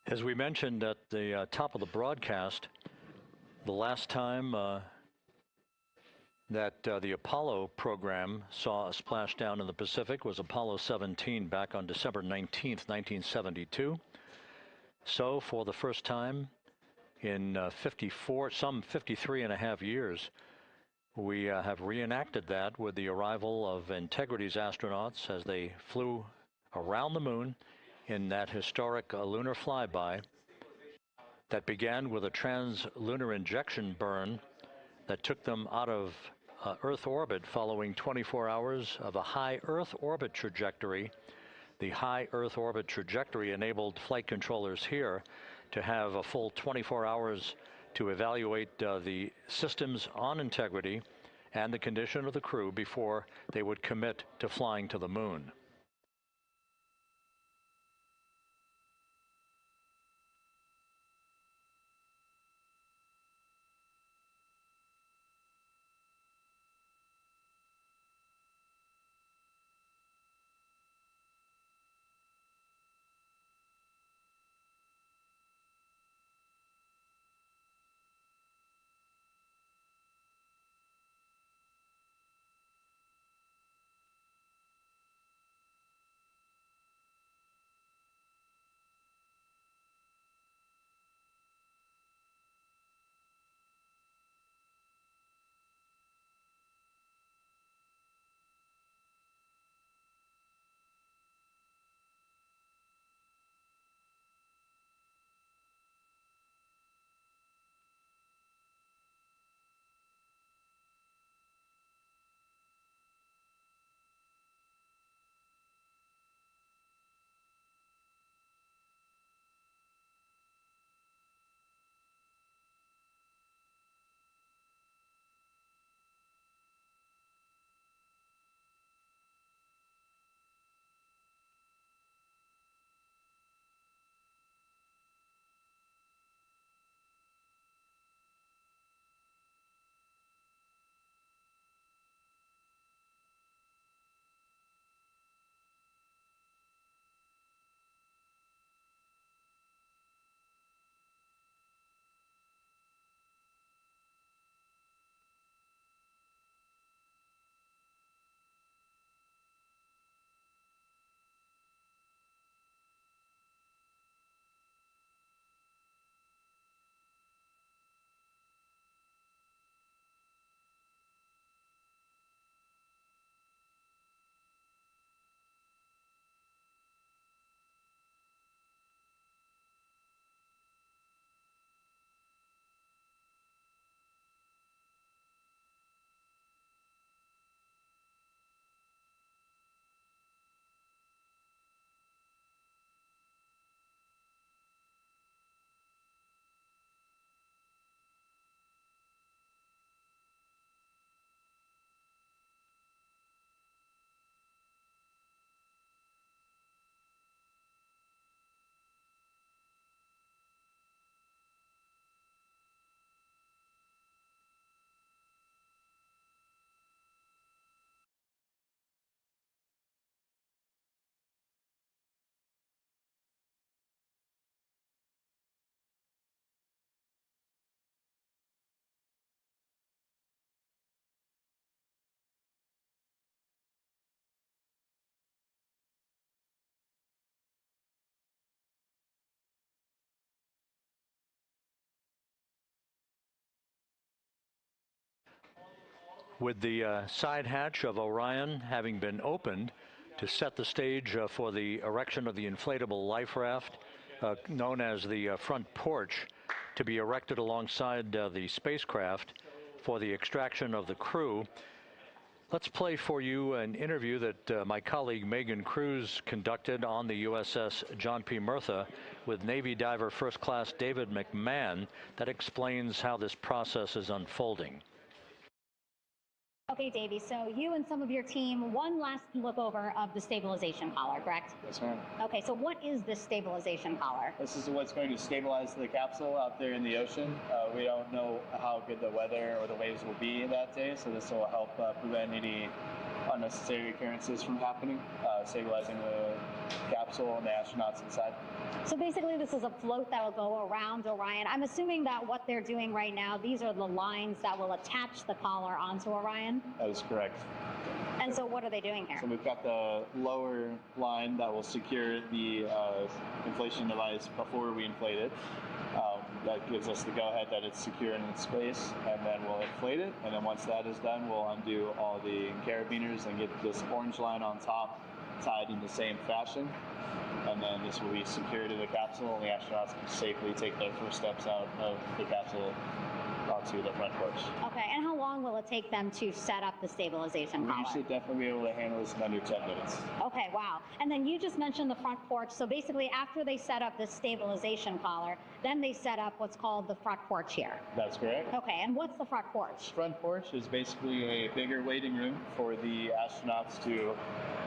As we mentioned at the top of the broadcast, the last time that the Apollo program saw a splashdown in the Pacific was Apollo 17 back on December 19th, 1972. So for the first time in some 53 and a half years, we have reenacted that with the arrival of Integrity's astronauts as they flew around the moon in that historic lunar flyby that began with a trans-lunar injection burn that took them out of Earth orbit following 24 hours of a high Earth orbit trajectory. The high Earth orbit trajectory enabled flight controllers here to have a full 24 hours to evaluate the systems on Integrity and the condition of the crew before they would commit to flying to the moon. With the side hatch of Orion having been opened to set the stage for the erection of the inflatable life raft, known as the front porch, to be erected alongside the spacecraft for the extraction of the crew. Let's play for you an interview that my colleague Megan Cruz conducted on the USS John P. Murtha with Navy diver First Class David McMahon that explains how this process is unfolding. Okay, Davey, so you and some of your team, one last look over of the stabilization collar, correct? Yes, ma'am. Okay, so what is this stabilization collar? This is what's going to stabilize the capsule out there in the ocean. We don't know how good the weather or the waves will be that day, so this will help prevent any unnecessary occurrences from happening, stabilizing the capsule and the astronauts inside. So basically this is a float that will go around Orion. I'm assuming that what they're doing right now, these are the lines that will attach the collar onto Orion? That is correct. And so what are they doing here? So we've got the lower line that will secure the inflation device before we inflate it. That gives us the go-ahead that it's secure in its place, and then we'll inflate it. And then once that is done, we'll undo all the carabiners and get this orange line on top tied in the same fashion. And then this will be secured to the capsule, and the astronauts can safely take their first steps out of the capsule onto the front porch. Okay, and how long will it take them to set up the stabilization collar? We should definitely be able to handle this in under 10 minutes. Okay, wow. And then you just mentioned the front porch. So basically after they set up this stabilization collar, then they set up what's called the front porch here. That's correct. Okay, and what's the front porch? Front porch is basically a bigger waiting room for the astronauts to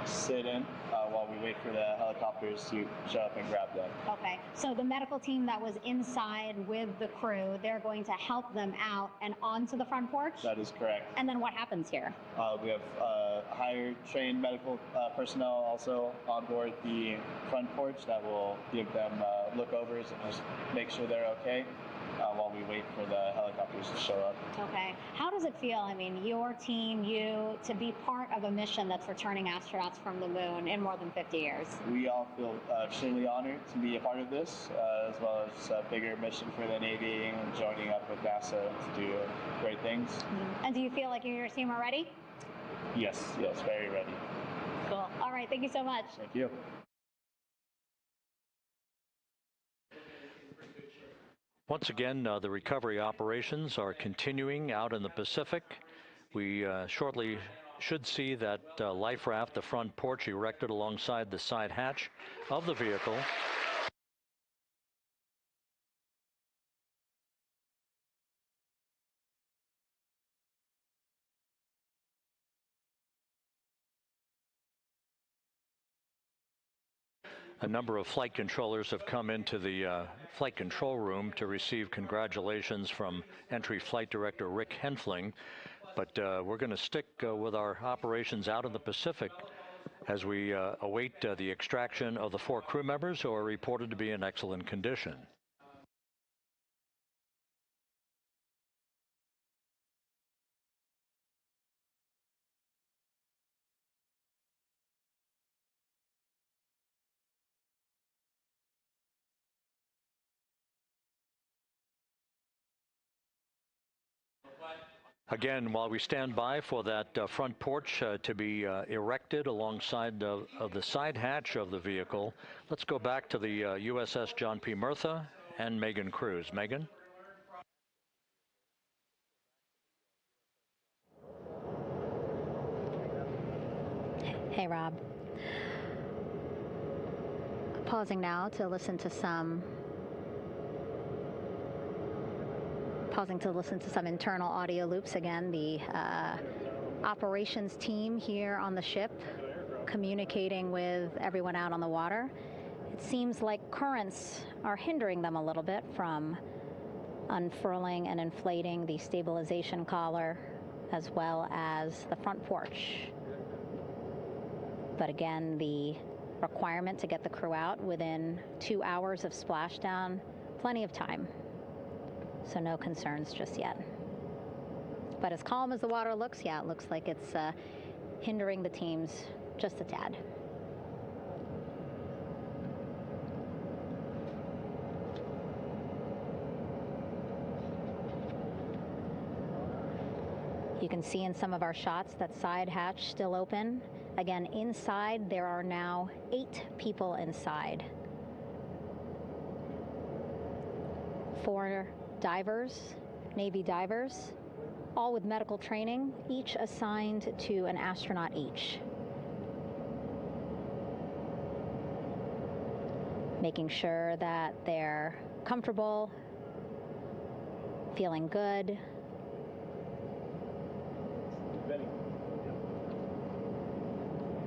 sit in while we wait for the helicopters to show up and grab them. Okay, so the medical team that was inside with the crew, they're going to help them out and onto the front porch? That is correct. And then what happens here? We have higher trained medical personnel also on board the front porch that will give them lookovers and just make sure they're okay while we wait for the helicopters to show up. Okay. How does it feel, I mean, your team, you, to be part of a mission that's returning astronauts from the moon in more than 50 years? We all feel extremely honored to be a part of this, as well as a bigger mission for the Navy and joining up with NASA to do great things. Mm-hmm. And do you feel like you and your team are ready? Yes, very ready. Cool. All right, thank you so much. Thank you. Once again, the recovery operations are continuing out in the Pacific. We shortly should see that life raft, the front porch, erected alongside the side hatch of the vehicle. A number of flight controllers have come into the flight control room to receive congratulations from Entry Flight Director Rick Henfling. But we're going to stick with our operations out in the Pacific as we await the extraction of the 4 crew members who are reported to be in excellent condition. Again, while we stand by for that front porch to be erected alongside of the side hatch of the vehicle, let's go back to the USS John P. Murtha and Megan Cruz. Megan? Hey, Rob. Pausing now to listen to some internal audio loops. Again, the operations team here on the ship communicating with everyone out on the water. It seems like currents are hindering them a little bit from unfurling and inflating the stabilization collar as well as the front porch. But again, the requirement to get the crew out within 2 hours of splashdown, plenty of time. So no concerns just yet. But as calm as the water looks, yeah, it looks like it's hindering the teams just a tad. You can see in some of our shots that side hatch still open. Again, inside there are now 8 people inside. 4 divers, Navy divers, all with medical training, each assigned to an astronaut each. Making sure that they're comfortable, feeling good.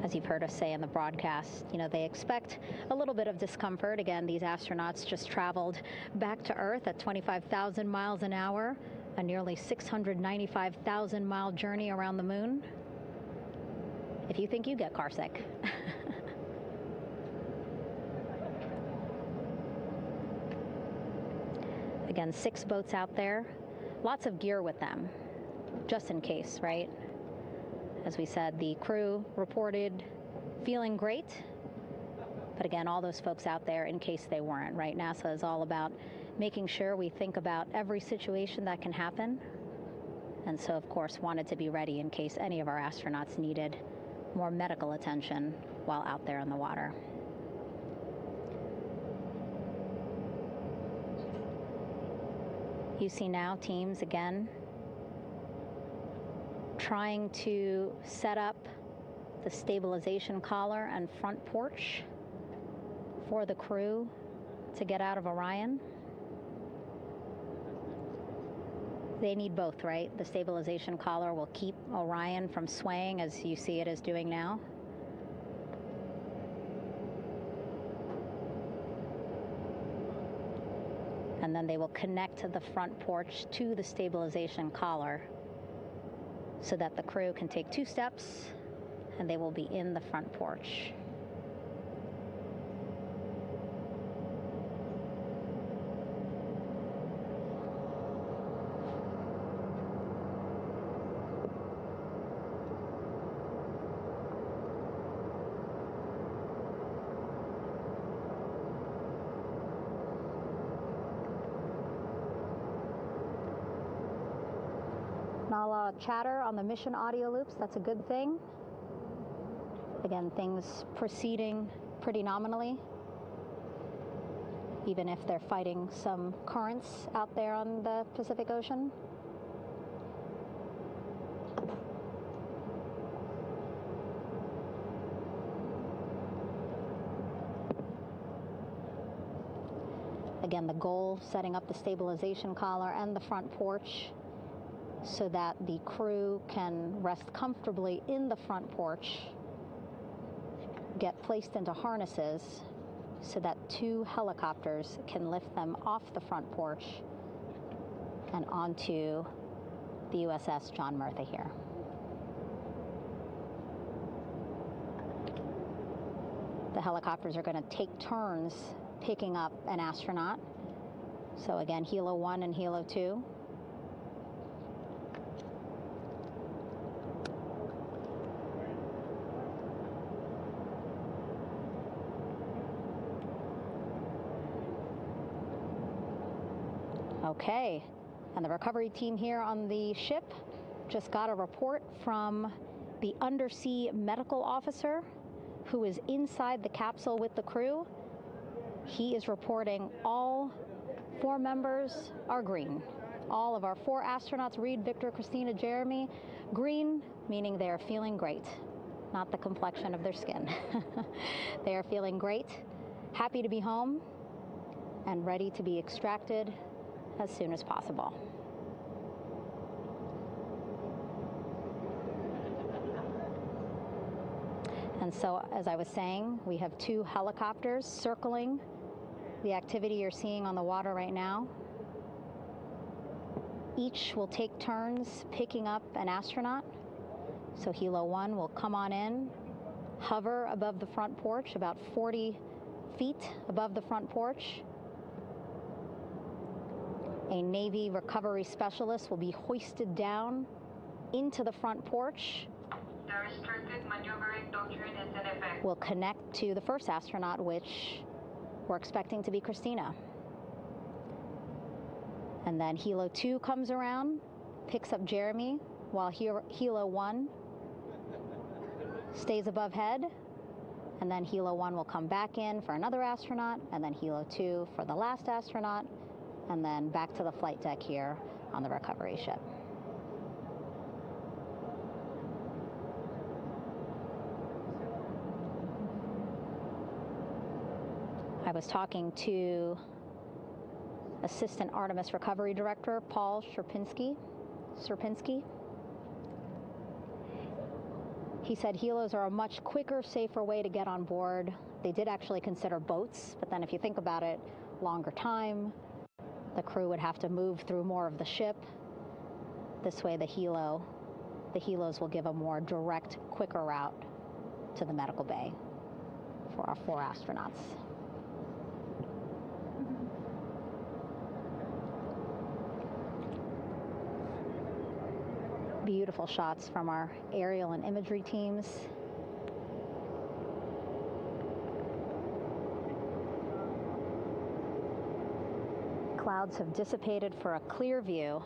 As you've heard us say in the broadcast, you know, they expect a little bit of discomfort. Again, these astronauts just traveled back to Earth at 25,000 miles an hour, a nearly 695,000-mile journey around the moon. If you think you get carsick. Again, 6 boats out there, lots of gear with them, just in case, right? As we said, the crew reported feeling great, but again, all those folks out there in case they weren't, right? NASA is all about making sure we think about every situation that can happen, and so of course wanted to be ready in case any of our astronauts needed more medical attention while out there in the water. You see now teams again trying to set up the stabilization collar and front porch for the crew to get out of Orion. They need both, right? The stabilization collar will keep Orion from swaying as you see it is doing now. And then they will connect the front porch to the stabilization collar so that the crew can take 2 steps and they will be in the front porch. Not a lot of chatter on the mission audio loops. That's a good thing. Again, things proceeding pretty nominally, even if they're fighting some currents out there on the Pacific Ocean. Again, the goal, setting up the stabilization collar and the front porch so that the crew can rest comfortably in the front porch, get placed into harnesses so that 2 helicopters can lift them off the front porch and onto the USS John Murtha here. The helicopters are going to take turns picking up an astronaut. So again, Helo 1 and Helo 2. Okay, and the recovery team here on the ship just got a report from the undersea medical officer who is inside the capsule with the crew. He is reporting all 4 members are green. All of our 4 astronauts, Reed, Victor, Christina, Jeremy, green, meaning they are feeling great, not the complexion of their skin. They are feeling great, happy to be home, and ready to be extracted as soon as possible. And so, as I was saying, we have 2 helicopters circling the activity you're seeing on the water right now. Each will take turns picking up an astronaut. So Helo 1 will come on in, hover above the front porch, about 40 feet above the front porch. A Navy recovery specialist will be hoisted down into the front porch. The restricted maneuvering doctrine is in effect. We'll connect to the first astronaut, which we're expecting to be Christina. And then Helo 2 comes around, picks up Jeremy, while Helo 1 stays above head, and then Helo 1 will come back in for another astronaut, and then Helo 2 for the last astronaut, and then back to the flight deck here on the recovery ship. I was talking to Assistant Artemis Recovery Director Paul Sierpinski. He said helos are a much quicker, safer way to get on board. They did actually consider boats, but then if you think about it, longer time, the crew would have to move through more of the ship. This way the helos will give a more direct, quicker route to the medical bay for our 4 astronauts. Beautiful shots from our aerial and imagery teams. Clouds have dissipated for a clear view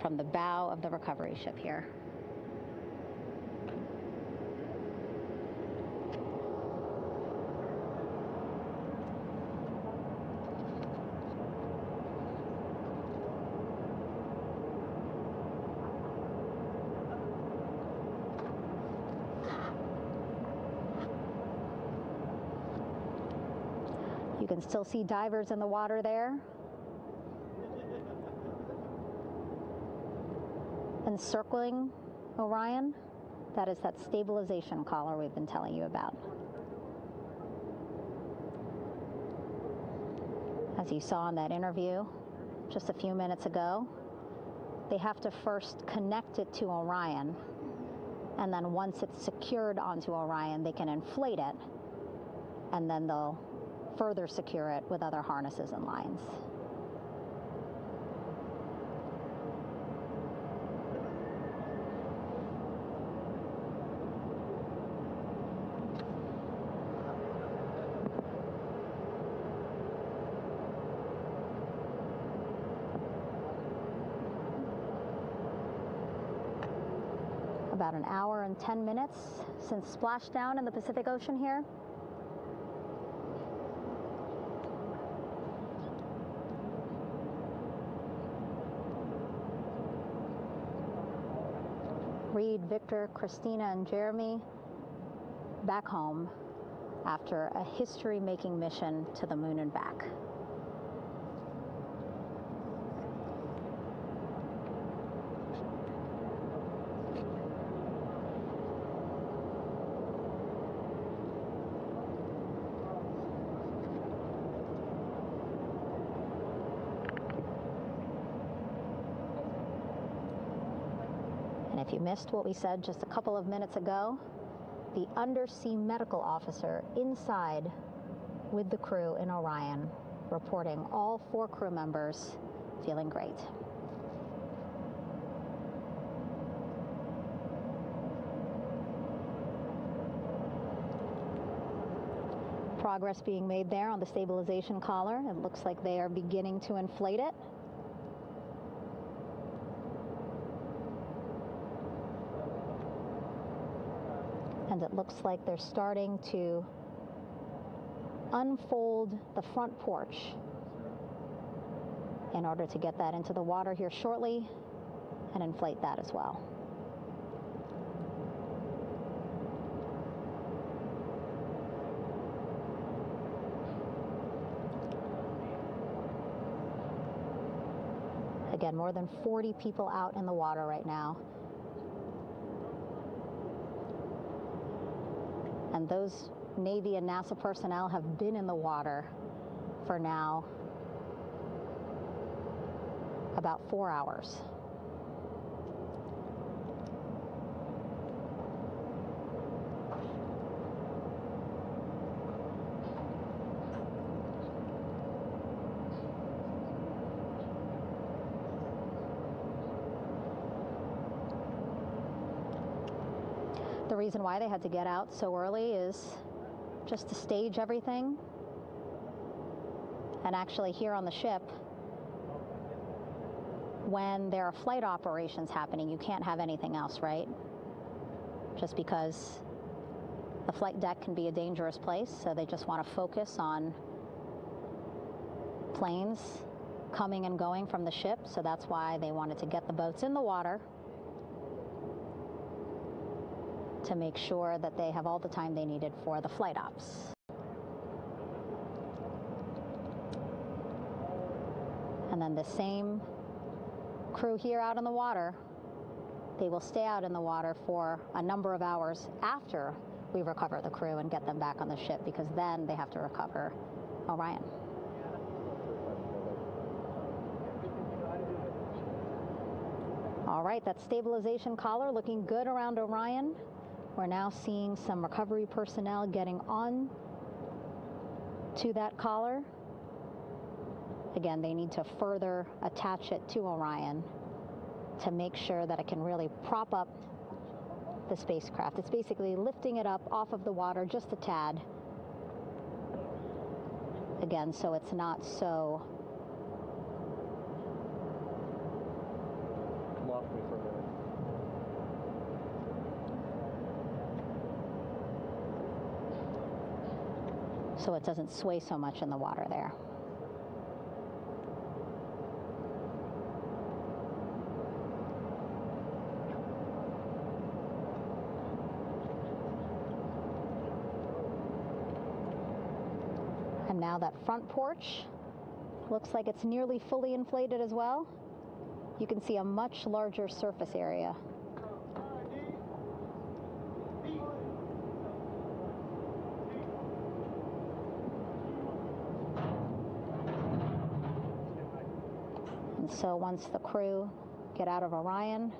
from the bow of the recovery ship here. You can still see divers in the water there. Encircling Orion, that is that stabilization collar we've been telling you about. As you saw in that interview just a few minutes ago, they have to first connect it to Orion, and then once it's secured onto Orion, they can inflate it, and then they'll further secure it with other harnesses and lines. About an hour and 10 minutes since splashdown in the Pacific Ocean here. Reed, Victor, Christina, and Jeremy back home after a history-making mission to the moon and back. And if you missed what we said just a couple of minutes ago, the undersea medical officer inside with the crew in Orion reporting all 4 crew members feeling great. Progress being made there on the stabilization collar. It looks like they are beginning to inflate it. And it looks like they're starting to unfold the front porch in order to get that into the water here shortly and inflate that as well. Again, more than 40 people out in the water right now. And those Navy and NASA personnel have been in the water for now about 4 hours. The reason why they had to get out so early is just to stage everything. And actually here on the ship, when there are flight operations happening, you can't have anything else, right? Just because the flight deck can be a dangerous place, so they just want to focus on planes coming and going from the ship, so that's why they wanted to get the boats in the water to make sure that they have all the time they needed for the flight ops. And then the same crew here out in the water, they will stay out in the water for a number of hours after we recover the crew and get them back on the ship, because then they have to recover Orion. All right, that stabilization collar looking good around Orion. We're now seeing some recovery personnel getting on to that collar. Again, they need to further attach it to Orion to make sure that it can really prop up the spacecraft. It's basically lifting it up off of the water just a tad. Again, so it's not so so it doesn't sway so much in the water there. And now that front porch looks like it's nearly fully inflated as well. You can see a much larger surface area. And so once the crew get out of Orion,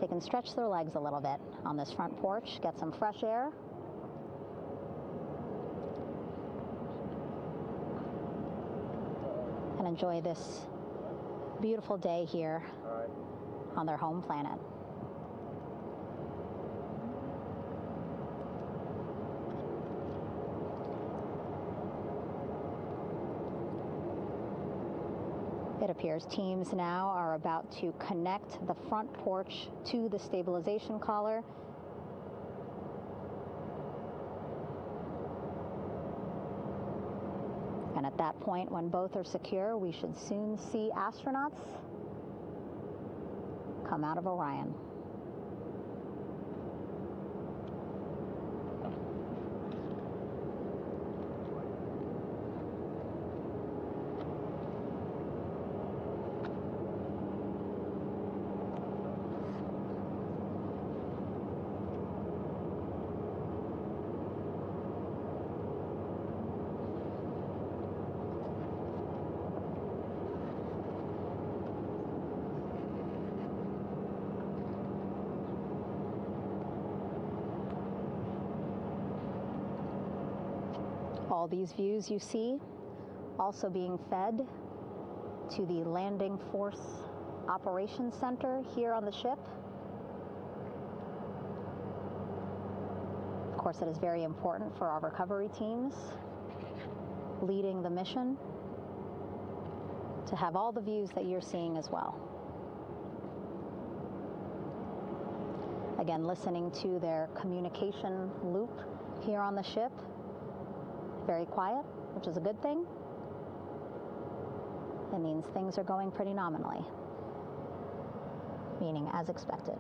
they can stretch their legs a little bit on this front porch, get some fresh air. And enjoy this beautiful day here on their home planet. It appears teams now are about to connect the front porch to the stabilization collar. And at that point, when both are secure, we should soon see astronauts come out of Orion. All these views you see also being fed to the Landing Force Operations Center here on the ship. Of course, it is very important for our recovery teams leading the mission to have all the views that you're seeing as well. Again, listening to their communication loop here on the ship. Very quiet, which is a good thing. It means things are going pretty nominally, meaning as expected.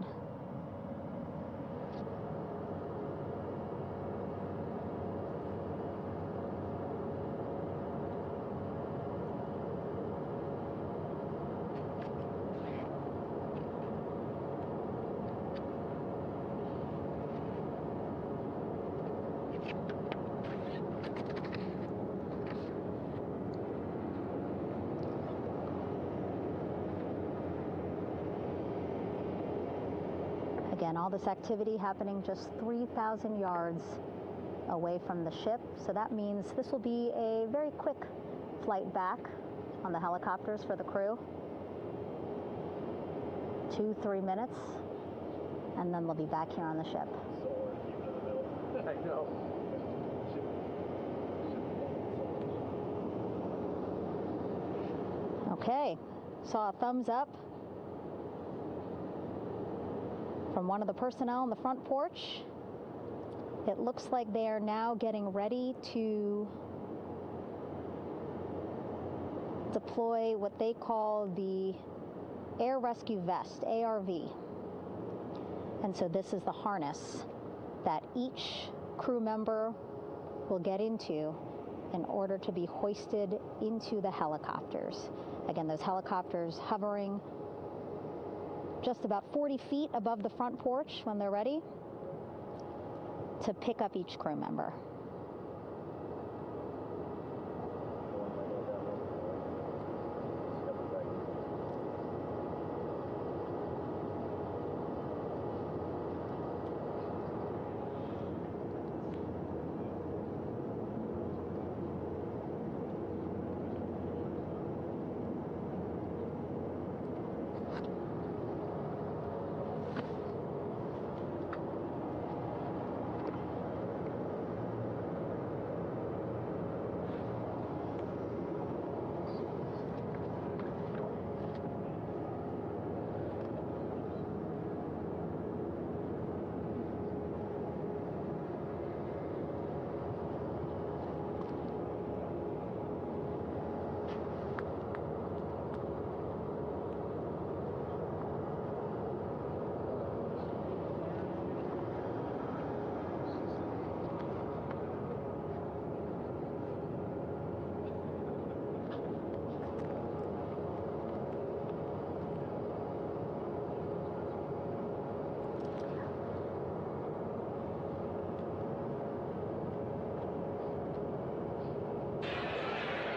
Again, all this activity happening just 3,000 yards away from the ship. So that means this will be a very quick flight back on the helicopters for the crew. 2-3 minutes, and then they'll be back here on the ship. I know. Okay, saw a thumbs up from one of the personnel on the front porch. It looks like they are now getting ready to deploy what they call the Air Rescue Vest, ARV. And so this is the harness that each crew member will get into in order to be hoisted into the helicopters. Again, those helicopters hovering just about 40 feet above the front porch when they're ready to pick up each crew member.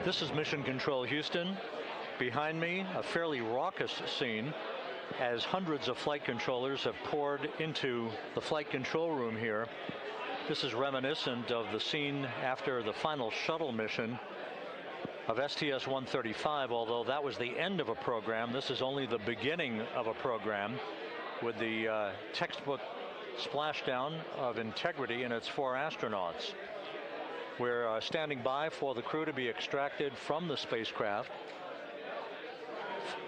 This is Mission Control Houston. Behind me, a fairly raucous scene as hundreds of flight controllers have poured into the flight control room here. This is reminiscent of the scene after the final shuttle mission of STS-135, although that was the end of a program. This is only the beginning of a program with the textbook splashdown of Integrity and its 4 astronauts. We're standing by for the crew to be extracted from the spacecraft.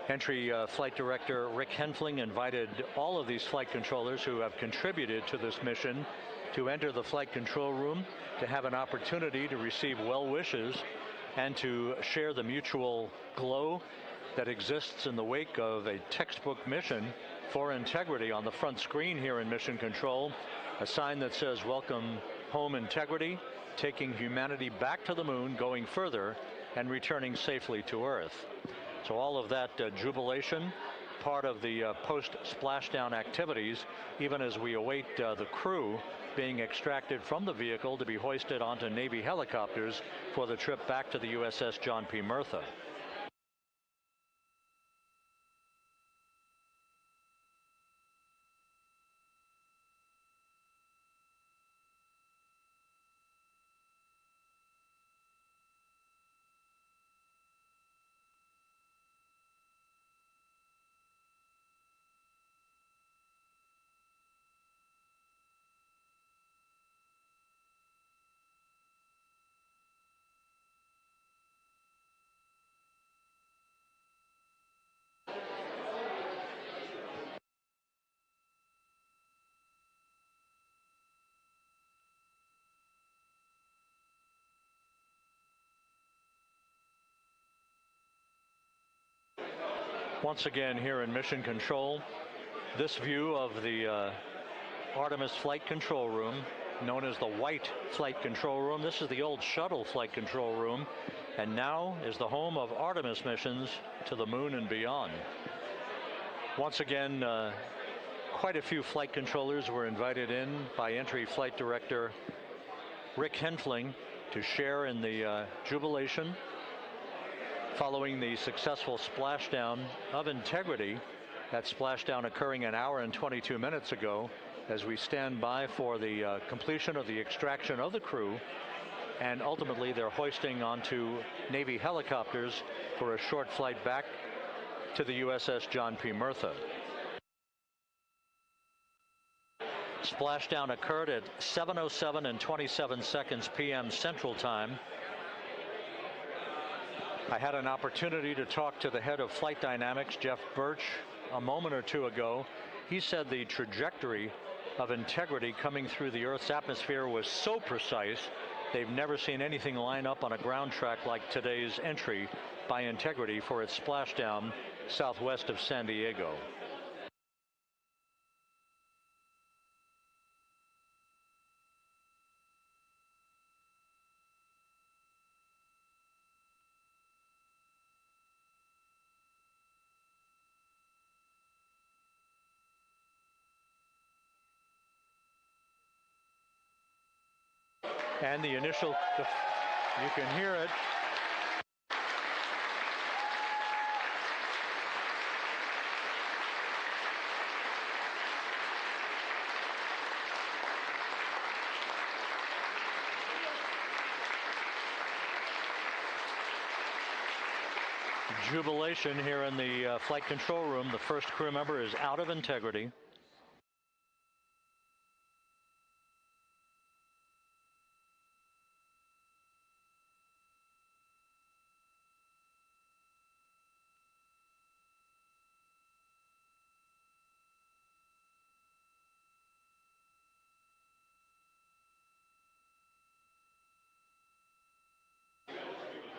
Entry Flight Director Rick Henfling invited all of these flight controllers who have contributed to this mission to enter the flight control room to have an opportunity to receive well wishes and to share the mutual glow that exists in the wake of a textbook mission for Integrity. On the front screen here in Mission Control, a sign that says "Welcome home, Integrity, taking humanity back to the moon, going further, and returning safely to Earth." So all of that jubilation, part of the post-splashdown activities, even as we await the crew being extracted from the vehicle to be hoisted onto Navy helicopters for the trip back to the USS John P. Murtha. Once again here in Mission Control, this view of the Artemis Flight Control Room, known as the White Flight Control Room. This is the old shuttle flight control room, and now is the home of Artemis missions to the moon and beyond. Once again, quite a few flight controllers were invited in by Entry Flight Director Rick Henfling to share in the jubilation following the successful splashdown of Integrity. That splashdown occurring an hour and 22 minutes ago, as we stand by for the completion of the extraction of the crew, and ultimately they're hoisting onto Navy helicopters for a short flight back to the USS John P. Murtha. Splashdown occurred at 7:07 and 27 seconds p.m. Central Time. I had an opportunity to talk to the head of flight dynamics, Jeff Birch, a moment or two ago. He said the trajectory of Integrity coming through the Earth's atmosphere was so precise, they've never seen anything line up on a ground track like today's entry by Integrity for its splashdown southwest of San Diego. And the initial, you can hear it. Jubilation here in the flight control room. The first crew member is out of Integrity.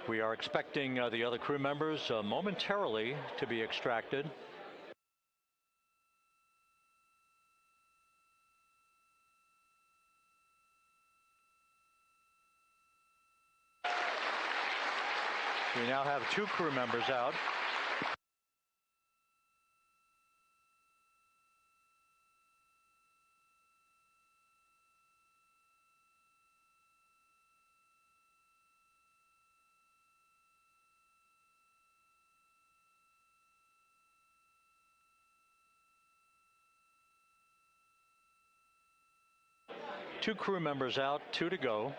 We are expecting the other crew members momentarily to be extracted. We now have 2 crew members out. Two crew members out, 2 to go.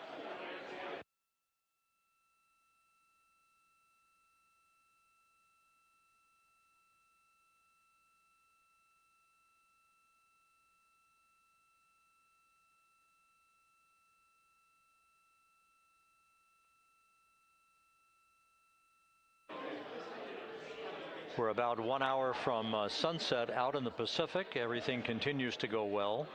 We're about 1 hour from sunset out in the Pacific. Everything continues to go well.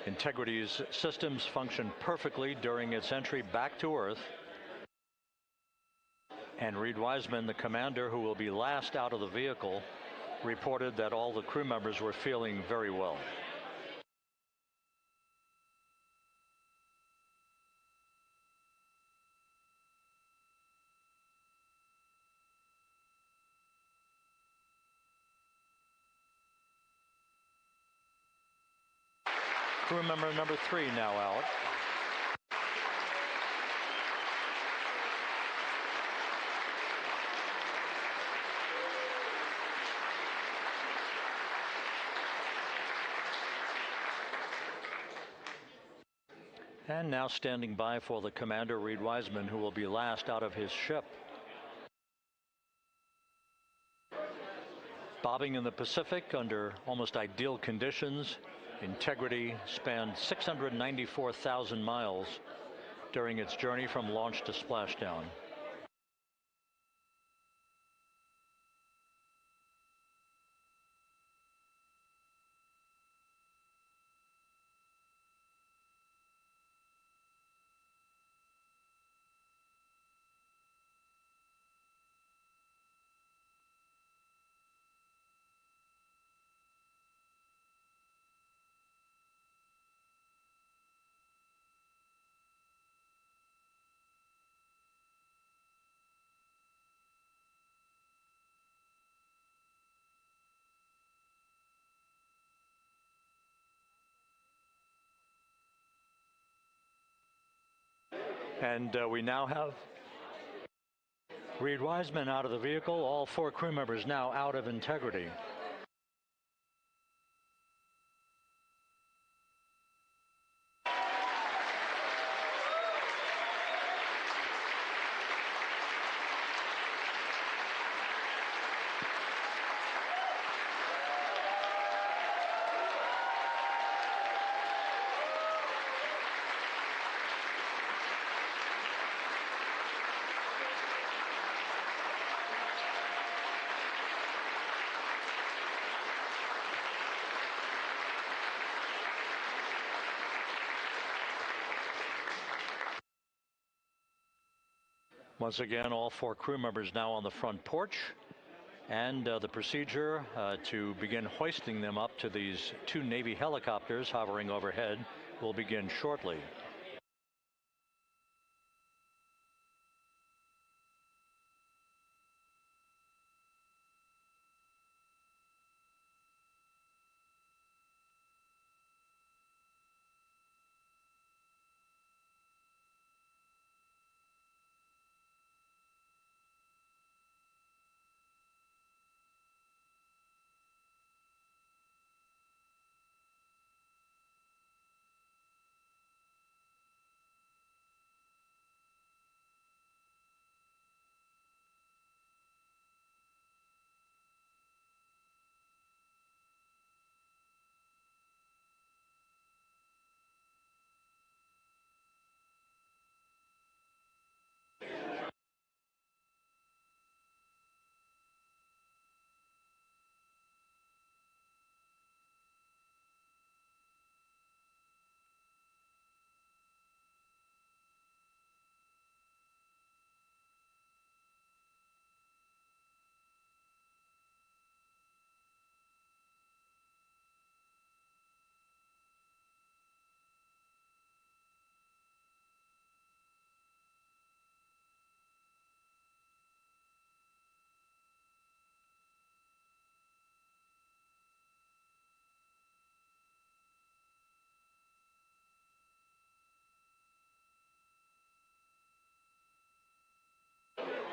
Integrity's systems function perfectly during its entry back to Earth. And Reed Wiseman, the commander who will be last out of the vehicle, reported that all the crew members were feeling very well. Crew member number 3 now out. And now standing by for the commander, Reed Wiseman, who will be last out of his ship. Bobbing in the Pacific under almost ideal conditions, Integrity spanned 694,000 miles during its journey from launch to splashdown. And we now have Reed Wiseman out of the vehicle, all 4 crew members now out of Integrity. Once again, all 4 crew members now on the front porch, and the procedure to begin hoisting them up to these 2 Navy helicopters hovering overhead will begin shortly.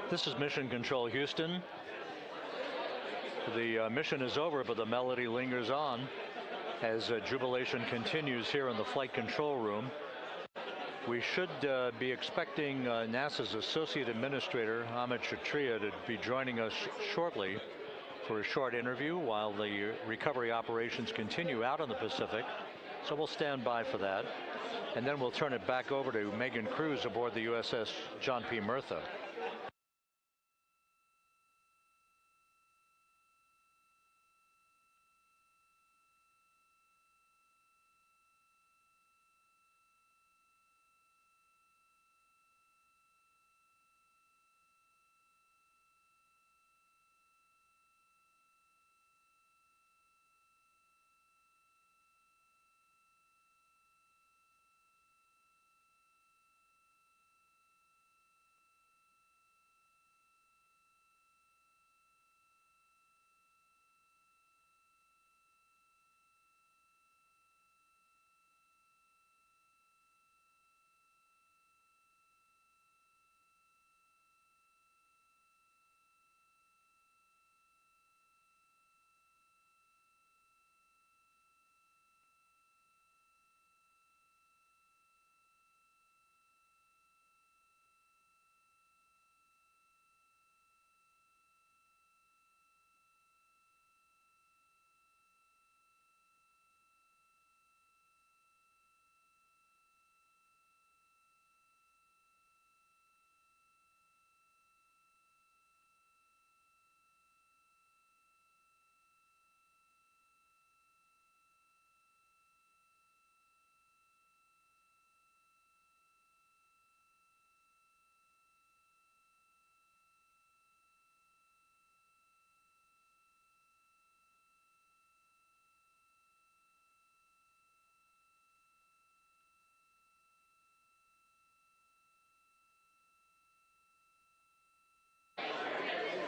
This is Mission Control Houston. The mission is over, but the melody lingers on as jubilation continues here in the flight control room. We should be expecting NASA's Associate Administrator, Amit Kshatriya, to be joining us shortly for a short interview while the recovery operations continue out in the Pacific. So we'll stand by for that. And then we'll turn it back over to Megan Cruz aboard the USS John P. Murtha.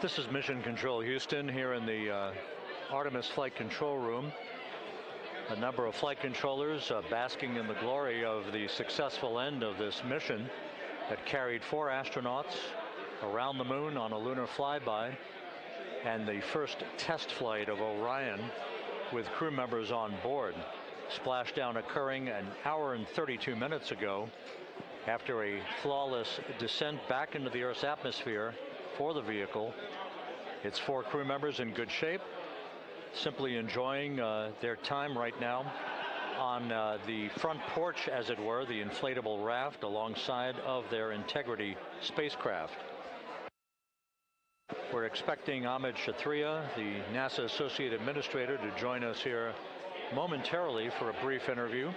This is Mission Control Houston here in the Artemis Flight Control Room. A number of flight controllers basking in the glory of the successful end of this mission that carried 4 astronauts around the moon on a lunar flyby, and the first test flight of Orion with crew members on board. Splashdown occurring an hour and 32 minutes ago after a flawless descent back into the Earth's atmosphere for the vehicle. Its 4 crew members in good shape, simply enjoying their time right now on the front porch, as it were, the inflatable raft alongside of their Integrity spacecraft. We're expecting Amit Kshatriya, the NASA Associate Administrator, to join us here momentarily for a brief interview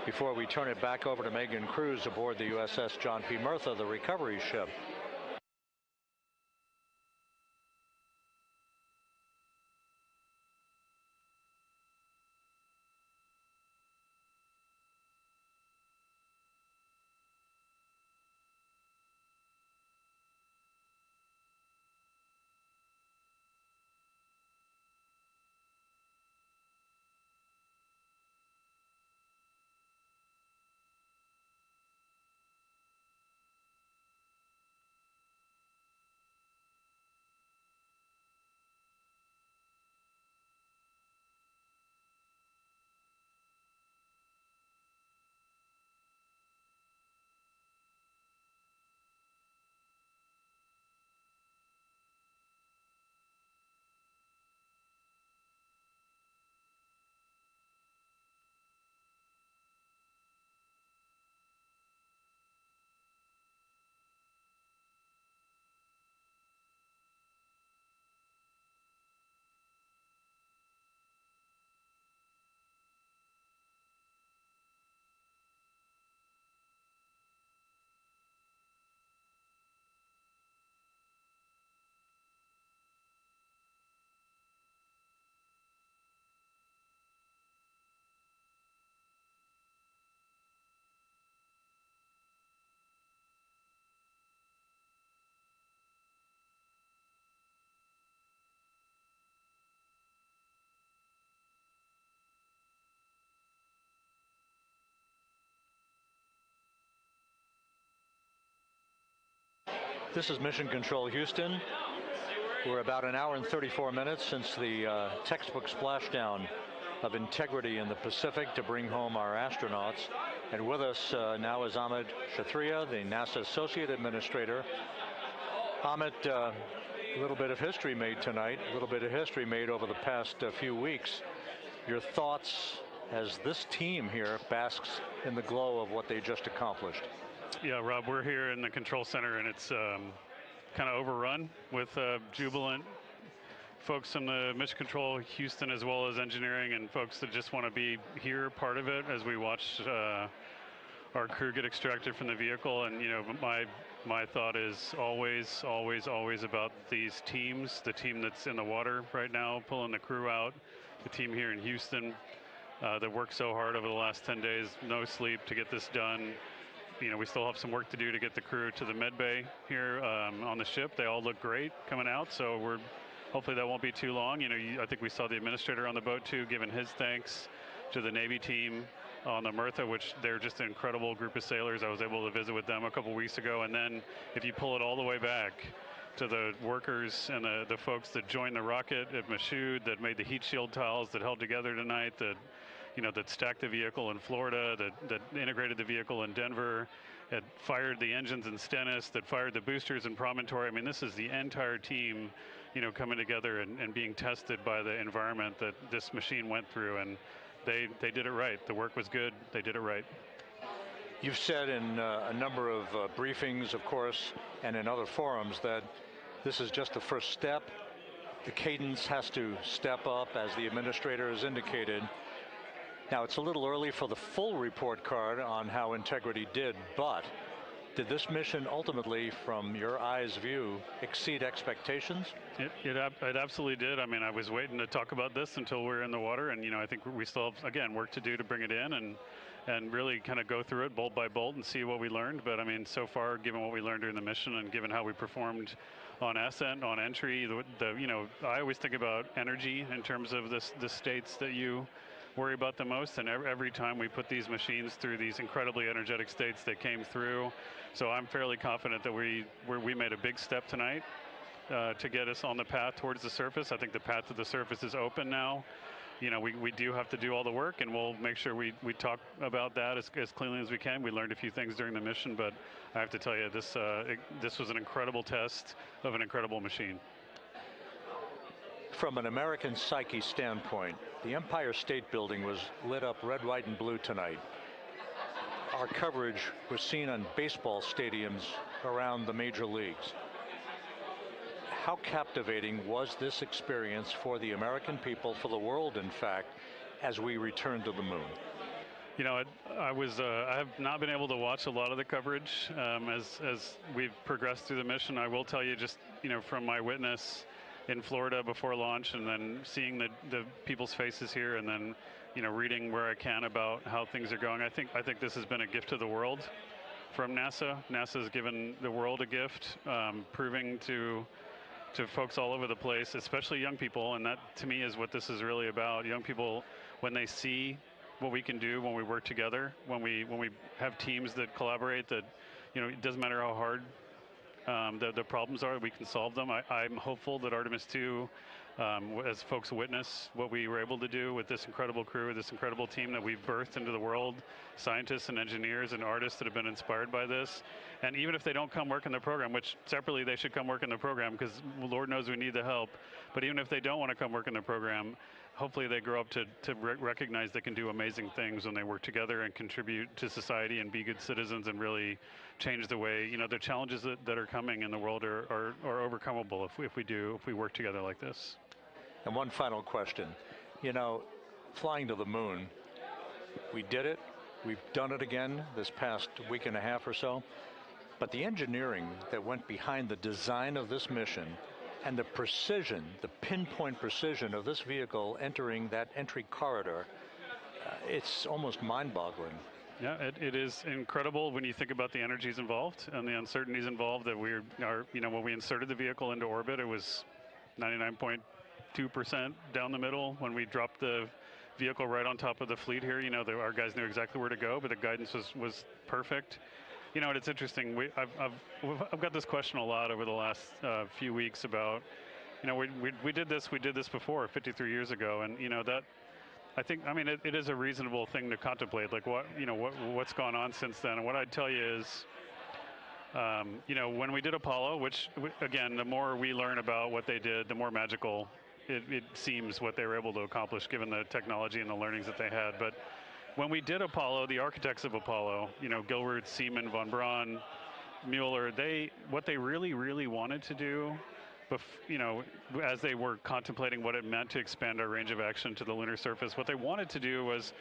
before we turn it back over to Megan Cruz aboard the USS John P. Murtha, the recovery ship. This is Mission Control Houston. We're about an hour and 34 minutes since the textbook splashdown of integrity in the Pacific to bring home our astronauts. And with us now is Amit Kshatriya, the NASA Associate Administrator. Amit, a little bit of history made tonight, a little bit of history made over the past few weeks. Your thoughts as this team here basks in the glow of what they just accomplished? Yeah, Rob, we're here in the control center, and it's kind of overrun with jubilant folks from the Mission Control Houston, as well as engineering, and folks that just want to be here, part of it, as we watch our crew get extracted from the vehicle. And, you know, my thought is always, always, always about these teams, the team that's in the water right now, pulling the crew out, the team here in Houston that worked so hard over the last 10 days, no sleep to get this done. You know, we still have some work to do to get the crew to the med bay here on the ship. They all look great coming out, so hopefully that won't be too long. You know, I think we saw the administrator on the boat too, giving his thanks to the Navy team on the Murtha, which they're just an incredible group of sailors. I was able to visit with them a couple weeks ago. And then if you pull it all the way back to the workers and the folks that joined the rocket at Michoud, that made the heat shield tiles that held together tonight, that stacked the vehicle in Florida, that integrated the vehicle in Denver, that fired the engines in Stennis, that fired the boosters in Promontory. I mean, this is the entire team, you know, coming together and being tested by the environment that this machine went through, and they did it right. The work was good. They did it right. You've said in a number of briefings, of course, and in other forums that this is just the first step. The cadence has to step up, as the administrator has indicated. Now, it's a little early for the full report card on how integrity did, but did this mission ultimately, from your eyes view, exceed expectations? It absolutely did. I mean, I was waiting to talk about this until we're in the water, and, you know, I think we still have, again, work to do to bring it in and really kind of go through it bolt by bolt and see what we learned. But I mean, so far, given what we learned during the mission and given how we performed on ascent, on entry, you know, I always think about energy in terms of the states that you worry about the most, and every time we put these machines through these incredibly energetic states, they came through. So I'm fairly confident that we made a big step tonight to get us on the path towards the surface. I think the path to the surface is open now. You know, we do have to do all the work, and we'll make sure we talk about that as cleanly as we can. We learned a few things during the mission, but I have to tell you, this was an incredible test of an incredible machine. From an American psyche standpoint, the Empire State Building was lit up red, white, and blue tonight. Our coverage was seen on baseball stadiums around the major leagues. How captivating was this experience for the American people, for the world, in fact, as we returned to the moon? You know, I have not been able to watch a lot of the coverage as we've progressed through the mission. I will tell you, just, you know, from my witness in Florida before launch, and then seeing the people's faces here, and then, you know, reading where I can about how things are going. I think this has been a gift to the world from NASA. NASA has given the world a gift, proving to folks all over the place, especially young people, and that to me is what this is really about. Young people, when they see what we can do when we work together, when we have teams that collaborate, that, you know, it doesn't matter how hard the problems are, we can solve them. I'm hopeful that Artemis II, as folks witness what we were able to do with this incredible crew, this incredible team that we've birthed into the world, scientists and engineers and artists that have been inspired by this. And even if they don't come work in the program, which separately they should come work in the program, because Lord knows we need the help, but even if they don't want to come work in the program, hopefully they grow up to recognize they can do amazing things when they work together and contribute to society and be good citizens and really change the way, you know, the challenges that are coming in the world are overcomable if we work together like this. And one final question. You know, flying to the moon, we did it. We've done it again this past week and a half or so. But the engineering that went behind the design of this mission and the precision, the pinpoint precision of this vehicle entering that entry corridor, it's almost mind-boggling. Yeah, it is incredible when you think about the energies involved and the uncertainties involved. That you know, when we inserted the vehicle into orbit, it was 99.2% down the middle. When we dropped the vehicle right on top of the fleet here, you know, our guys knew exactly where to go, but the guidance was perfect. You know, and it's interesting. I've got this question a lot over the last few weeks about, you know, we did this before 53 years ago, and you know that. I think, I mean, it is a reasonable thing to contemplate, like what's gone on since then. And what I'd tell you is, you know, when we did Apollo, which again, the more we learn about what they did, the more magical it seems what they were able to accomplish given the technology and the learnings that they had. But when we did Apollo, the architects of Apollo, you know, Gilbert, Seaman, von Braun, Mueller, what they really wanted to do, you know, as they were contemplating what it meant to expand our range of action to the lunar surface, what they wanted to do was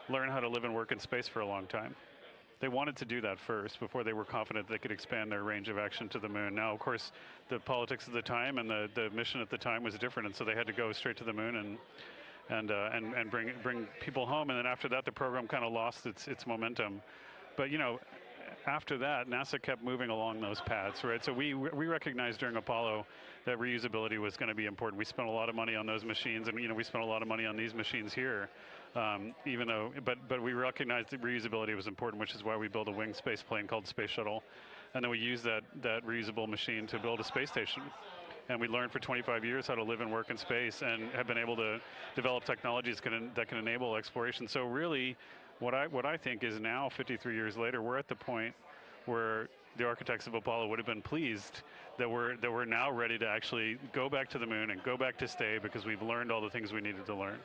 learn how to live and work in space for a long time. They wanted to do that first before they were confident they could expand their range of action to the moon. Now, of course, the politics of the time and the mission at the time was different, and so they had to go straight to the moon and bring people home. And then after that, the program kind of lost its momentum. But you know, after that, NASA kept moving along those paths, right? So we recognized during Apollo that reusability was going to be important. We spent a lot of money on those machines, and you know, we spent a lot of money on these machines here, even though, but we recognized that reusability was important, which is why we built a winged space plane called Space Shuttle, and then we used that reusable machine to build a space station. And we learned for 25 years how to live and work in space, and have been able to develop technologies that can enable exploration. So really, what I think is now, 53 years later, we're at the point where the architects of Apollo would have been pleased that we're now ready to actually go back to the moon and go back to stay, because we've learned all the things we needed to learn.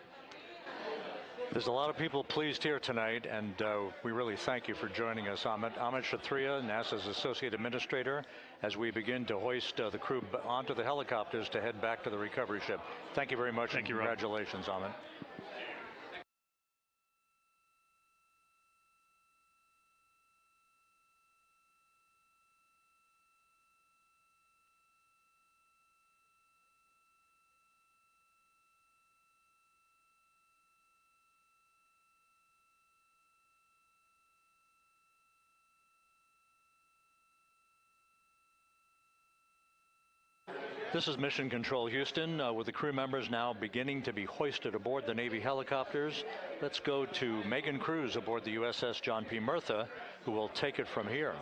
There's a lot of people pleased here tonight, and we really thank you for joining us. Amit Kshatriya, NASA's Associate Administrator, as we begin to hoist the crew onto the helicopters to head back to the recovery ship. Thank you very much. Thank you, Rob. Congratulations, Amit. This is Mission Control Houston, with the crew members now beginning to be hoisted aboard the Navy helicopters. Let's go to Megan Cruz aboard the USS John P. Murtha, who will take it from here.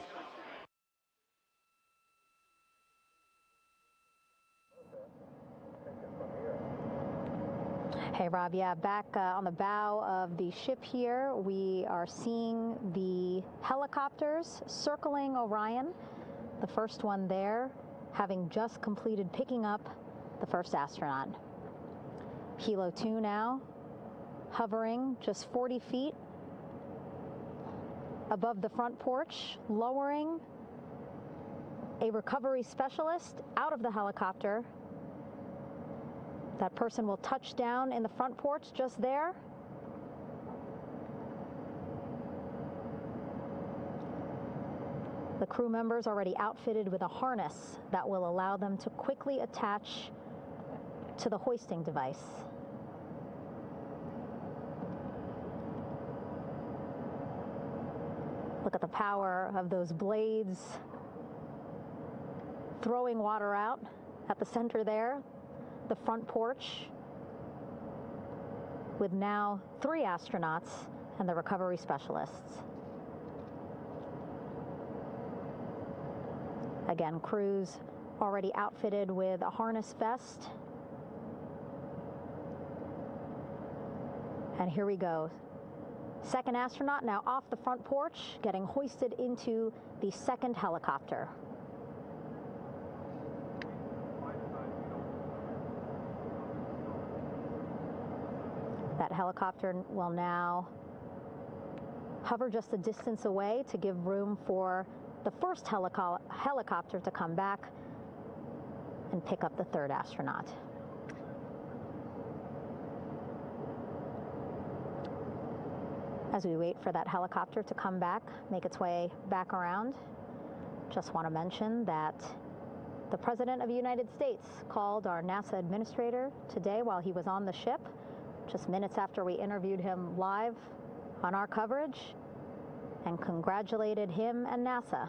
Hey, Rob, yeah, back on the bow of the ship here, we are seeing the helicopters circling Orion, the first one there, having just completed picking up the first astronaut. Helo 2 now, hovering just 40 feet above the front porch, lowering a recovery specialist out of the helicopter. That person will touch down in the front porch just there. The crew members already outfitted with a harness that will allow them to quickly attach to the hoisting device. Look at the power of those blades throwing water out at the center there, the front porch, with now 3 astronauts and the recovery specialists. Again, crews already outfitted with a harness vest. And here we go. Second astronaut now off the front porch, getting hoisted into the second helicopter. That helicopter will now hover just a distance away to give room for the first helicopter to come back and pick up the third astronaut. As we wait for that helicopter to come back, make its way back around, just want to mention that the President of the United States called our NASA administrator today while he was on the ship, just minutes after we interviewed him live on our coverage, and congratulated him and NASA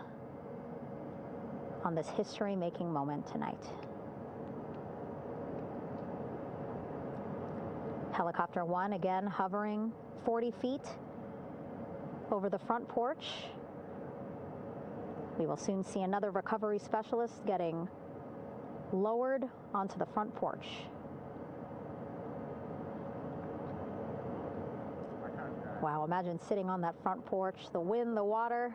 on this history-making moment tonight. Helicopter 1 again hovering 40 feet over the front porch. We will soon see another recovery specialist getting lowered onto the front porch. Wow, imagine sitting on that front porch, the wind, the water.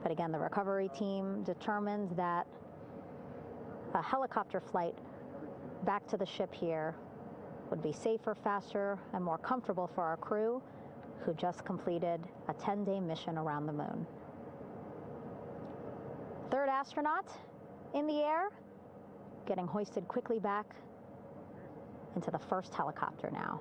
But again, the recovery team determined that a helicopter flight back to the ship here would be safer, faster, and more comfortable for our crew who just completed a 10-day mission around the moon. Third astronaut in the air, getting hoisted quickly back into the first helicopter now.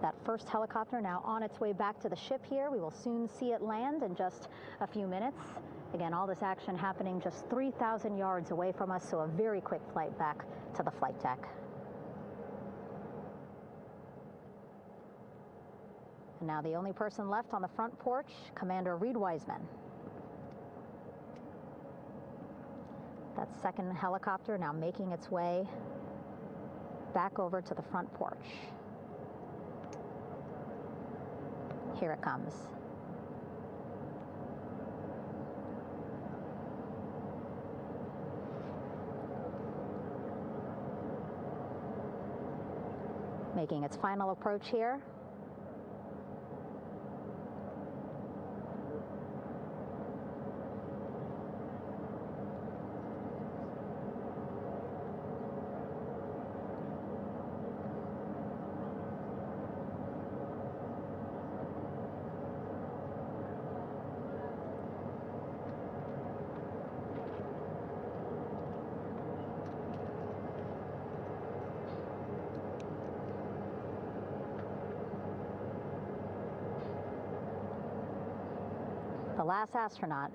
That first helicopter now on its way back to the ship here. We will soon see it land in just a few minutes. Again, all this action happening just 3,000 yards away from us, so a very quick flight back to the flight deck. And now the only person left on the front porch, Commander Reed Wiseman. That second helicopter now making its way back over to the front porch. Here it comes. Making its final approach here. The last astronaut,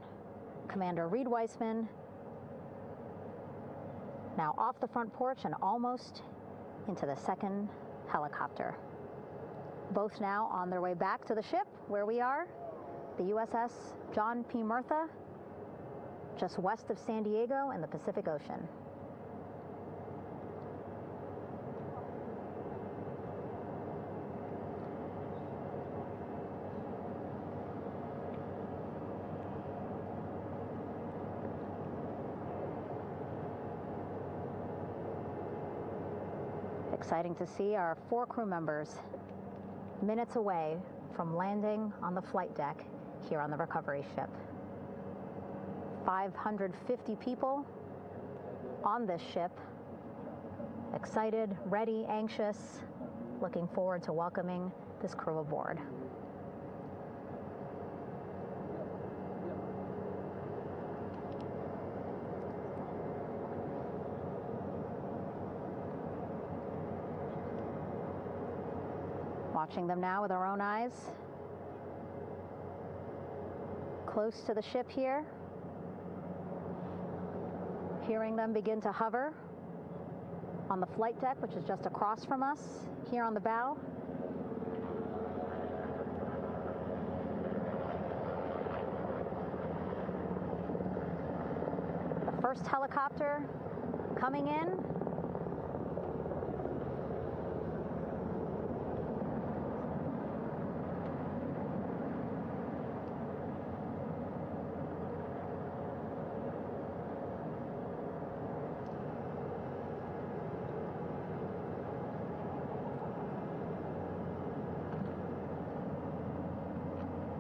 Commander Reed Wiseman, now off the front porch and almost into the second helicopter. Both now on their way back to the ship where we are, the USS John P. Murtha, just west of San Diego in the Pacific Ocean. Exciting to see our 4 crew members minutes away from landing on the flight deck here on the recovery ship. 550 people on this ship, excited, ready, anxious, looking forward to welcoming this crew aboard. Watching them now with our own eyes. Close to the ship here. Hearing them begin to hover on the flight deck, which is just across from us, here on the bow. The first helicopter coming in.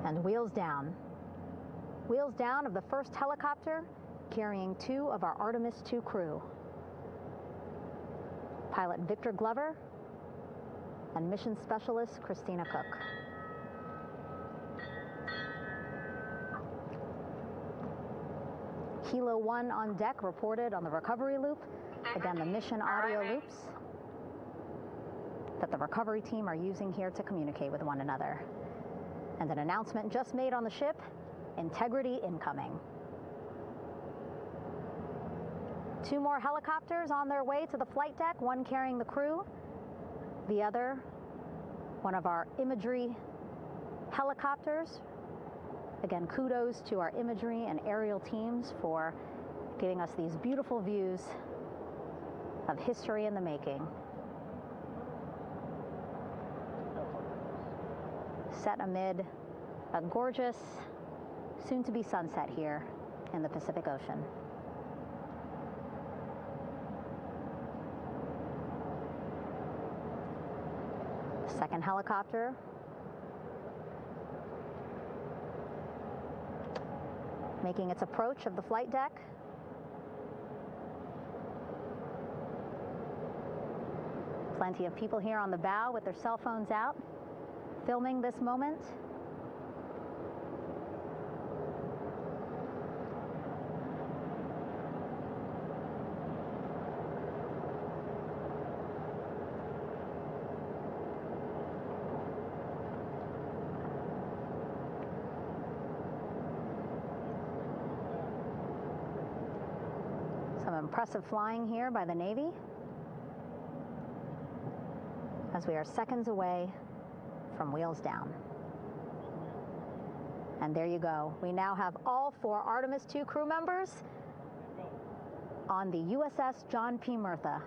And wheels down. Wheels down of the first helicopter carrying 2 of our Artemis II crew. Pilot Victor Glover and mission specialist Christina Cook. Kilo 1 on deck reported on the recovery loop. Again, the mission audio loops that the recovery team are using here to communicate with one another. And an announcement just made on the ship, integrity incoming. 2 more helicopters on their way to the flight deck, one carrying the crew, the other, one of our imagery helicopters. Again, kudos to our imagery and aerial teams for giving us these beautiful views of history in the making. Set amid a gorgeous, soon-to-be sunset here in the Pacific Ocean. Second helicopter making its approach of the flight deck. Plenty of people here on the bow with their cell phones out, filming this moment. Some impressive flying here by the Navy, as we are seconds away from wheels down. And there you go. We now have all 4 Artemis II crew members on the USS John P. Murtha.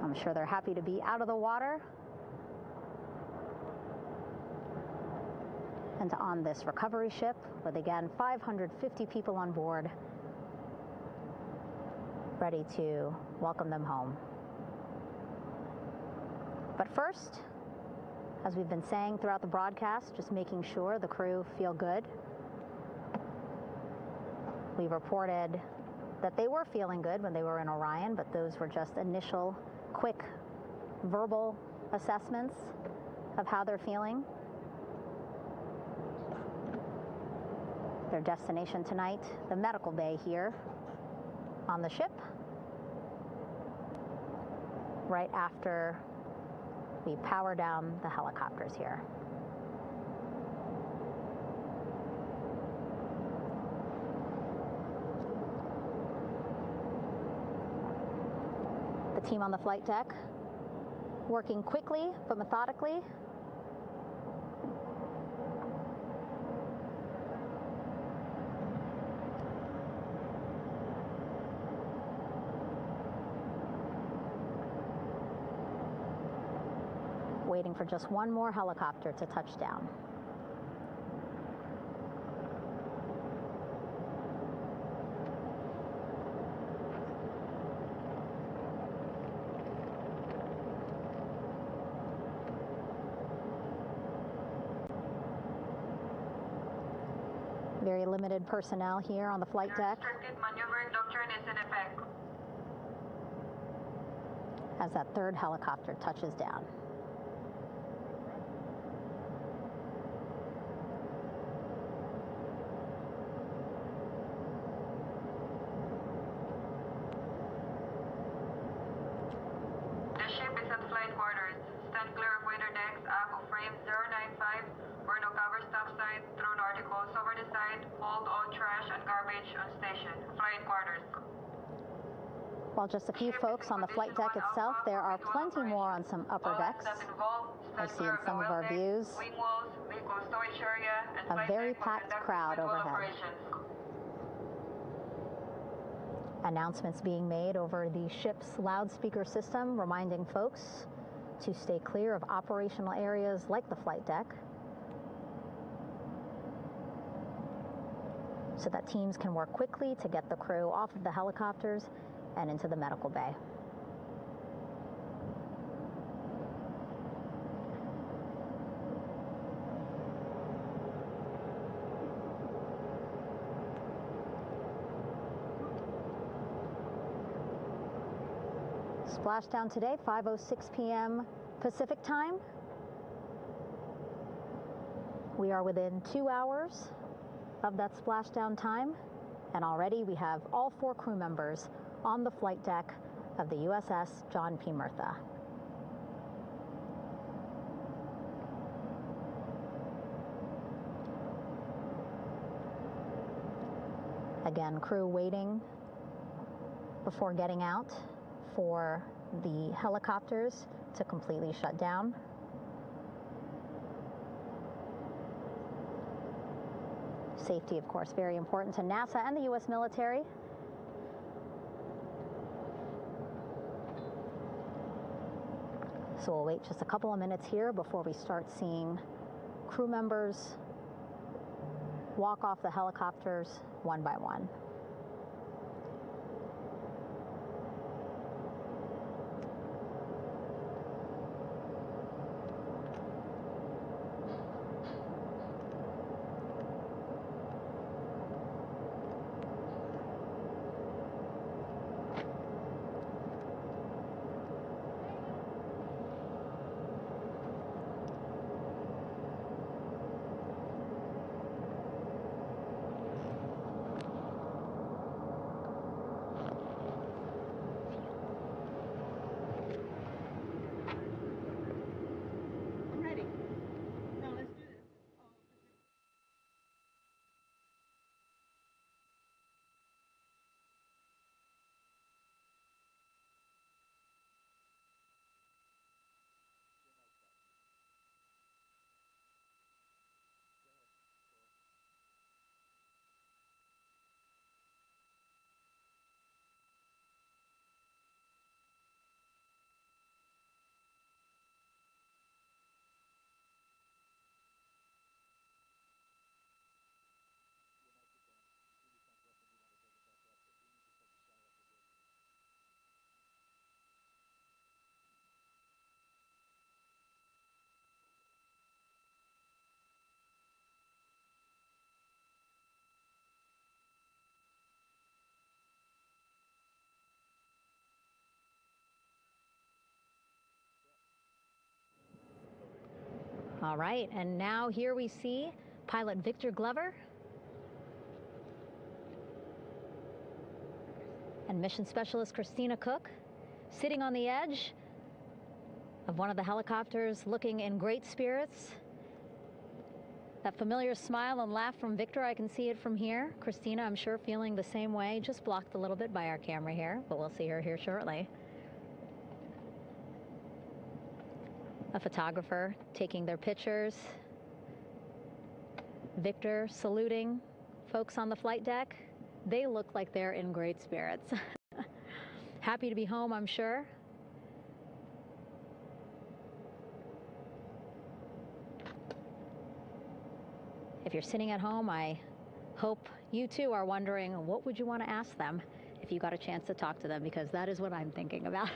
I'm sure they're happy to be out of the water and on this recovery ship with, again, 550 people on board, ready to welcome them home. But first, as we've been saying throughout the broadcast, just making sure the crew feel good. We reported that they were feeling good when they were in Orion, but those were just initial, quick, verbal assessments of how they're feeling. Their destination tonight, the medical bay here on the ship, right after we power down the helicopters here. The team on the flight deck working quickly but methodically. Waiting for just one more helicopter to touch down. Very limited personnel here on the flight deck. Restricted maneuvering doctrine is in effect. As that third helicopter touches down. The ship is at flight quarters. Stand clear of wader decks, ACO frame 095, or no cover stop side, thrown articles over the side, hold all trash and garbage on station. Flight quarters. While just a few folks on the flight deck itself, there are plenty more on some upper decks. I see in some of our views a very packed crowd overhead. Announcements being made over the ship's loudspeaker system, reminding folks to stay clear of operational areas like the flight deck, so that teams can work quickly to get the crew off of the helicopters and into the medical bay. Splashdown today, 5:06 p.m. Pacific time. We are within 2 hours of that splashdown time, and already we have all 4 crew members on the flight deck of the USS John P. Murtha. Again, crew waiting before getting out for the helicopters to completely shut down. Safety, of course, very important to NASA and the U.S. military. So we'll wait just a couple of minutes here before we start seeing crew members walk off the helicopters one by one. All right, and now here we see pilot Victor Glover and mission specialist Christina Cook sitting on the edge of one of the helicopters, looking in great spirits. That familiar smile and laugh from Victor, I can see it from here. Christina, I'm sure, feeling the same way, just blocked a little bit by our camera here, but we'll see her here shortly. A photographer taking their pictures. Victor saluting folks on the flight deck. They look like they're in great spirits. Happy to be home, I'm sure. If you're sitting at home, I hope you too are wondering, what would you want to ask them if you got a chance to talk to them? Because that is what I'm thinking about.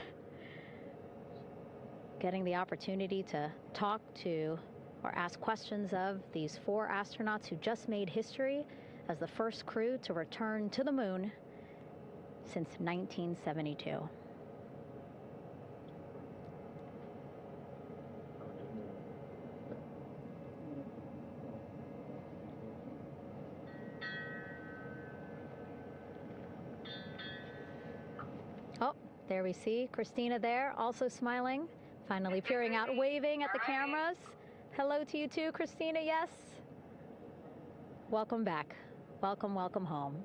Getting the opportunity to talk to or ask questions of these 4 astronauts who just made history as the first crew to return to the moon since 1972. Oh, there we see Christina there, also smiling. Finally peering out, waving at the cameras. Hello to you too, Christina, yes. Welcome back. Welcome, welcome home.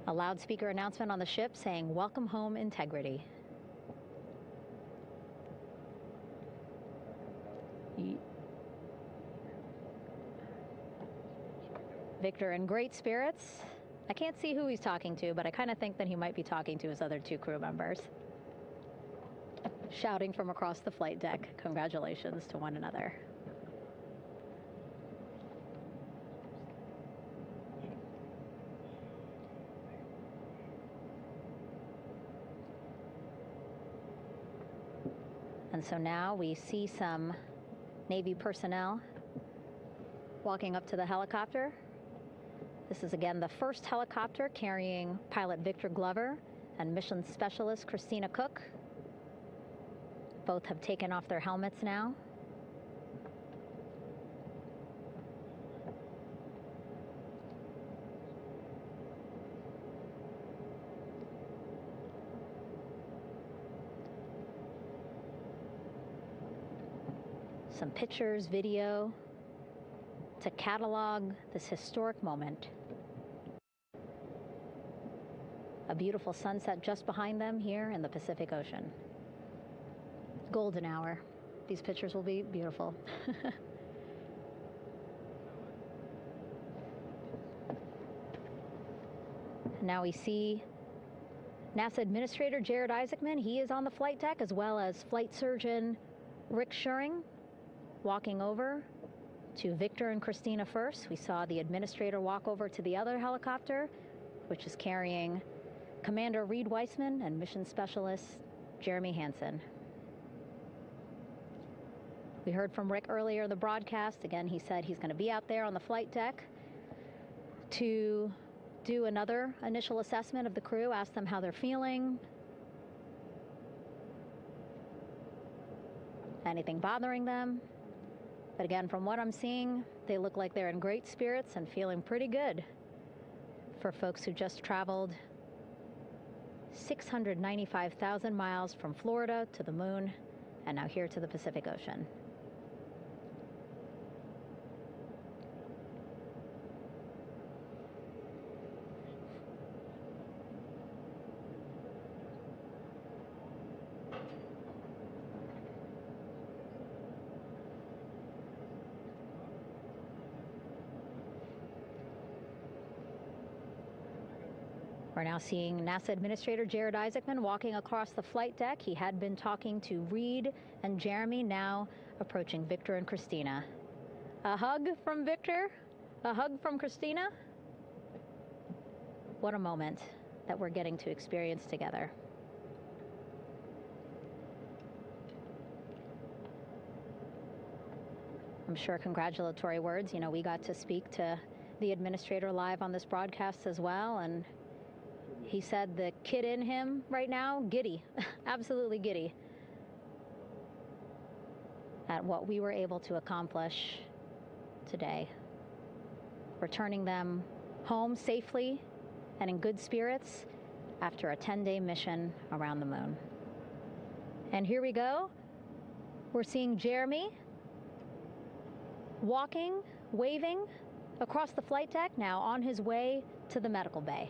A loudspeaker announcement on the ship saying, "Welcome home, Integrity." Victor in great spirits. I can't see who he's talking to, but I kind of think that he might be talking to his other 2 crew members. Shouting from across the flight deck, congratulations to one another. And so now we see some Navy personnel walking up to the helicopter. This is again the first helicopter carrying pilot Victor Glover and mission specialist Christina Cook. Both have taken off their helmets now. Some pictures, video to catalog this historic moment. A beautiful sunset just behind them here in the Pacific Ocean. Golden hour. These pictures will be beautiful. Now we see NASA Administrator Jared Isaacman. He is on the flight deck, as well as Flight Surgeon Rick Schuring walking over to Victor and Christina first. We saw the administrator walk over to the other helicopter, which is carrying Commander Reed Weissman and Mission Specialist Jeremy Hansen. We heard from Rick earlier in the broadcast. Again, he said he's going to be out there on the flight deck to do another initial assessment of the crew, ask them how they're feeling, anything bothering them. But again, from what I'm seeing, they look like they're in great spirits and feeling pretty good for folks who just traveled 695,000 miles from Florida to the moon and now here to the Pacific Ocean. We're now seeing NASA Administrator Jared Isaacman walking across the flight deck. He had been talking to Reed and Jeremy, now approaching Victor and Christina. A hug from Victor, a hug from Christina. What a moment that we're getting to experience together. I'm sure congratulatory words. You know, we got to speak to the administrator live on this broadcast as well, and he said the kid in him right now, giddy, absolutely giddy at what we were able to accomplish today. Returning them home safely and in good spirits after a 10-day mission around the moon. And here we go. We're seeing Jeremy walking, waving across the flight deck, now on his way to the medical bay.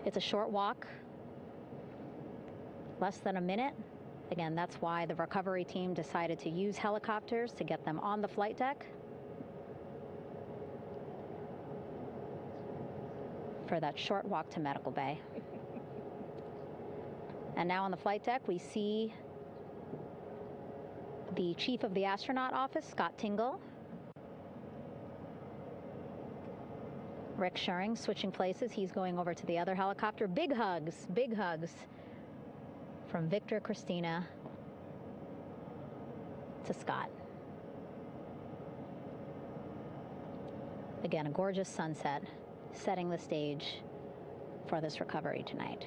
It's a short walk, less than a minute. Again, that's why the recovery team decided to use helicopters to get them on the flight deck for that short walk to medical bay. And now on the flight deck, we see the chief of the astronaut office, Scott Tingle. Rick Schuring switching places. He's going over to the other helicopter. Big hugs from Victor, Christina to Scott. Again, a gorgeous sunset setting the stage for this recovery tonight.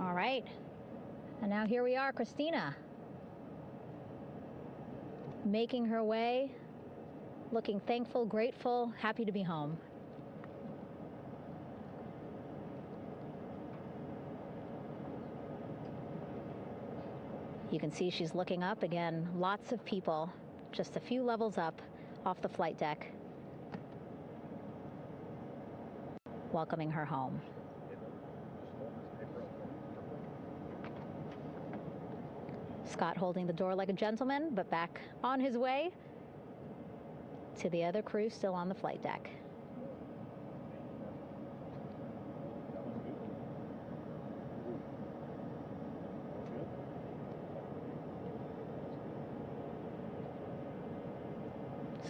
All right, and now here we are, Christina, making her way, looking thankful, grateful, happy to be home. You can see she's looking up again, lots of people, just a few levels up off the flight deck, welcoming her home. Scott holding the door like a gentleman, but back on his way to the other crew still on the flight deck.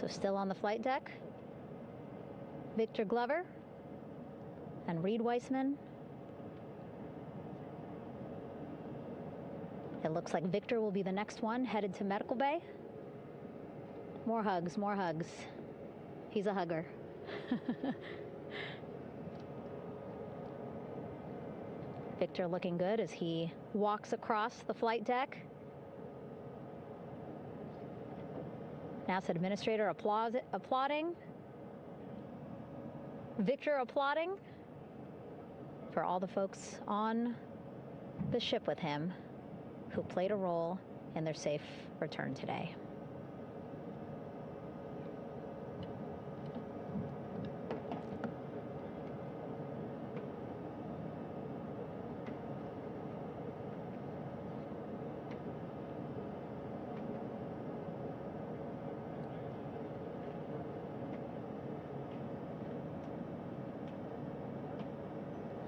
So still on the flight deck, Victor Glover and Reed Weissman. It looks like Victor will be the next one headed to medical bay. More hugs, more hugs. He's a hugger. Victor looking good as he walks across the flight deck. NASA Administrator applauding. Victor applauding for all the folks on the ship with him who played a role in their safe return today.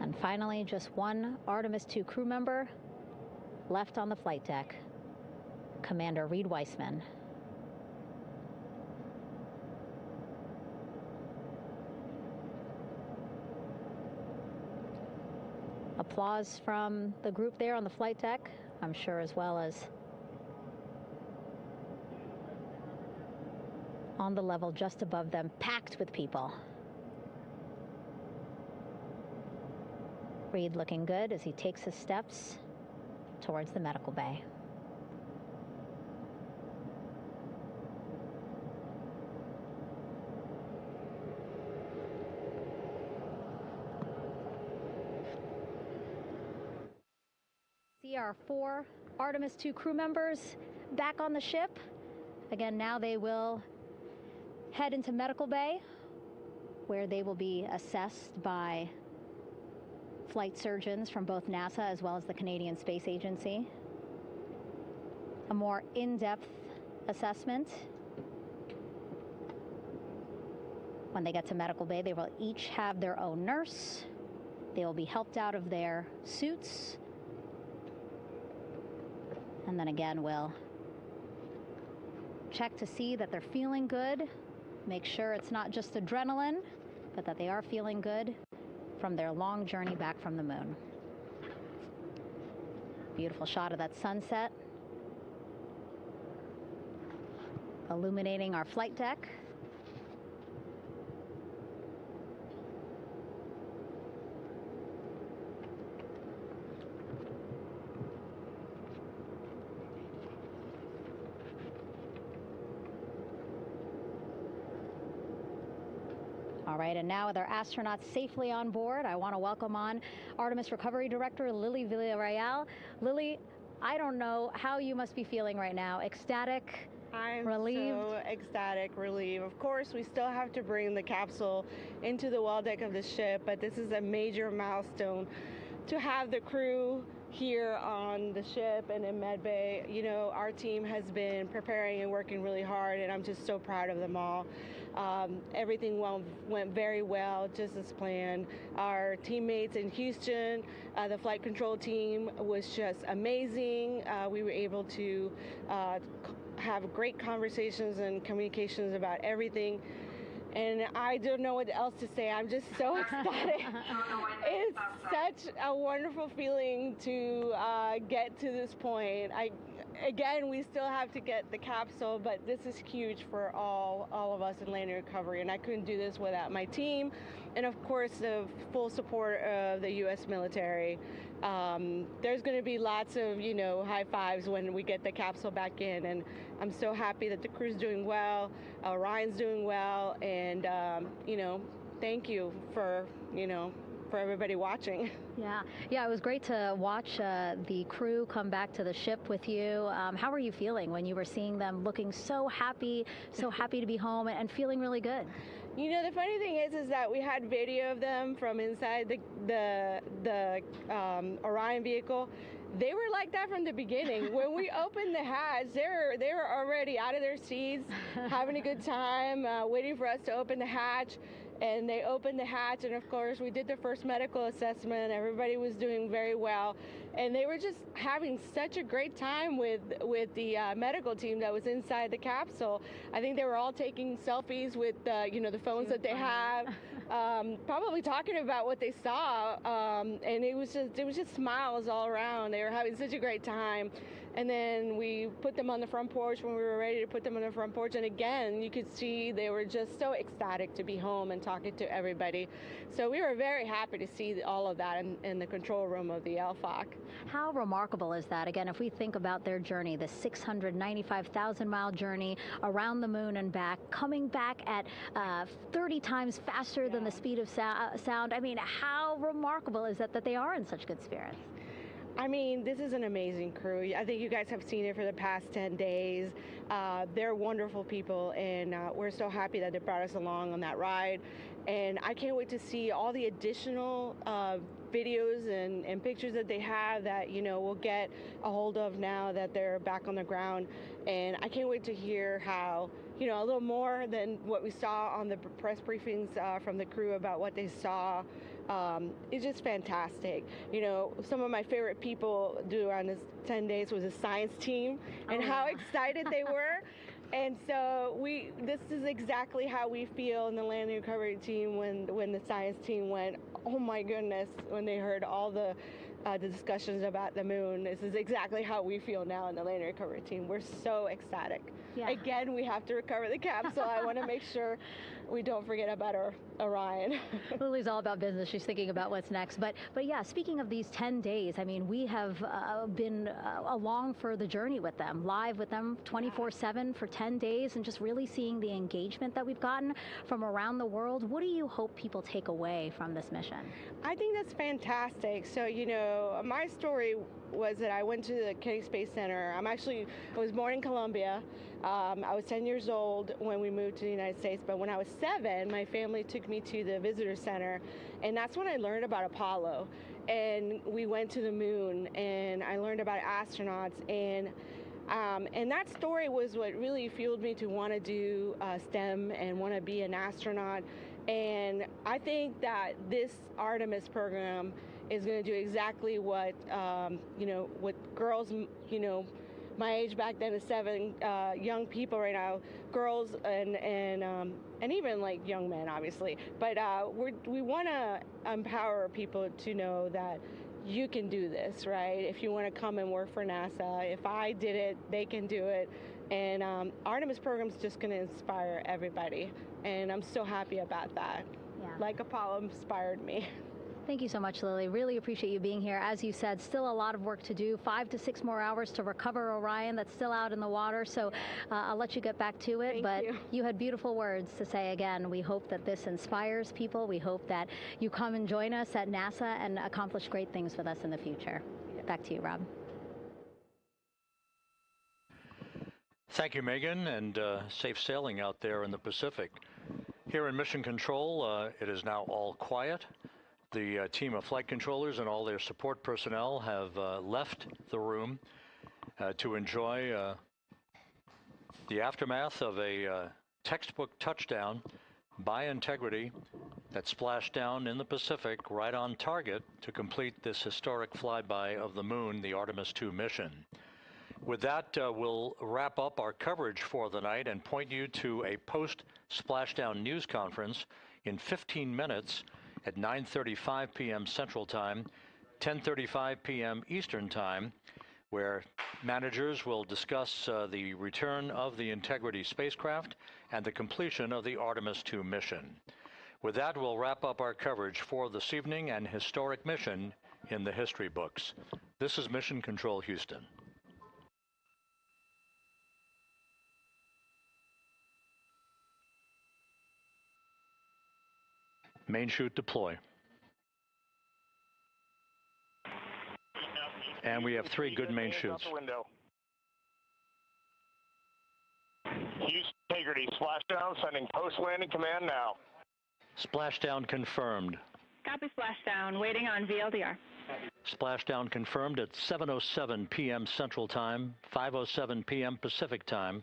And finally, just one Artemis II crew member left on the flight deck, Commander Reed Weissman. Applause from the group there on the flight deck, I'm sure, as well as on the level just above them, packed with people. Reed looking good as he takes his steps towards the medical bay. See our 4 Artemis II crew members back on the ship. Again, now they will head into medical bay, where they will be assessed by flight surgeons from both NASA as well as the Canadian Space Agency. A more in-depth assessment. When they get to medical bay, they will each have their own nurse. They will be helped out of their suits. And then again, we'll check to see that they're feeling good. Make sure it's not just adrenaline, but that they are feeling good from their long journey back from the moon. Beautiful shot of that sunset, illuminating our flight deck. All right, and now with our astronauts safely on board, I want to welcome on Artemis Recovery Director Lily Villarreal. Lily, I don't know how you must be feeling right now. Ecstatic, relieved? I'm so ecstatic, relieved. Of course, we still have to bring the capsule into the well deck of the ship, but this is a major milestone to have the crew here on the ship and in med bay. You know, our team has been preparing and working really hard, and I'm just so proud of them all. Everything went very well, just as planned. Our teammates in Houston, the flight control team was just amazing. We were able to have great conversations and communications about everything. And I don't know what else to say. I'm just so ecstatic. It's such a wonderful feeling to get to this point. Again, we still have to get the capsule, but this is huge for all of us in landing recovery, and I couldn't do this without my team, and of course the full support of the U.S. military. There's going to be lots of, you know, high fives when we get the capsule back in, and I'm so happy that the crew's doing well, Orion's doing well, and you know, thank you for, you know, for everybody watching. Yeah, it was great to watch the crew come back to the ship with you. How were you feeling when you were seeing them looking so happy to be home and feeling really good? You know, the funny thing is that we had video of them from inside the Orion vehicle. They were like that from the beginning. When we opened the hatch, they were already out of their seats, having a good time, waiting for us to open the hatch. And they opened the hatch, and of course we did the first medical assessment. Everybody was doing very well, and they were just having such a great time with the medical team that was inside the capsule. I think they were all taking selfies with you know, the phones that they have, probably talking about what they saw, and it was just smiles all around. They were having such a great time. And then we put them on the front porch when we were ready to put them on the front porch. And again, you could see they were just so ecstatic to be home and talking to everybody. So we were very happy to see all of that in the control room of the LFOC. How remarkable is that? Again, if we think about their journey, the 695,000-mile journey around the moon and back, coming back at 30 times faster than the speed of sound. I mean, how remarkable is that they are in such good spirits? I mean, this is an amazing crew. I think you guys have seen it for the past 10 days. They're wonderful people, and we're so happy that they brought us along on that ride. And I can't wait to see all the additional videos and pictures that they have that, we'll get a hold of now that they're back on the ground. And I can't wait to hear how, a little more than what we saw on the press briefings from the crew about what they saw. It's just fantastic. Some of my favorite people during this 10 days was the science team and how excited they were. And so this is exactly how we feel in the landing recovery team when the science team went, oh my goodness, when they heard all the discussions about the moon. This is exactly how we feel now in the landing recovery team. We're so ecstatic. Yeah. Again, we have to recover the capsule. I want to make sure we don't forget about our Orion. Lily's all about business. She's thinking about what's next. But yeah, speaking of these 10 days, I mean, we have been along for the journey with them, live with them 24/7 for 10 days, and just really seeing the engagement that we've gotten from around the world. What do you hope people take away from this mission? I think that's fantastic. So, my story was that I went to the Kennedy Space Center. I was born in Colombia. I was 10 years old when we moved to the United States, but when I was 7, my family took me to the visitor center, and that's when I learned about Apollo. And we went to the moon, and I learned about astronauts, and that story was what really fueled me to want to do STEM and want to be an astronaut. And I think that this Artemis program is going to do exactly what, what girls, my age back then is 7, young people right now, girls and even like young men, obviously. But we want to empower people to know that you can do this, right? If you want to come and work for NASA, if I did it, they can do it. And Artemis program is just going to inspire everybody. And I'm so happy about that. Yeah. Like Apollo inspired me. Thank you so much, Lily. Really appreciate you being here. As you said, still a lot of work to do. 5 to 6 more hours to recover Orion that's still out in the water. So I'll let you get back to it. But you had beautiful words to say again. We hope that this inspires people. We hope that you come and join us at NASA and accomplish great things with us in the future. Back to you, Rob. Thank you, Megan, and safe sailing out there in the Pacific. Here in Mission Control, it is now all quiet. The team of flight controllers and all their support personnel have left the room to enjoy the aftermath of a textbook touchdown by Integrity that splashed down in the Pacific right on target to complete this historic flyby of the moon, the Artemis II mission. With that, we'll wrap up our coverage for the night and point you to a post-splashdown news conference in 15 minutes at 9:35 p.m. Central Time, 10:35 p.m. Eastern Time, where managers will discuss the return of the Integrity spacecraft and the completion of the Artemis II mission. With that, we'll wrap up our coverage for this evening and historic mission in the history books. This is Mission Control Houston. Main chute deploy. And we have 3 good main chutes. Houston Integrity, splashdown, sending post-landing command now. Splashdown confirmed. Copy splashdown, waiting on VLDR. Splashdown confirmed at 7:07 p.m. Central Time, 5:07 p.m. Pacific Time.